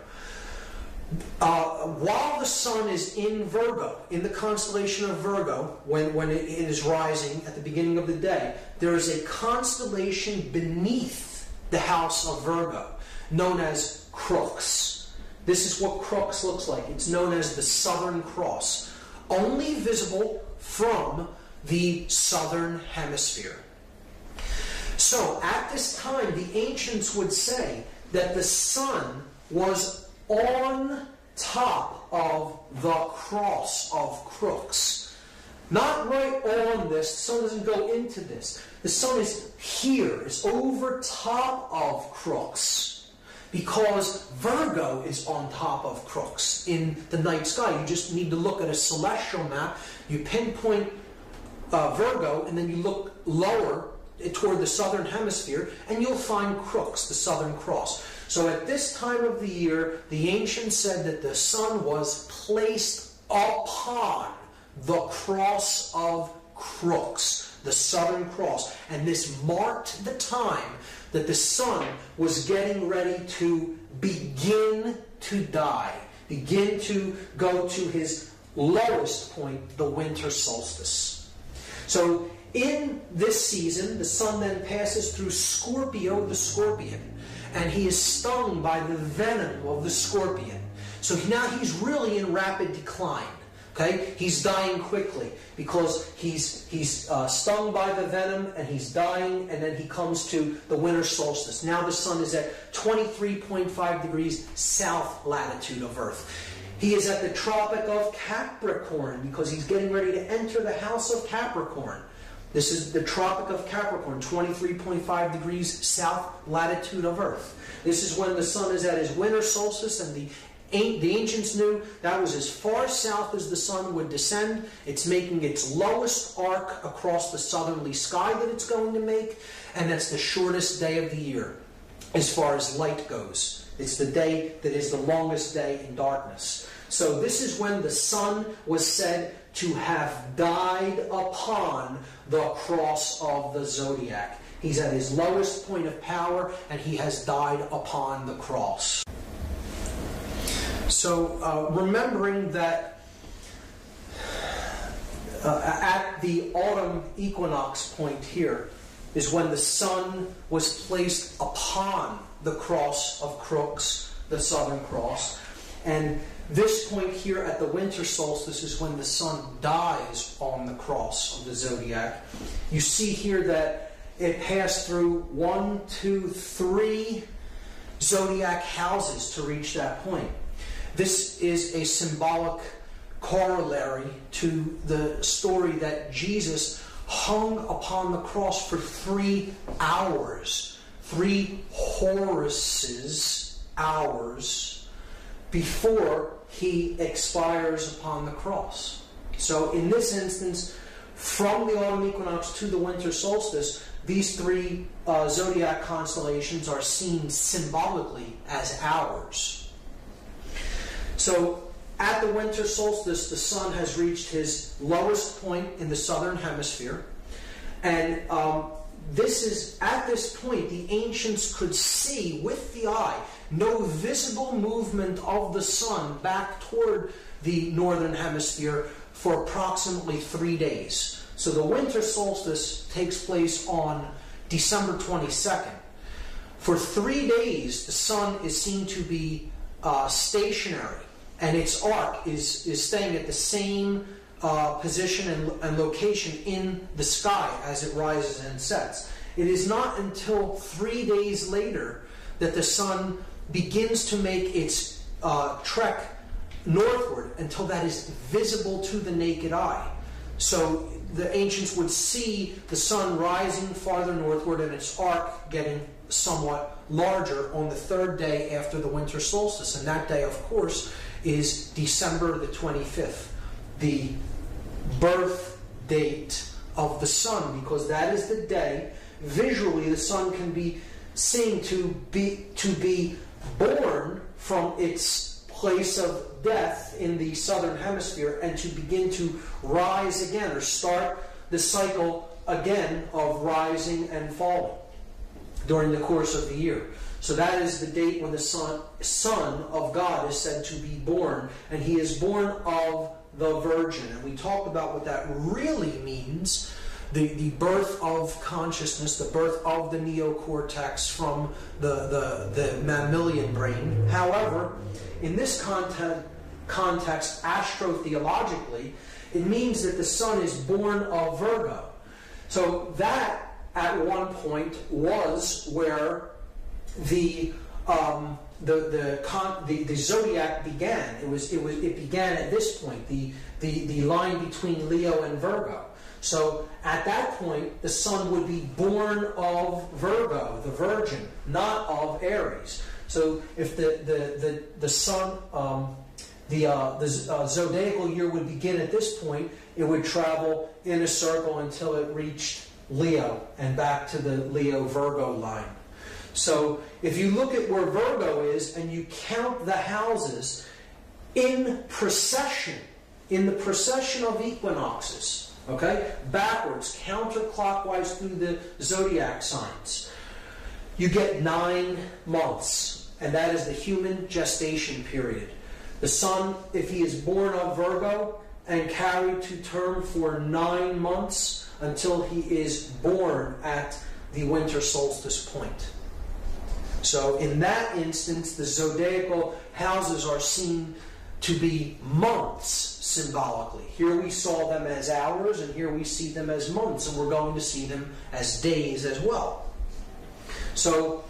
while the sun is in Virgo, in the constellation of Virgo, when it is rising at the beginning of the day, there is a constellation beneath the house of Virgo, known as Crux. This is what Crux looks like. It's known as the Southern Cross, only visible from the southern hemisphere. So, at this time, the ancients would say that the sun was on top of the cross of Crux. Not right on this. The sun doesn't go into this. The sun is here. It's over top of Crux. Because Virgo is on top of Crux in the night sky. You just need to look at a celestial map. You pinpoint Virgo, and then you look lower toward the southern hemisphere, and you'll find Crux, the Southern Cross. So at this time of the year, the ancients said that the sun was placed upon the cross of Crux, the Southern Cross. And this marked the time that the sun was getting ready to begin to die, begin to go to his lowest point, the winter solstice. So in this season, the sun then passes through Scorpio, the scorpion, and he is stung by the venom of the scorpion. So now he's really in rapid decline. Okay? He's dying quickly because he's stung by the venom and he's dying, and then he comes to the winter solstice. Now the sun is at 23.5 degrees south latitude of Earth. He is at the Tropic of Capricorn because he's getting ready to enter the house of Capricorn. This is the Tropic of Capricorn, 23.5 degrees south latitude of Earth. This is when the sun is at his winter solstice, and the ancients knew that was as far south as the sun would descend. It's making its lowest arc across the southerly sky that it's going to make, and that's the shortest day of the year as far as light goes. It's the day that is the longest day in darkness. So this is when the sun was said to have died upon the cross of the zodiac. He's at his lowest point of power, and he has died upon the cross. So remembering that at the autumn equinox point here is when the sun was placed upon the cross of Crux, the Southern Cross. And this point here at the winter solstice is when the sun dies on the cross of the zodiac. You see here that it passed through 1, 2, 3 zodiac houses to reach that point. This is a symbolic corollary to the story that Jesus hung upon the cross for 3 hours, 3 Horuses hours before he expires upon the cross. So in this instance, from the autumn equinox to the winter solstice, these 3 zodiac constellations are seen symbolically as hours. So at the winter solstice, the sun has reached his lowest point in the southern hemisphere. And this is, at this point, the ancients could see with the eye no visible movement of the sun back toward the northern hemisphere for approximately 3 days. So the winter solstice takes place on December 22nd. For 3 days, the sun is seen to be stationary, and its arc is staying at the same position and location in the sky as it rises and sets. It is not until 3 days later that the sun begins to make its trek northward until that is visible to the naked eye. So the ancients would see the sun rising farther northward and its arc getting somewhat larger on the 3rd day after the winter solstice. And that day, of course, is December the 25th, the birth date of the sun, because that is the day visually the sun can be seen to be born from its place of death in the southern hemisphere and to begin to rise again, or start the cycle again of rising and falling during the course of the year. So that is the date when the Son of God is said to be born, and he is born of the Virgin. And we talked about what that really means, the birth of consciousness, the birth of the neocortex from the mammalian brain. However, in this context, astrotheologically, it means that the Son is born of Virgo. So that, at one point, was where the zodiac began. It began at this point, the line between Leo and Virgo. So at that point, the Son would be born of Virgo, the Virgin, not of Aries. So if the Sun, the zodiacal year would begin at this point, it would travel in a circle until it reached Leo and back to the Leo-Virgo line. So if you look at where Virgo is and you count the houses in procession, in the procession of equinoxes, okay, backwards, counterclockwise through the zodiac signs, you get 9 months, and that is the human gestation period. The Son, if he is born of Virgo and carried to term for 9 months until he is born at the winter solstice point. So in that instance, the zodiacal houses are seen to be months symbolically. Here we saw them as hours, and here we see them as months, and we're going to see them as days as well. So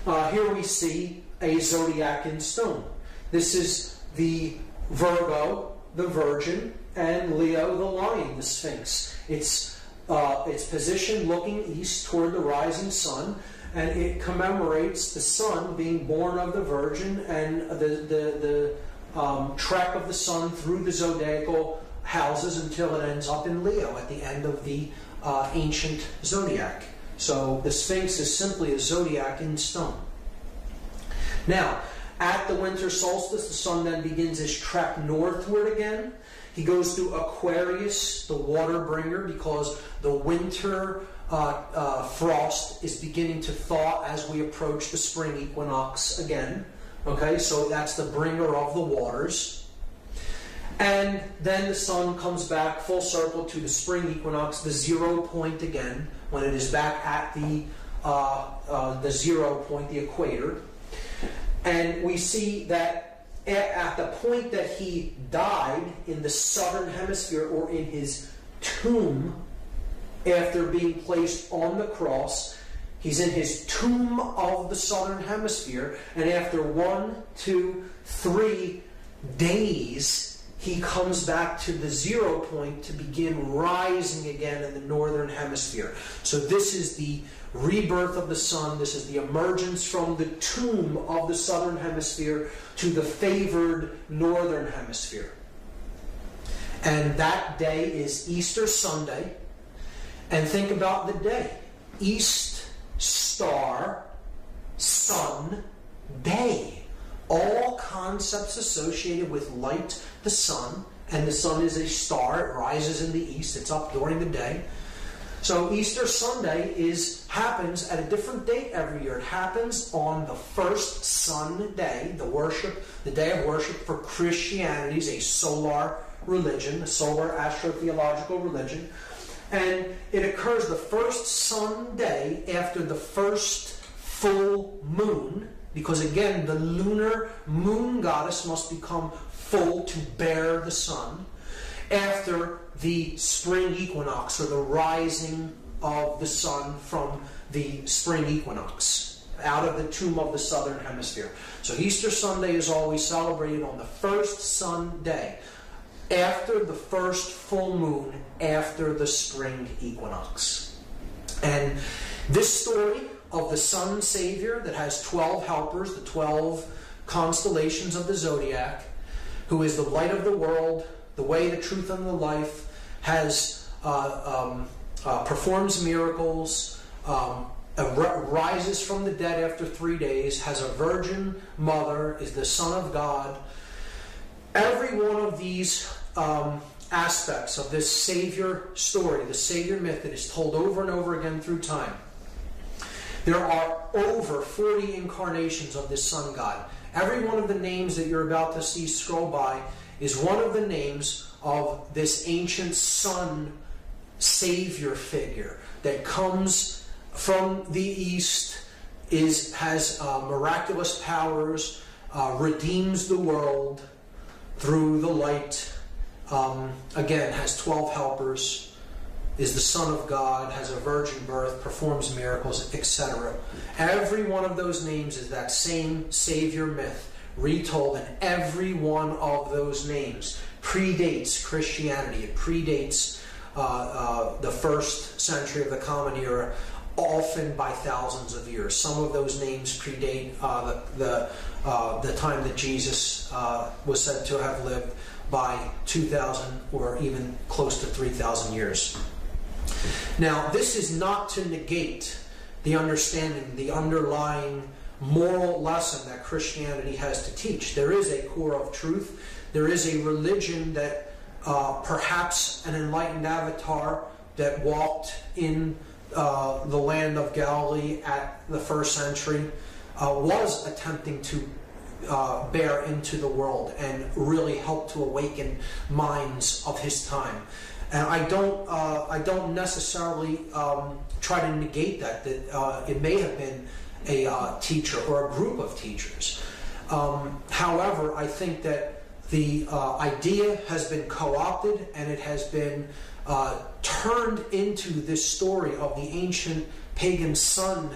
here we see a zodiac in stone. This is the Virgo, the Virgin, and Leo, the Lion, the Sphinx. Its position looking east toward the rising sun, and it commemorates the Son being born of the Virgin and the trek of the Sun through the zodiacal houses until it ends up in Leo at the end of the ancient zodiac. So the Sphinx is simply a zodiac in stone. Now, at the winter solstice, the Sun then begins his trek northward again. He goes through Aquarius, the water bringer, because the winter frost is beginning to thaw as we approach the spring equinox again. Okay, so that's the bringer of the waters. And then the Sun comes back full circle to the spring equinox, the 0 point again, when it is back at the 0 point, the equator. And we see that at the point that he died in the southern hemisphere, or in his tomb, after being placed on the cross, he's in his tomb of the southern hemisphere, and after 1, 2, 3 days, he comes back to the 0 point to begin rising again in the northern hemisphere. So this is the rebirth of the Sun. This is the emergence from the tomb of the southern hemisphere to the favored northern hemisphere. And that day is Easter Sunday. And think about the day. East, star, sun, day. All concepts associated with light, the sun, and the sun is a star. It rises in the east. It's up during the day. So Easter Sunday happens at a different date every year. It happens on the first sun day, the day of worship for Christianity, is a solar religion, a solar astrotheological religion. And it occurs the first sun day after the first full moon, because again, the lunar moon goddess must become full to bear the sun, after the spring equinox, or the rising of the sun from the spring equinox, out of the tomb of the southern hemisphere. So Easter Sunday is always celebrated on the first sun day, after the first full moon, after the spring equinox. And this story of the Sun Savior that has 12 helpers, the 12 constellations of the zodiac, who is the light of the world, the way, the truth, and the life, has performs miracles, rises from the dead after 3 days, has a virgin mother, is the Son of God. Every one of these aspects of this Savior story, the Savior myth that is told over and over again through time. There are over 40 incarnations of this Son God. Every one of the names that you're about to see scroll by is one of the names of this ancient Son Savior figure that comes from the East, has miraculous powers, redeems the world through the light, again, has 12 helpers, is the Son of God, has a virgin birth, performs miracles, etc. Every one of those names is that same Savior myth retold, and every one of those names predates Christianity. It predates the first century of the Common Era, often by thousands of years. Some of those names predate the time that Jesus was said to have lived by 2,000 or even close to 3,000 years. Now, this is not to negate the understanding, the underlying moral lesson that Christianity has to teach. There is a core of truth. There is a religion that perhaps an enlightened avatar that walked in the land of Galilee at the first century was attempting to bear into the world and really help to awaken minds of his time. And I don't necessarily try to negate that it may have been a teacher or a group of teachers. However, I think that the idea has been co-opted, and it has been turned into this story of the ancient pagan Son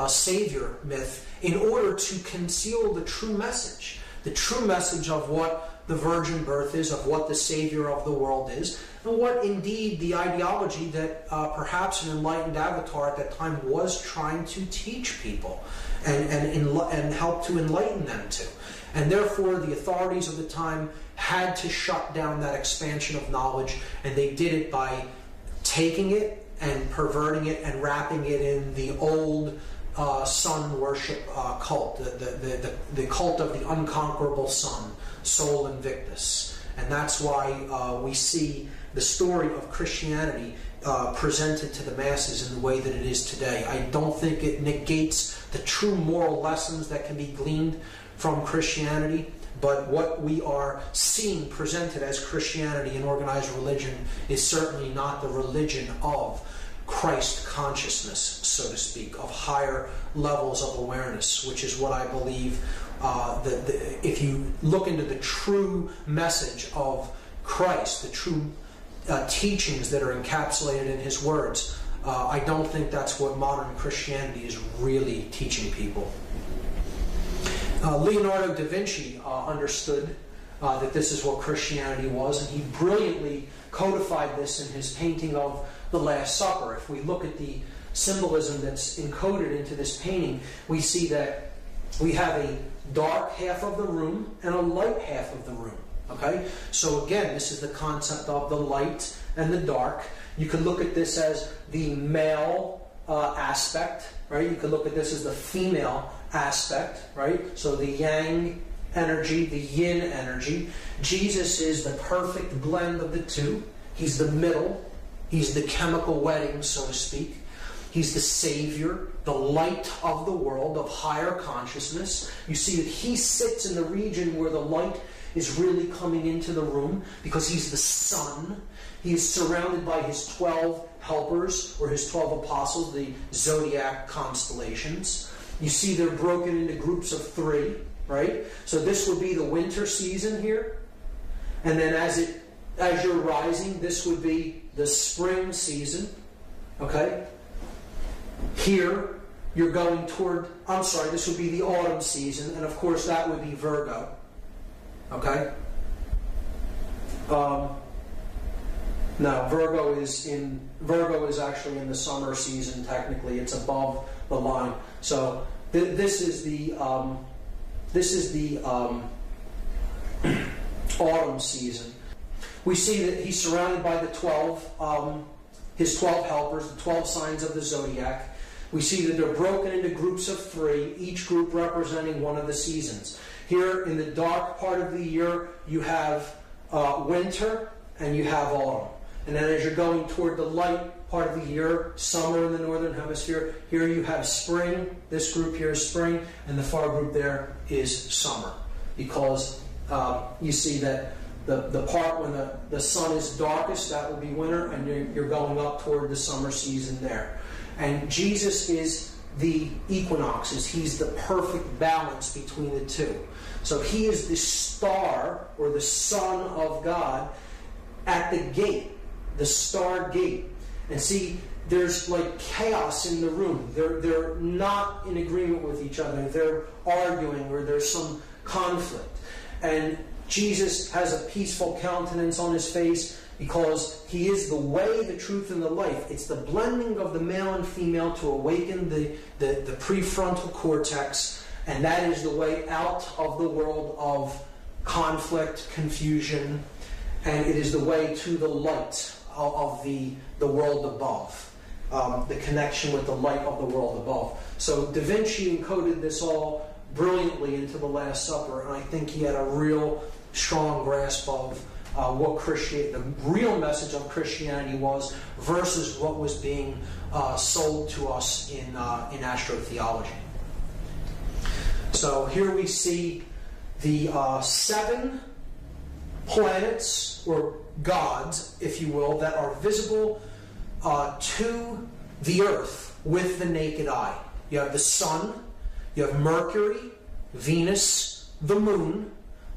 Savior myth in order to conceal the true message of what the virgin birth is, of what the Savior of the world is, and what indeed the ideology that perhaps an enlightened avatar at that time was trying to teach people and help to enlighten them to. And therefore, the authorities of the time had to shut down that expansion of knowledge, and they did it by taking it and perverting it and wrapping it in the old sun worship cult, the cult of the unconquerable sun, Sol Invictus. And that's why we see the story of Christianity presented to the masses in the way that it is today. I don't think it negates the true moral lessons that can be gleaned from Christianity, but what we are seeing presented as Christianity and organized religion is certainly not the religion of Christ consciousness, so to speak, of higher levels of awareness, which is what I believe if you look into the true message of Christ, the true teachings that are encapsulated in his words, I don't think that's what modern Christianity is really teaching people. Leonardo da Vinci understood that this is what Christianity was, and he brilliantly codified this in his painting of the Last Supper. If we look at the symbolism that's encoded into this painting, we see that we have a dark half of the room and a light half of the room. Okay? So again, this is the concept of the light and the dark. You can look at this as the male aspect, right? You can look at this as the female aspect, right? So the yang energy, the yin energy. Jesus is the perfect blend of the two. He's the middle. He's the chemical wedding, so to speak. He's the Savior, the light of the world, of higher consciousness. You see that he sits in the region where the light is really coming into the room because he's the sun. He is surrounded by his 12 helpers, or his 12 apostles, the zodiac constellations. You see they're broken into groups of 3, right? So this would be the winter season here. And then as you're rising, this would be the spring season. Okay? Here, you're going toward, this would be the autumn season, and of course that would be Virgo. Okay? No, Virgo is actually in the summer season, technically. It's above the line. So this is the autumn season. We see that he's surrounded by the 12, his 12 helpers, the 12 signs of the zodiac. We see that they're broken into groups of 3, each group representing one of the seasons. Here in the dark part of the year, you have winter and you have autumn. And then as you're going toward the light part of the year, summer in the northern hemisphere, here you have spring. This group here is spring, and the far group there is summer. Because you see that the part when the sun is darkest, that will be winter, and you're going up toward the summer season there. And Jesus is the equinoxes. He's the perfect balance between the two. So he is the star, or the Son of God, at the gate, the star gate. And see, there's like chaos in the room. They're not in agreement with each other. They're arguing, or there's some conflict. And Jesus has a peaceful countenance on his face because he is the way, the truth, and the life. It's the blending of the male and female to awaken the prefrontal cortex, and that is the way out of the world of conflict, confusion, and it is the way to the light of the world above, the connection with the light of the world above. So Da Vinci encoded this all brilliantly into the Last Supper, and I think he had a real strong grasp of what the real message of Christianity was versus what was being sold to us in astrotheology. So here we see the 7 planets, or gods, if you will, that are visible to the earth with the naked eye. You have the sun, you have Mercury, Venus, the moon,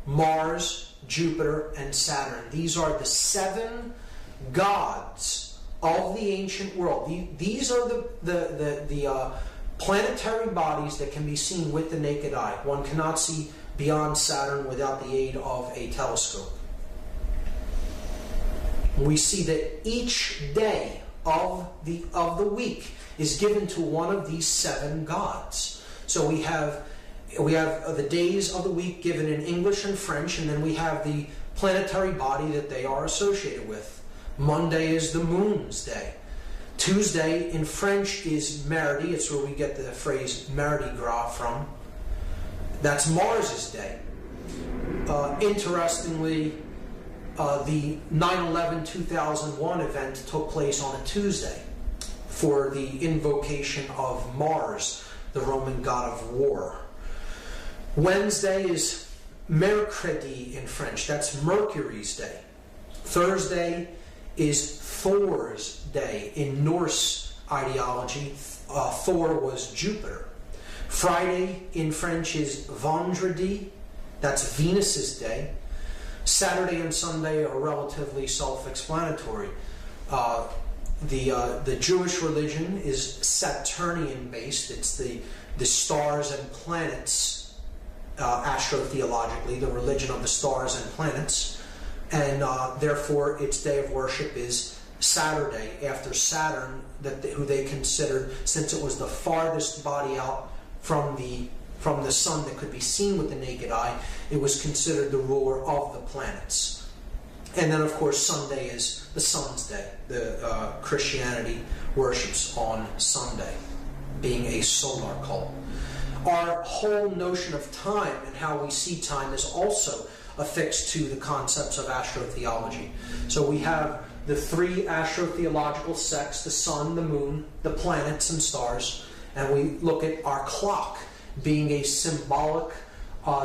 Mars, Jupiter, and Saturn. These are the 7 gods of the ancient world. These are the planetary bodies that can be seen with the naked eye. One cannot see beyond Saturn without the aid of a telescope. We see that each day of the week is given to one of these 7 gods. So we have the days of the week given in English and French, and then we have the planetary body that they are associated with. Monday is the moon's day. Tuesday in French is Mardi. It's where we get the phrase Mardi Gras from. That's Mars's day. Interestingly, the 9/11/2001 event took place on a Tuesday for the invocation of Mars, the Roman god of war. Wednesday is Mercredi in French. That's Mercury's day. Thursday is Thor's day. In Norse ideology, Thor was Jupiter. Friday in French is Vendredi. That's Venus's day. Saturday and Sunday are relatively self-explanatory. The Jewish religion is Saturnian based. It's the stars and planets, astrotheologically, the religion of the stars and planets, and therefore its day of worship is Saturday, after Saturn, who they considered, since it was the farthest body out from the sun that could be seen with the naked eye, it was considered the ruler of the planets. And then, of course, Sunday is the sun's day. Christianity worships on Sunday, being a solar cult. Our whole notion of time and how we see time is also affixed to the concepts of astrotheology. So we have the 3 astrotheological sects: the sun, the moon, the planets and stars, and we look at our clock being a symbolic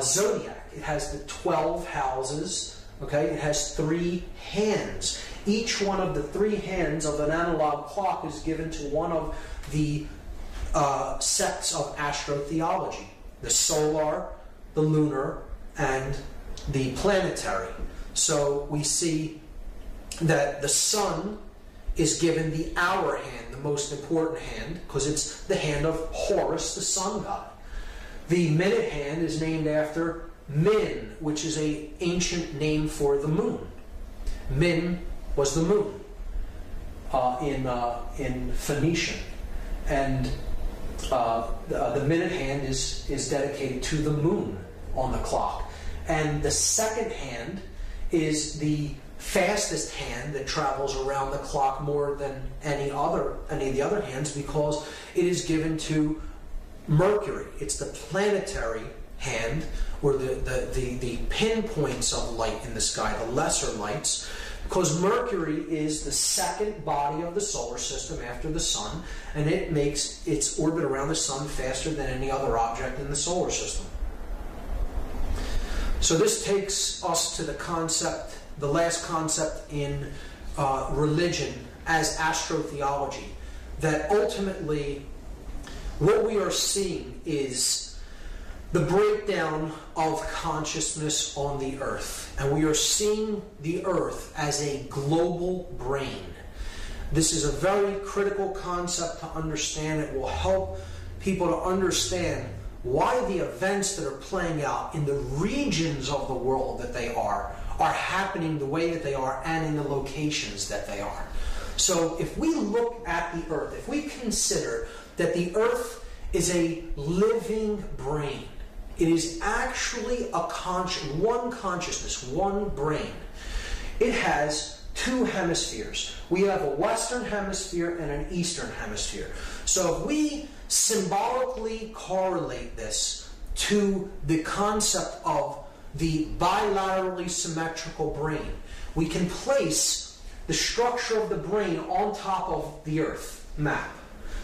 zodiac. It has the 12 houses. Okay, it has 3 hands. Each one of the 3 hands of an analog clock is given to one of the sects of astrotheology: the solar, the lunar, and the planetary. So we see that the sun is given the hour hand, the most important hand, because it's the hand of Horus, the sun god. The minute hand is named after Min, which is an ancient name for the moon. Min was the moon in Phoenician, and the minute hand is dedicated to the moon on the clock. And the second hand is the fastest hand that travels around the clock more than any of the other hands, because it is given to Mercury. It's the planetary hand, or the pinpoints of light in the sky, the lesser lights, because Mercury is the second body of the solar system after the Sun, and it makes its orbit around the Sun faster than any other object in the solar system. So this takes us to the concept, the last concept in religion as astrotheology, that ultimately what we are seeing is the breakdown of consciousness on the earth. And we are seeing the earth as a global brain. This is a very critical concept to understand. It will help people to understand why the events that are playing out in the regions of the world that they are happening the way that they are and in the locations that they are. So if we look at the earth, if we consider that the earth is a living brain, it is actually one consciousness, one brain. It has two hemispheres. We have a Western hemisphere and an Eastern hemisphere. So if we symbolically correlate this to the concept of the bilaterally symmetrical brain, we can place the structure of the brain on top of the Earth map.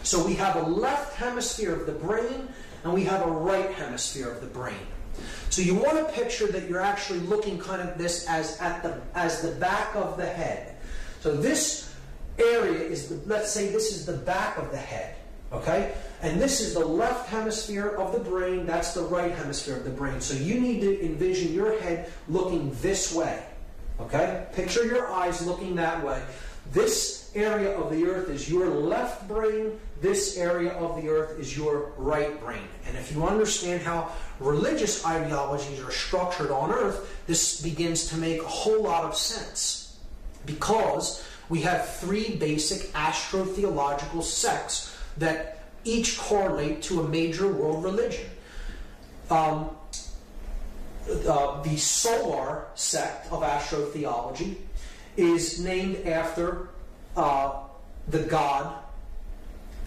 So we have a left hemisphere of the brain, and we have a right hemisphere of the brain. So you want to picture that you're actually looking kind of this as the back of the head. So this area is, let's say this is the back of the head, okay? And this is the left hemisphere of the brain, that's the right hemisphere of the brain. So you need to envision your head looking this way, okay? Picture your eyes looking that way. This area of the earth is your left brain. This area of the earth is your right brain. And if you understand how religious ideologies are structured on earth, this begins to make a whole lot of sense. Because we have three basic astrotheological sects that each correlate to a major world religion. The solar sect of astrotheology is named after the god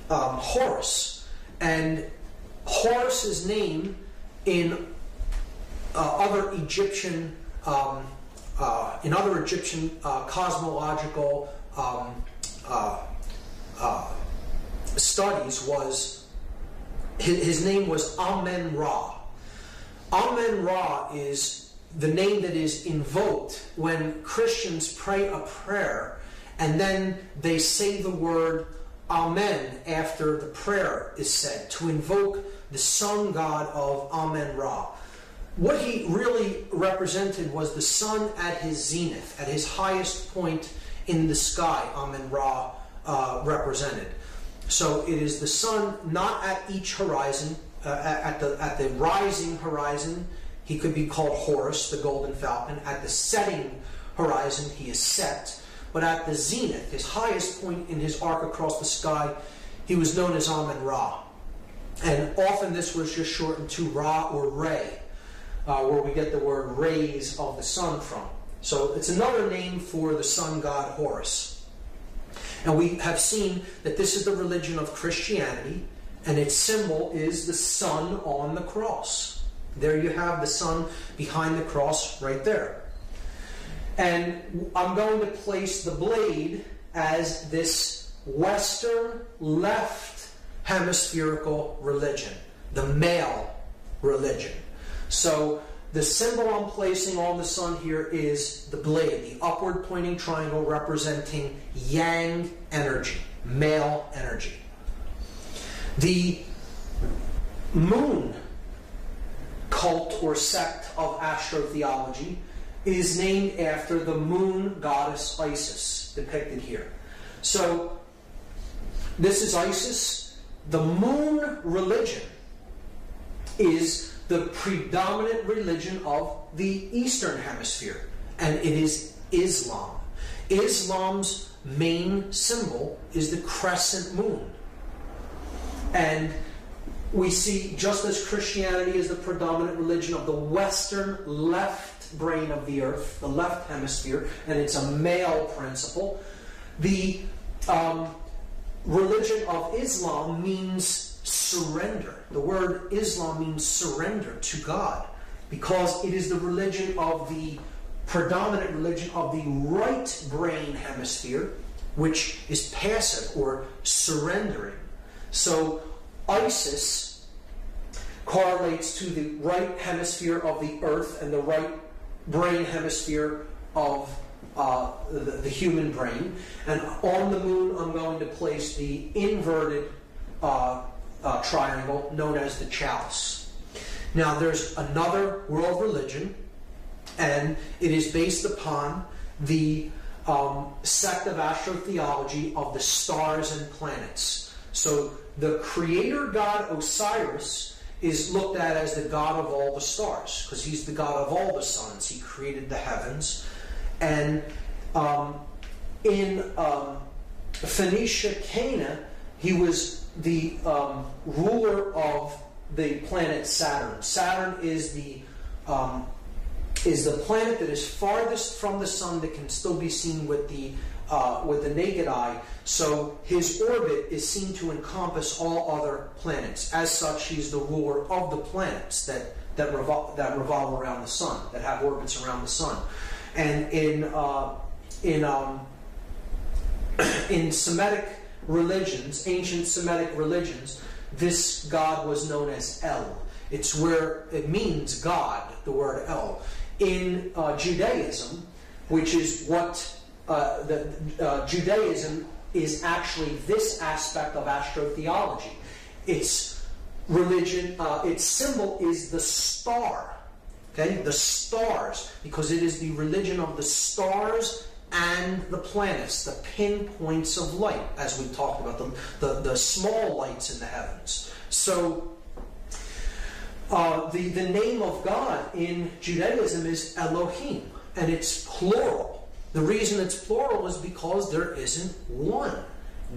Horus, and Horus's name in other Egyptian cosmological studies was his name was Amen-Ra. Amen-Ra is the name that is invoked when Christians pray a prayer and then they say the word Amen after the prayer is said, to invoke the sun god of Amen-Ra. What he really represented was the sun at his zenith, at his highest point in the sky, Amen-Ra represented. So it is the sun not at each horizon, at the rising horizon, he could be called Horus, the golden falcon. At the setting horizon, he is Set. But at the zenith, his highest point in his arc across the sky, he was known as Amen-Ra. And often this was just shortened to Ra or Ray, where we get the word rays of the sun from. So it's another name for the sun god Horus. And we have seen that this is the religion of Christianity, and its symbol is the sun on the cross. There you have the sun behind the cross right there. And I'm going to place the blade as this Western left hemispherical religion, the male religion. So the symbol I'm placing on the sun here is the blade, the upward pointing triangle representing yang energy, male energy. The moon cult or sect of astrotheology is named after the moon goddess Isis, depicted here. So this is Isis. The moon religion is the predominant religion of the Eastern Hemisphere, and it is Islam. Islam's main symbol is the crescent moon. And we see, just as Christianity is the predominant religion of the Western left brain of the earth, the left hemisphere, and it's a male principle. The religion of Islam means surrender. The word Islam means surrender to God, because it is the religion of the predominant religion of the right brain hemisphere, which is passive or surrendering. So Isis correlates to the right hemisphere of the earth and the right brain hemisphere of the human brain. And on the moon, I'm going to place the inverted triangle known as the chalice. Now, there's another world religion, and it is based upon the sect of astrotheology of the stars and planets. So the creator god Osiris is looked at as the god of all the stars, because he's the god of all the suns. He created the heavens. And in Phoenicia, Cana, he was the ruler of the planet Saturn. Saturn is the planet that is farthest from the sun that can still be seen with the naked eye. So his orbit is seen to encompass all other planets. As such, he's the ruler of the planets that revolve around the sun, that have orbits around the sun. And in Semitic religions, ancient Semitic religions, this god was known as El. It's where it means God, the word El. In Judaism, which is what Judaism is actually this aspect of astrotheology. Its religion, its symbol is the star. Okay, the stars, because it is the religion of the stars and the planets, the pinpoints of light, as we talked about, the small lights in the heavens. So the name of God in Judaism is Elohim, and it's plural. The reason it's plural is because there isn't one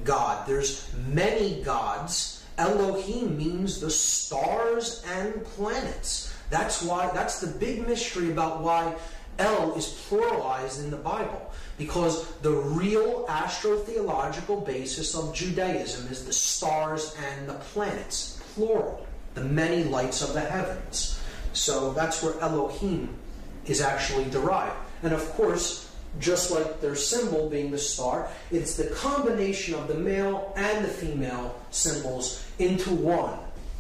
God. There's many gods. Elohim means the stars and planets. That's the big mystery about why El is pluralized in the Bible. Because the real astrotheological basis of Judaism is the stars and the planets, plural, the many lights of the heavens. So that's where Elohim is actually derived. And of course, just like their symbol being the star, it's the combination of the male and the female symbols into one.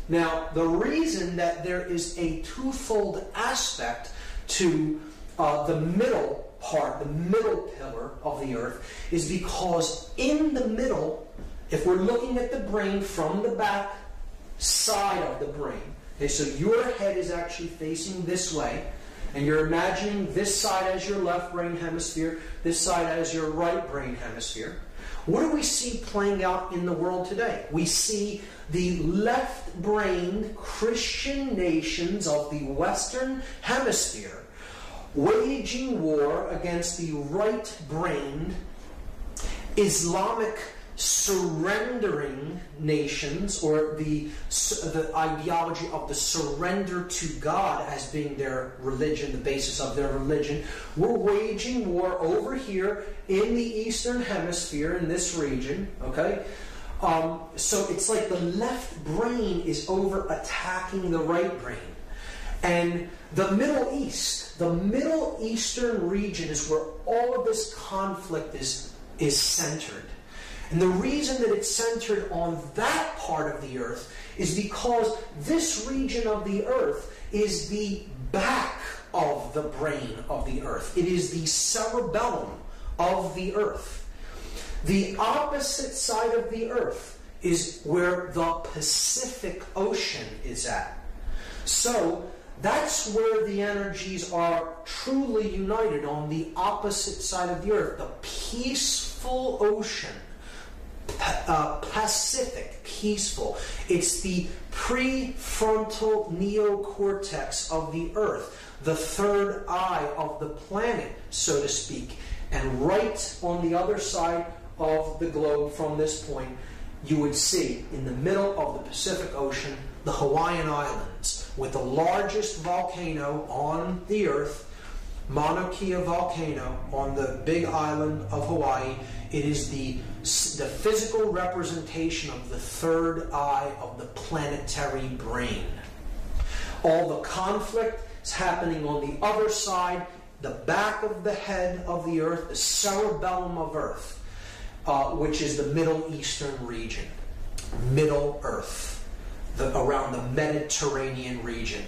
Now, the reason that there is a twofold aspect to the middle part, the middle pillar of the earth, is because in the middle, if we're looking at the brain from the back side of the brain, okay, so your head is actually facing this way, and you're imagining this side as your left brain hemisphere, this side as your right brain hemisphere. What do we see playing out in the world today? We see the left-brained Christian nations of the Western Hemisphere waging war against the right-brained Islamic surrendering nations, or the ideology of the surrender to God as being their religion, the basis of their religion. We're waging war over here in the Eastern Hemisphere, in this region, okay? So it's like the left brain is over attacking the right brain. And the Middle East, the Middle Eastern region is where all of this conflict is centered. And the reason that it's centered on that part of the earth is because this region of the earth is the back of the brain of the earth. It is the cerebellum of the earth. The opposite side of the earth is where the Pacific Ocean is at. So that's where the energies are truly united, on the opposite side of the earth, the peaceful ocean. Pacific, peaceful. It's the prefrontal neocortex of the earth, the third eye of the planet, so to speak. And right on the other side of the globe from this point, you would see in the middle of the Pacific Ocean the Hawaiian Islands, with the largest volcano on the earth, Mauna Kea volcano on the big island of Hawaii. It is the physical representation of the third eye of the planetary brain. All the conflict is happening on the other side, the back of the head of the earth, the cerebellum of earth, which is the Middle Eastern region. Middle Earth, around the Mediterranean region.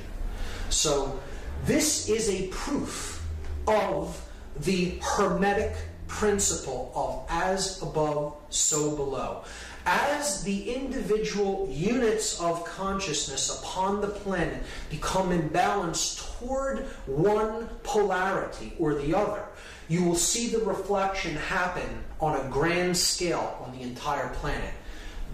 So this is a proof of the Hermetic principle of as above, so below. As the individual units of consciousness upon the planet become imbalanced toward one polarity or the other, you will see the reflection happen on a grand scale on the entire planet.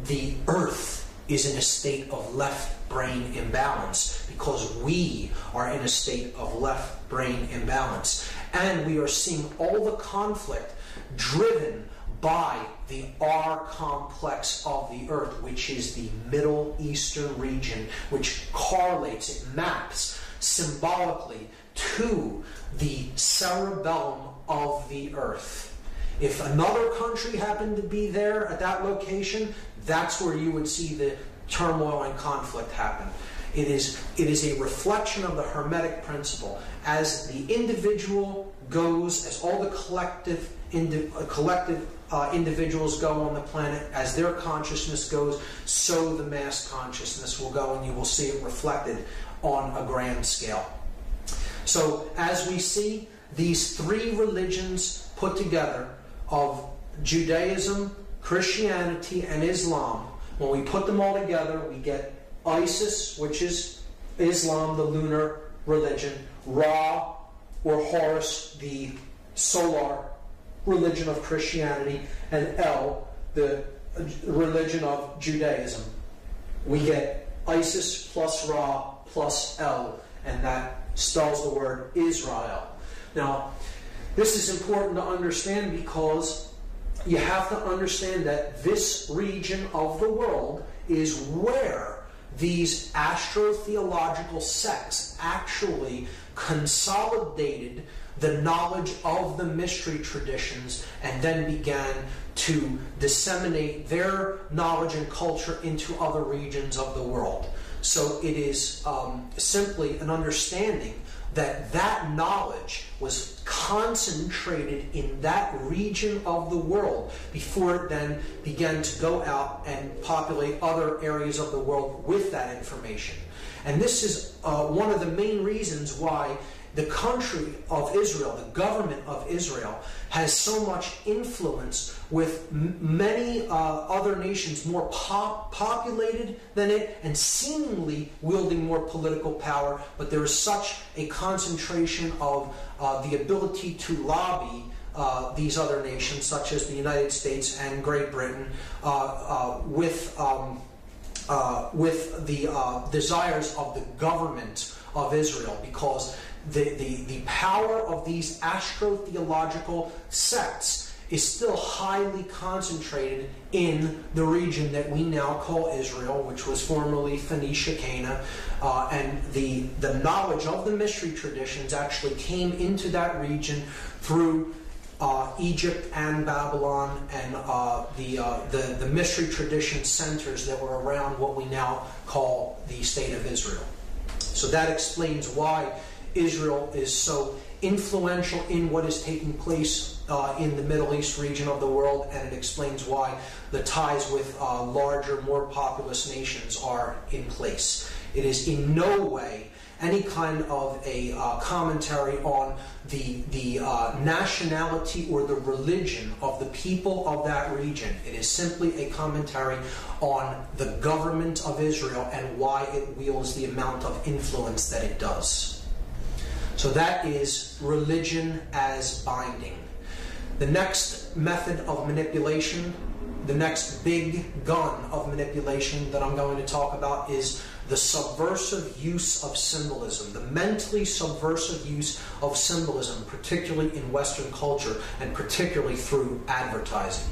The Earth is in a state of left brain imbalance because we are in a state of left brain imbalance. And we are seeing all the conflict driven by the R complex of the Earth, which is the Middle Eastern region, which correlates, it maps symbolically to the cerebellum of the Earth. If another country happened to be there at that location, that's where you would see the turmoil and conflict happen. It is a reflection of the Hermetic principle. As the individual goes, as all the collective individuals go on the planet, as their consciousness goes, so the mass consciousness will go, and you will see it reflected on a grand scale. So, as we see these three religions put together of Judaism, Christianity, and Islam, when we put them all together, we get Isis, which is Islam, the lunar religion, Ra, or Horus, the solar religion of Christianity, and El, the religion of Judaism. We get Isis plus Ra plus El, and that spells the word Israel. Now, this is important to understand because you have to understand that this region of the world is where these astrotheological sects actually consolidated the knowledge of the mystery traditions and then began to disseminate their knowledge and culture into other regions of the world. So it is simply an understanding that that knowledge was concentrated in that region of the world before it then began to go out and populate other areas of the world with that information. And this is one of the main reasons why the country of Israel, the government of Israel, has so much influence with many other nations more populated than it and seemingly wielding more political power, but there is such a concentration of the ability to lobby these other nations, such as the United States and Great Britain, with the desires of the government of Israel, because the power of these astrotheological sects is still highly concentrated in the region that we now call Israel, which was formerly Phoenicia, Canaan, and the knowledge of the mystery traditions actually came into that region through Egypt and Babylon and the mystery tradition centers that were around what we now call the State of Israel. So that explains why Israel is so influential in what is taking place in the Middle East region of the world, and it explains why the ties with larger, more populous nations are in place. It is in no way any kind of a commentary on the nationality or the religion of the people of that region. It is simply a commentary on the government of Israel and why it wields the amount of influence that it does. So that is religion as binding. The next method of manipulation, the next big gun of manipulation that I'm going to talk about is the subversive use of symbolism, the mentally subversive use of symbolism, particularly in Western culture and particularly through advertising.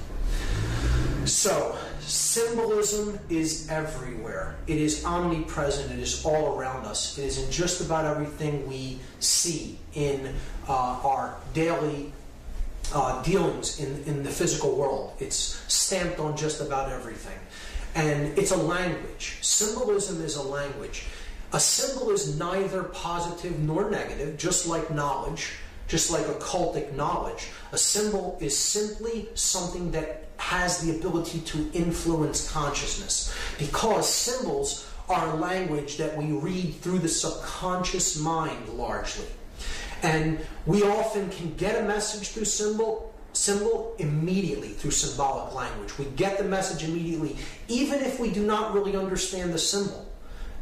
So, symbolism is everywhere. It is omnipresent. It is all around us. It is in just about everything we see in our daily dealings in the physical world. It's stamped on just about everything. And it's a language. Symbolism is a language. A symbol is neither positive nor negative, just like knowledge, just like occultic knowledge. A symbol is simply something that has the ability to influence consciousness, because symbols are a language that we read through the subconscious mind largely. And we often can get a message through symbol immediately through symbolic language. We get the message immediately, even if we do not really understand the symbol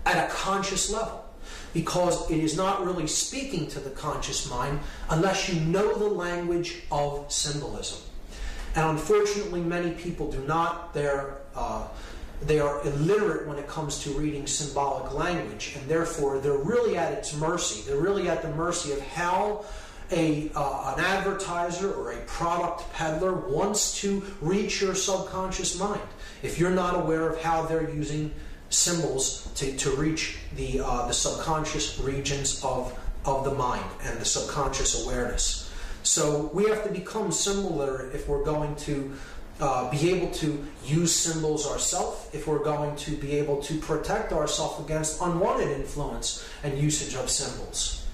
at a conscious level, because it is not really speaking to the conscious mind unless you know the language of symbolism. And unfortunately, many people do not. They are illiterate when it comes to reading symbolic language, and therefore they're really at its mercy. They're really at the mercy of how an advertiser or a product peddler wants to reach your subconscious mind. If you're not aware of how they're using symbols to reach the subconscious regions of the mind and the subconscious awareness. So we have to become symbol literate if we're going to be able to use symbols ourselves, if we're going to be able to protect ourselves against unwanted influence and usage of symbols.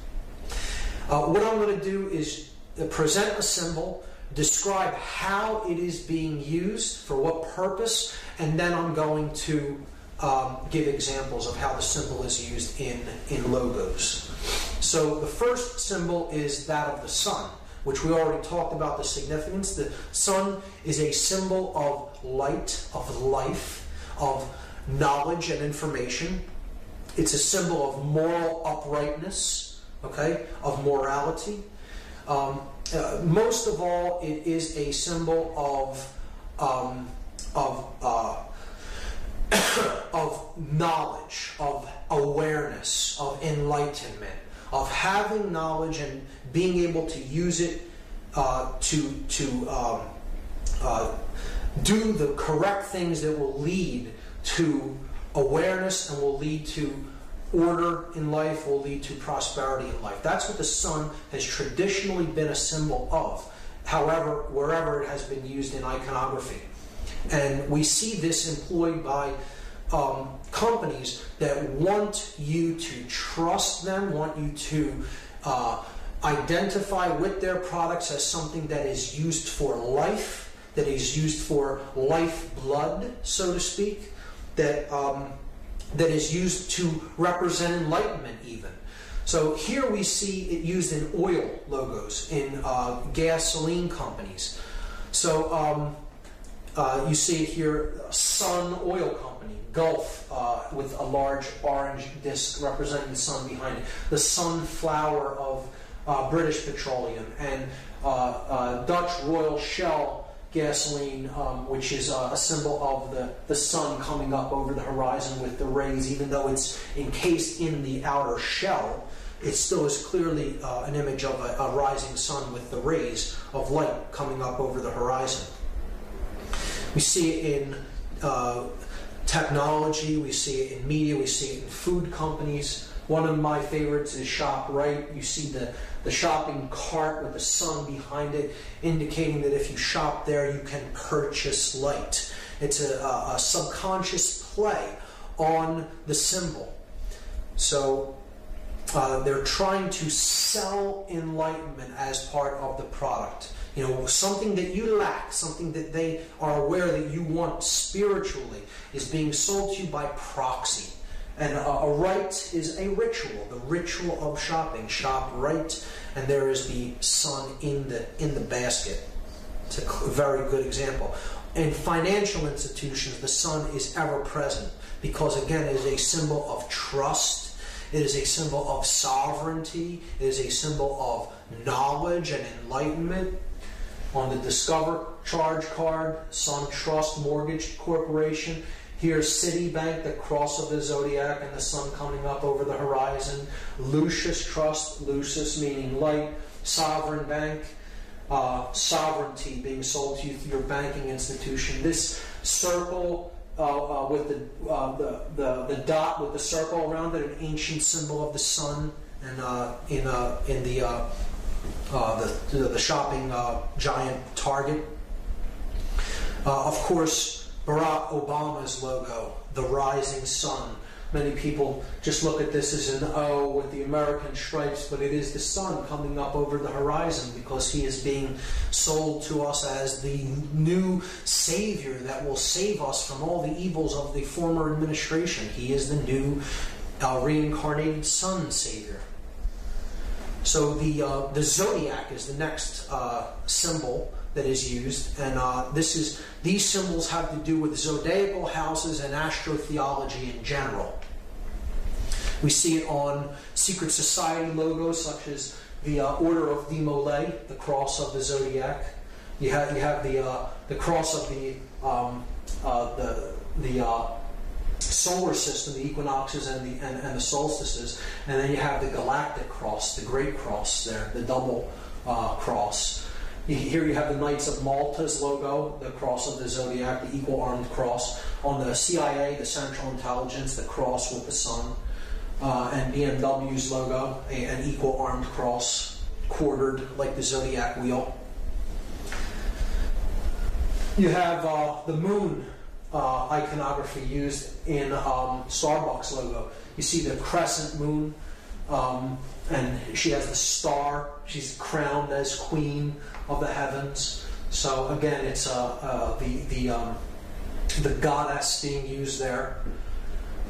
What I'm going to do is present a symbol, describe how it is being used, for what purpose, and then I'm going to give examples of how the symbol is used in logos. So the first symbol is that of the sun, which we already talked about the significance. The sun is a symbol of light, of life, of knowledge and information. It's a symbol of moral uprightness, okay, of morality. Most of all, it is a symbol of knowledge, of awareness, of enlightenment, of having knowledge and being able to use it to do the correct things that will lead to awareness and will lead to order in life, will lead to prosperity in life. That's what the sun has traditionally been a symbol of, however, wherever it has been used in iconography. And we see this employed by companies that want you to trust them, want you to identify with their products as something that is used for life, that is used for lifeblood, so to speak, that is used to represent enlightenment even. So here we see it used in oil logos, in gasoline companies. So you see it here, Sun Oil Company, Gulf, with a large orange disc representing the sun behind it. The sunflower of British Petroleum, and Dutch Royal Shell gasoline, which is a symbol of the sun coming up over the horizon with the rays. Even though it's encased in the outer shell, it still is clearly an image of a rising sun with the rays of light coming up over the horizon. We see it in technology, we see it in media, we see it in food companies. One of my favorites is ShopRite. You see the shopping cart with the sun behind it, indicating that if you shop there, you can purchase light. It's a subconscious play on the symbol. So they're trying to sell enlightenment as part of the product. You know, something that you lack, something that they are aware that you want spiritually, is being sold to you by proxy. And a rite is a ritual, the ritual of shopping. Shop right, and there is the sun in the basket. It's a very good example. In financial institutions, the sun is ever present because, again, it is a symbol of trust. It is a symbol of sovereignty. It is a symbol of knowledge and enlightenment. On the Discover charge card, Sun Trust Mortgage Corporation. Here's Citibank, the cross of the zodiac and the sun coming up over the horizon. Lucis Trust, Lucis meaning light. Sovereign Bank, sovereignty being sold to you through your banking institution. This circle with the dot with the circle around it, an ancient symbol of the sun, and in the shopping giant Target. Of course, Barack Obama's logo, the rising sun. Many people just look at this as an O with the American stripes, but it is the sun coming up over the horizon, because he is being sold to us as the new savior that will save us from all the evils of the former administration. He is the new reincarnated sun savior. So the zodiac is the next symbol that is used, and these symbols have to do with zodiacal houses and astrotheology in general. We see it on secret society logos, such as the Order of the Mole, the cross of the zodiac. You have the cross of the solar system, the equinoxes and the solstices, and then you have the galactic cross, the great cross there, the double cross. Here you have the Knights of Malta's logo, the cross of the zodiac, the equal armed cross. On the CIA, the Central Intelligence, the cross with the sun. And BMW's logo, an equal armed cross, quartered like the zodiac wheel. You have the moon iconography used in Starbucks logo. You see the crescent moon, and she has the star. She's crowned as queen of the heavens. So again, it's the goddess being used there.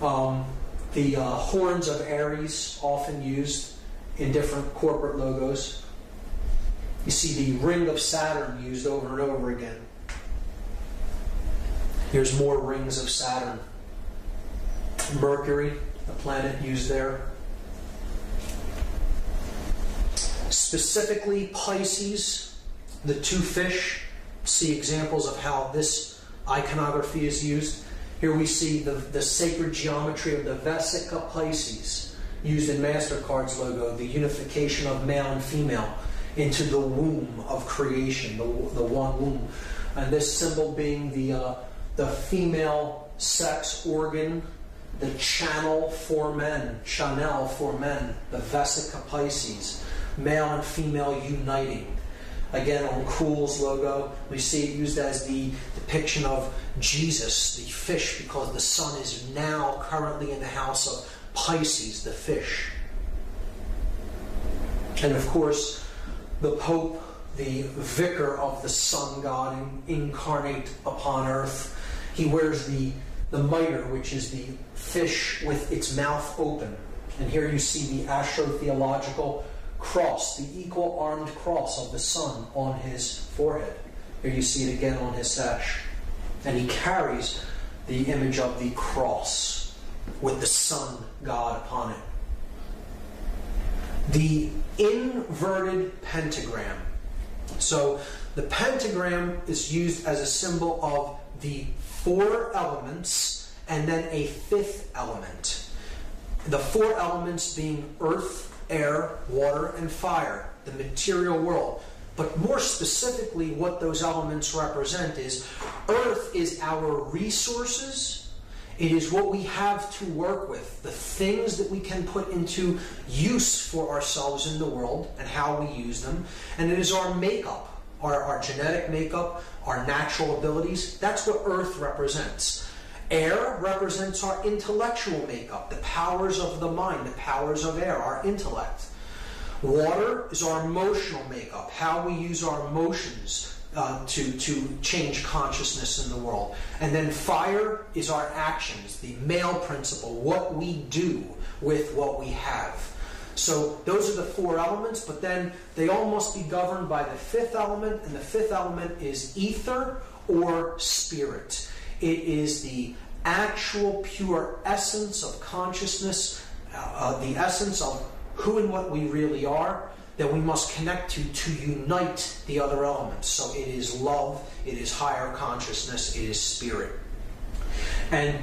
The horns of Aries, often used in different corporate logos. You see the ring of Saturn used over and over again. Here's more rings of Saturn. Mercury, the planet used there. Specifically Pisces, the two fish. See examples of how this iconography is used. Here we see the sacred geometry of the Vesica Pisces, used in MasterCard's logo, the unification of male and female into the womb of creation, the one womb. And this symbol being the female sex organ, the channel for men, the Vesica Pisces, male and female uniting. Again, on Krull's logo, we see it used as the depiction of Jesus, the fish, because the sun is now currently in the house of Pisces, the fish. And of course, the Pope, the vicar of the sun god incarnate upon earth, he wears the mitre, which is the fish with its mouth open. And here you see the astrotheological cross, the equal armed cross of the sun on his forehead. Here you see it again on his sash. And he carries the image of the cross with the sun god upon it. The inverted pentagram. So the pentagram is used as a symbol of the four elements and then a fifth element. The four elements being earth, air, water, and fire, the material world. But more specifically, what those elements represent is earth is our resources. It is what we have to work with, the things that we can put into use for ourselves in the world and how we use them. And it is our makeup, our genetic makeup, our natural abilities. That's what earth represents. Air represents our intellectual makeup, the powers of the mind, the powers of air, our intellect. Water is our emotional makeup, how we use our emotions to change consciousness in the world. And then fire is our actions, the male principle, what we do with what we have. So those are the four elements, but then they all must be governed by the fifth element, and the fifth element is ether or spirit. It is the actual pure essence of consciousness, the essence of who and what we really are, that we must connect to unite the other elements. So it is love, it is higher consciousness, it is spirit. And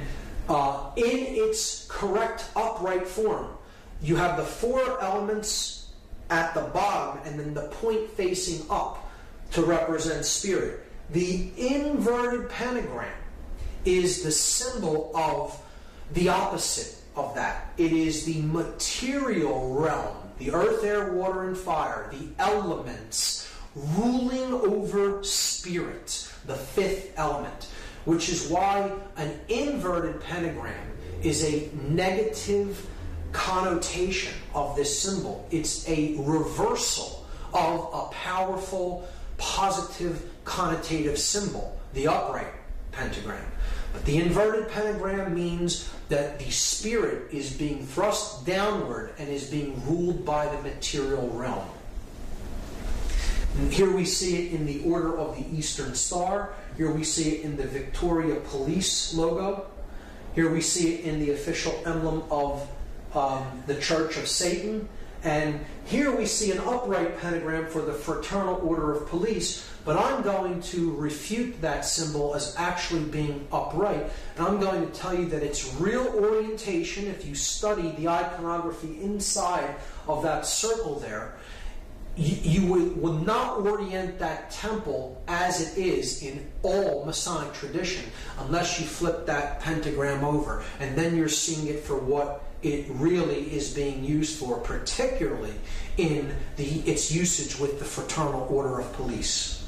in its correct upright form, you have the four elements at the bottom and then the point facing up to represent spirit. The inverted pentagram is the symbol of the opposite of that. It is the material realm, the earth, air, water, and fire, the elements ruling over spirit, the fifth element, which is why an inverted pentagram is a negative connotation of this symbol. It's a reversal of a powerful, positive, connotative symbol, the upright pentagram. But the inverted pentagram means that the spirit is being thrust downward and is being ruled by the material realm. And here we see it in the Order of the Eastern Star. Here we see it in the Victoria Police logo. Here we see it in the official emblem of the Church of Satan. And here we see an upright pentagram for the Fraternal Order of Police. But I'm going to refute that symbol as actually being upright. And I'm going to tell you that its real orientation, if you study the iconography inside of that circle there, you would not orient that temple as it is in all Masonic tradition unless you flip that pentagram over. And then you're seeing it for what it really is being used for, particularly in its usage with the Fraternal Order of Police.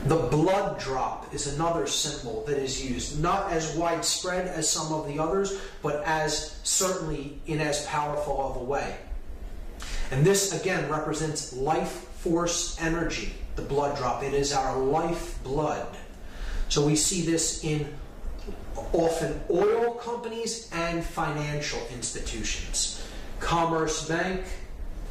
The blood drop is another symbol that is used, not as widespread as some of the others, but as certainly in as powerful of a way. And this, again, represents life force energy, the blood drop. It is our life blood. So we see this in often oil companies and financial institutions. Commerce Bank,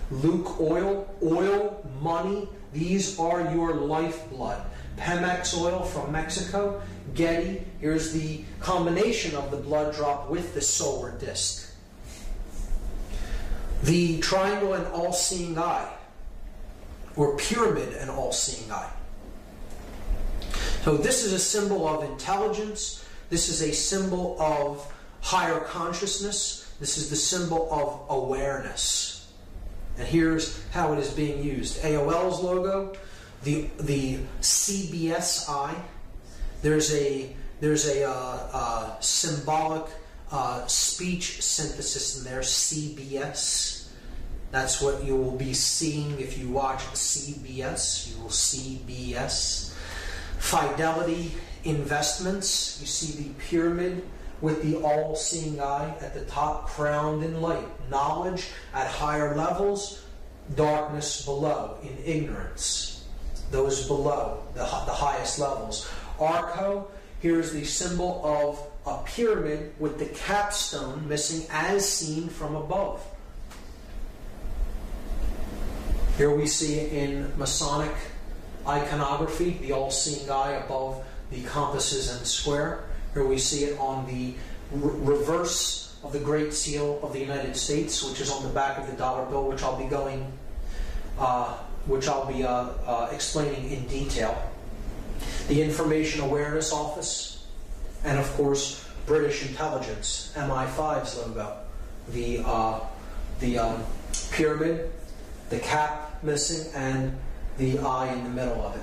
Luke Oil, oil, money, these are your lifeblood. Pemex oil from Mexico, Getty, here's the combination of the blood drop with the solar disk. The triangle and all-seeing eye, or pyramid and all-seeing eye. So this is a symbol of intelligence. This is a symbol of higher consciousness. This is the symbol of awareness. And here's how it is being used. AOL's logo, the CBS eye. There's a symbolic speech synthesis in there, CBS. That's what you will be seeing if you watch CBS. You will see BS. Fidelity Investments. You see the pyramid with the all-seeing eye at the top, crowned in light. Knowledge at higher levels, darkness below, in ignorance. Those below, the highest levels. Arco, here's the symbol of a pyramid with the capstone missing as seen from above. Here we see in Masonic iconography, the all-seeing eye above the compasses and square. Here we see it on the reverse of the Great Seal of the United States, which is on the back of the dollar bill, which I'll be explaining in detail. The Information Awareness Office, and of course British Intelligence, MI5's logo. The pyramid, the cap missing, and the eye in the middle of it.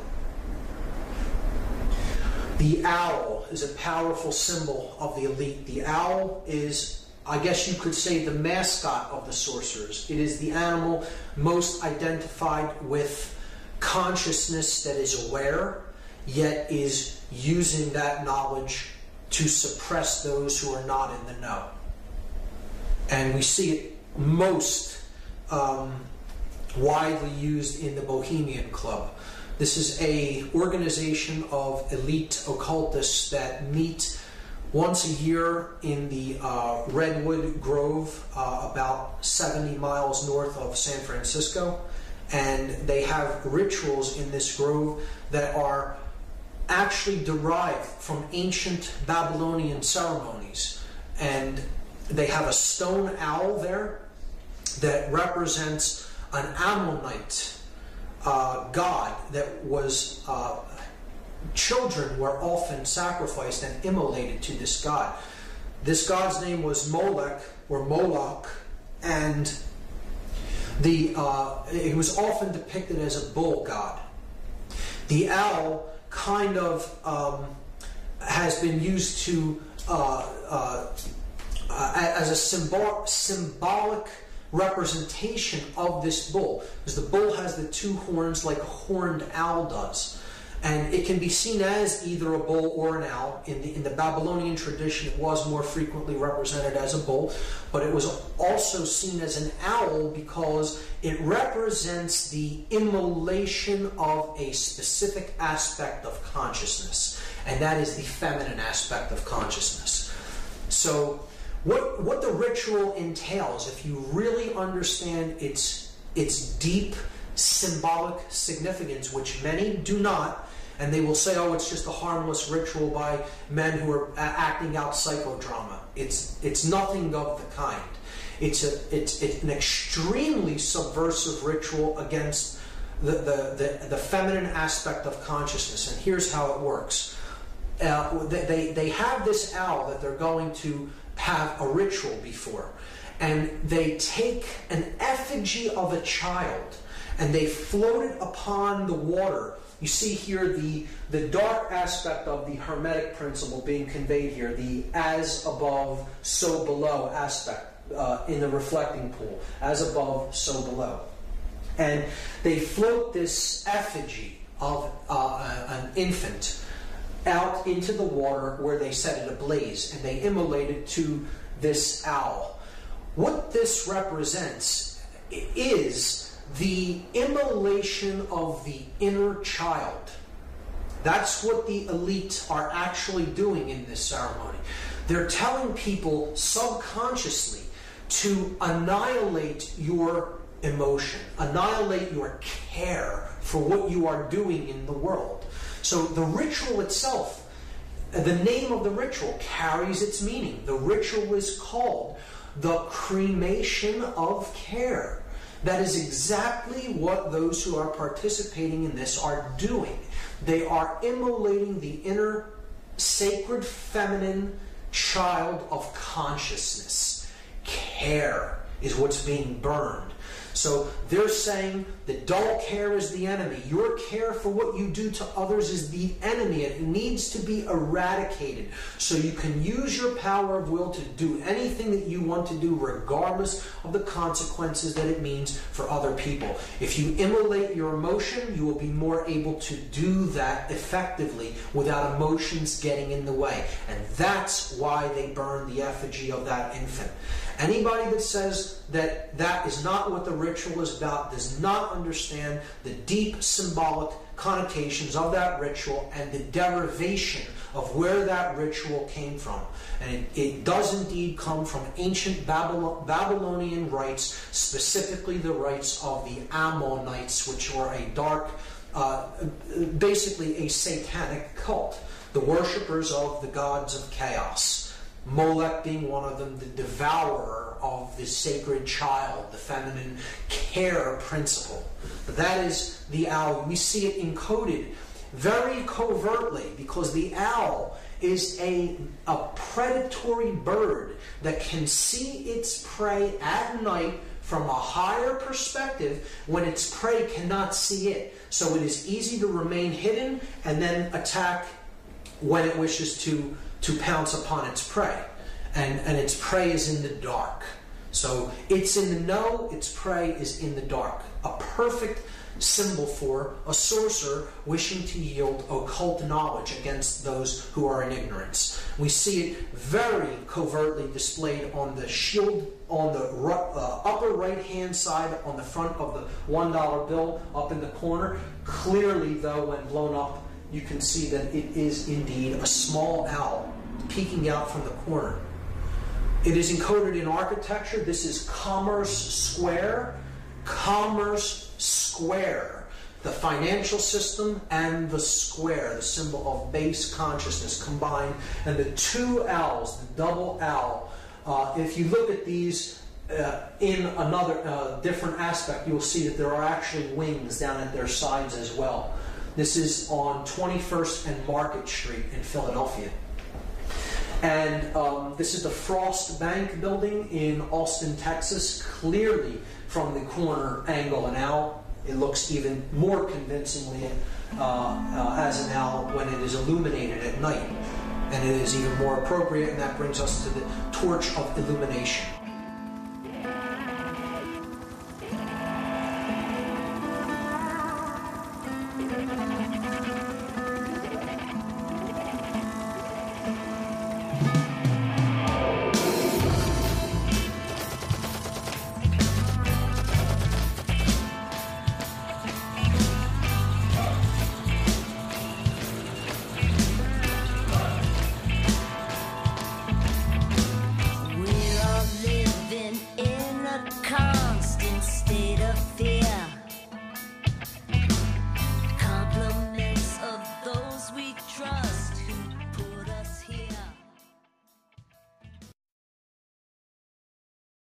The owl is a powerful symbol of the elite. The owl is, I guess you could say, the mascot of the sorcerers. It is the animal most identified with consciousness that is aware, yet is using that knowledge to suppress those who are not in the know. And we see it most widely used in the Bohemian Club. This is an organization of elite occultists that meet once a year in the Redwood Grove, about 70 miles north of San Francisco. And they have rituals in this grove that are actually derived from ancient Babylonian ceremonies. And they have a stone owl there that represents an Ammonite god that was children were often sacrificed and immolated to this god. This god's name was Molech or Moloch, and it was often depicted as a bull god. The owl kind of has been used to as a symbolic representation of this bull, because the bull has the two horns like a horned owl does. And it can be seen as either a bull or an owl. In the Babylonian tradition, it was more frequently represented as a bull, but it was also seen as an owl because it represents the immolation of a specific aspect of consciousness, and that is the feminine aspect of consciousness. So what the ritual entails, if you really understand its deep symbolic significance, which many do not, and they will say, oh, it's just a harmless ritual by men who are acting out psychodrama. It's nothing of the kind. It's an extremely subversive ritual against the feminine aspect of consciousess. And here's how it works. They have this owl that they're going to have a ritual before. And they take an effigy of a child and they float it upon the water. You see here the dark aspect of the Hermetic principle being conveyed here, the as above, so below aspect in the reflecting pool. As above, so below. And they float this effigy of an infant out into the water where they set it ablaze, and they immolate it to this owl. What this represents is the immolation of the inner child. That's what the elite are actually doing in this ceremony. They're telling people subconsciously to annihilate your emotion, annihilate your care for what you are doing in the world. So the ritual itself, the name of the ritual carries its meaning. The ritual is called the cremation of care. That is exactly what those who are participating in this are doing. They are immolating the inner sacred feminine child of consciousness. Care is what's being burned. So they're saying that dull care is the enemy. Your care for what you do to others is the enemy. It needs to be eradicated so you can use your power of will to do anything that you want to do regardless of the consequences that it means for other people. If you immolate your emotion, you will be more able to do that effectively without emotions getting in the way. And that's why they burn the effigy of that infant. Anybody that says that that is not what the ritual is about does not understand the deep symbolic connotations of that ritual and the derivation of where that ritual came from. And it does indeed come from ancient Babylonian rites, specifically the rites of the Ammonites, which were a dark, basically a satanic cult, the worshippers of the gods of chaos. Molech being one of them, the devourer of the sacred child, the feminine care principle. But that is the owl. We see it encoded very covertly because the owl is a predatory bird that can see its prey at night from a higher perspective when its prey cannot see it. So it is easy to remain hidden and then attack when it wishes to pounce upon its prey. And its prey is in the dark. So it's in the know, its prey is in the dark. A perfect symbol for a sorcerer wishing to yield occult knowledge against those who are in ignorance. We see it very covertly displayed on the shield on the upper right-hand side on the front of the $1 bill up in the corner. Clearly, though, when blown up, you can see that it is indeed a small owl peeking out from the corner. It is encoded in architecture. This is Commerce Square. Commerce Square. The financial system and the square, the symbol of base consciousness combined. And the two owls, the double owl. If you look at these in another different aspect, you'll see that there are actually wings down at their sides as well. This is on 21st and Market Street in Philadelphia. And this is the Frost Bank building in Austin, Texas. Clearly, from the corner angle, an owl. It looks even more convincingly as an owl when it is illuminated at night. and it is even more appropriate, and that brings us to the torch of illumination.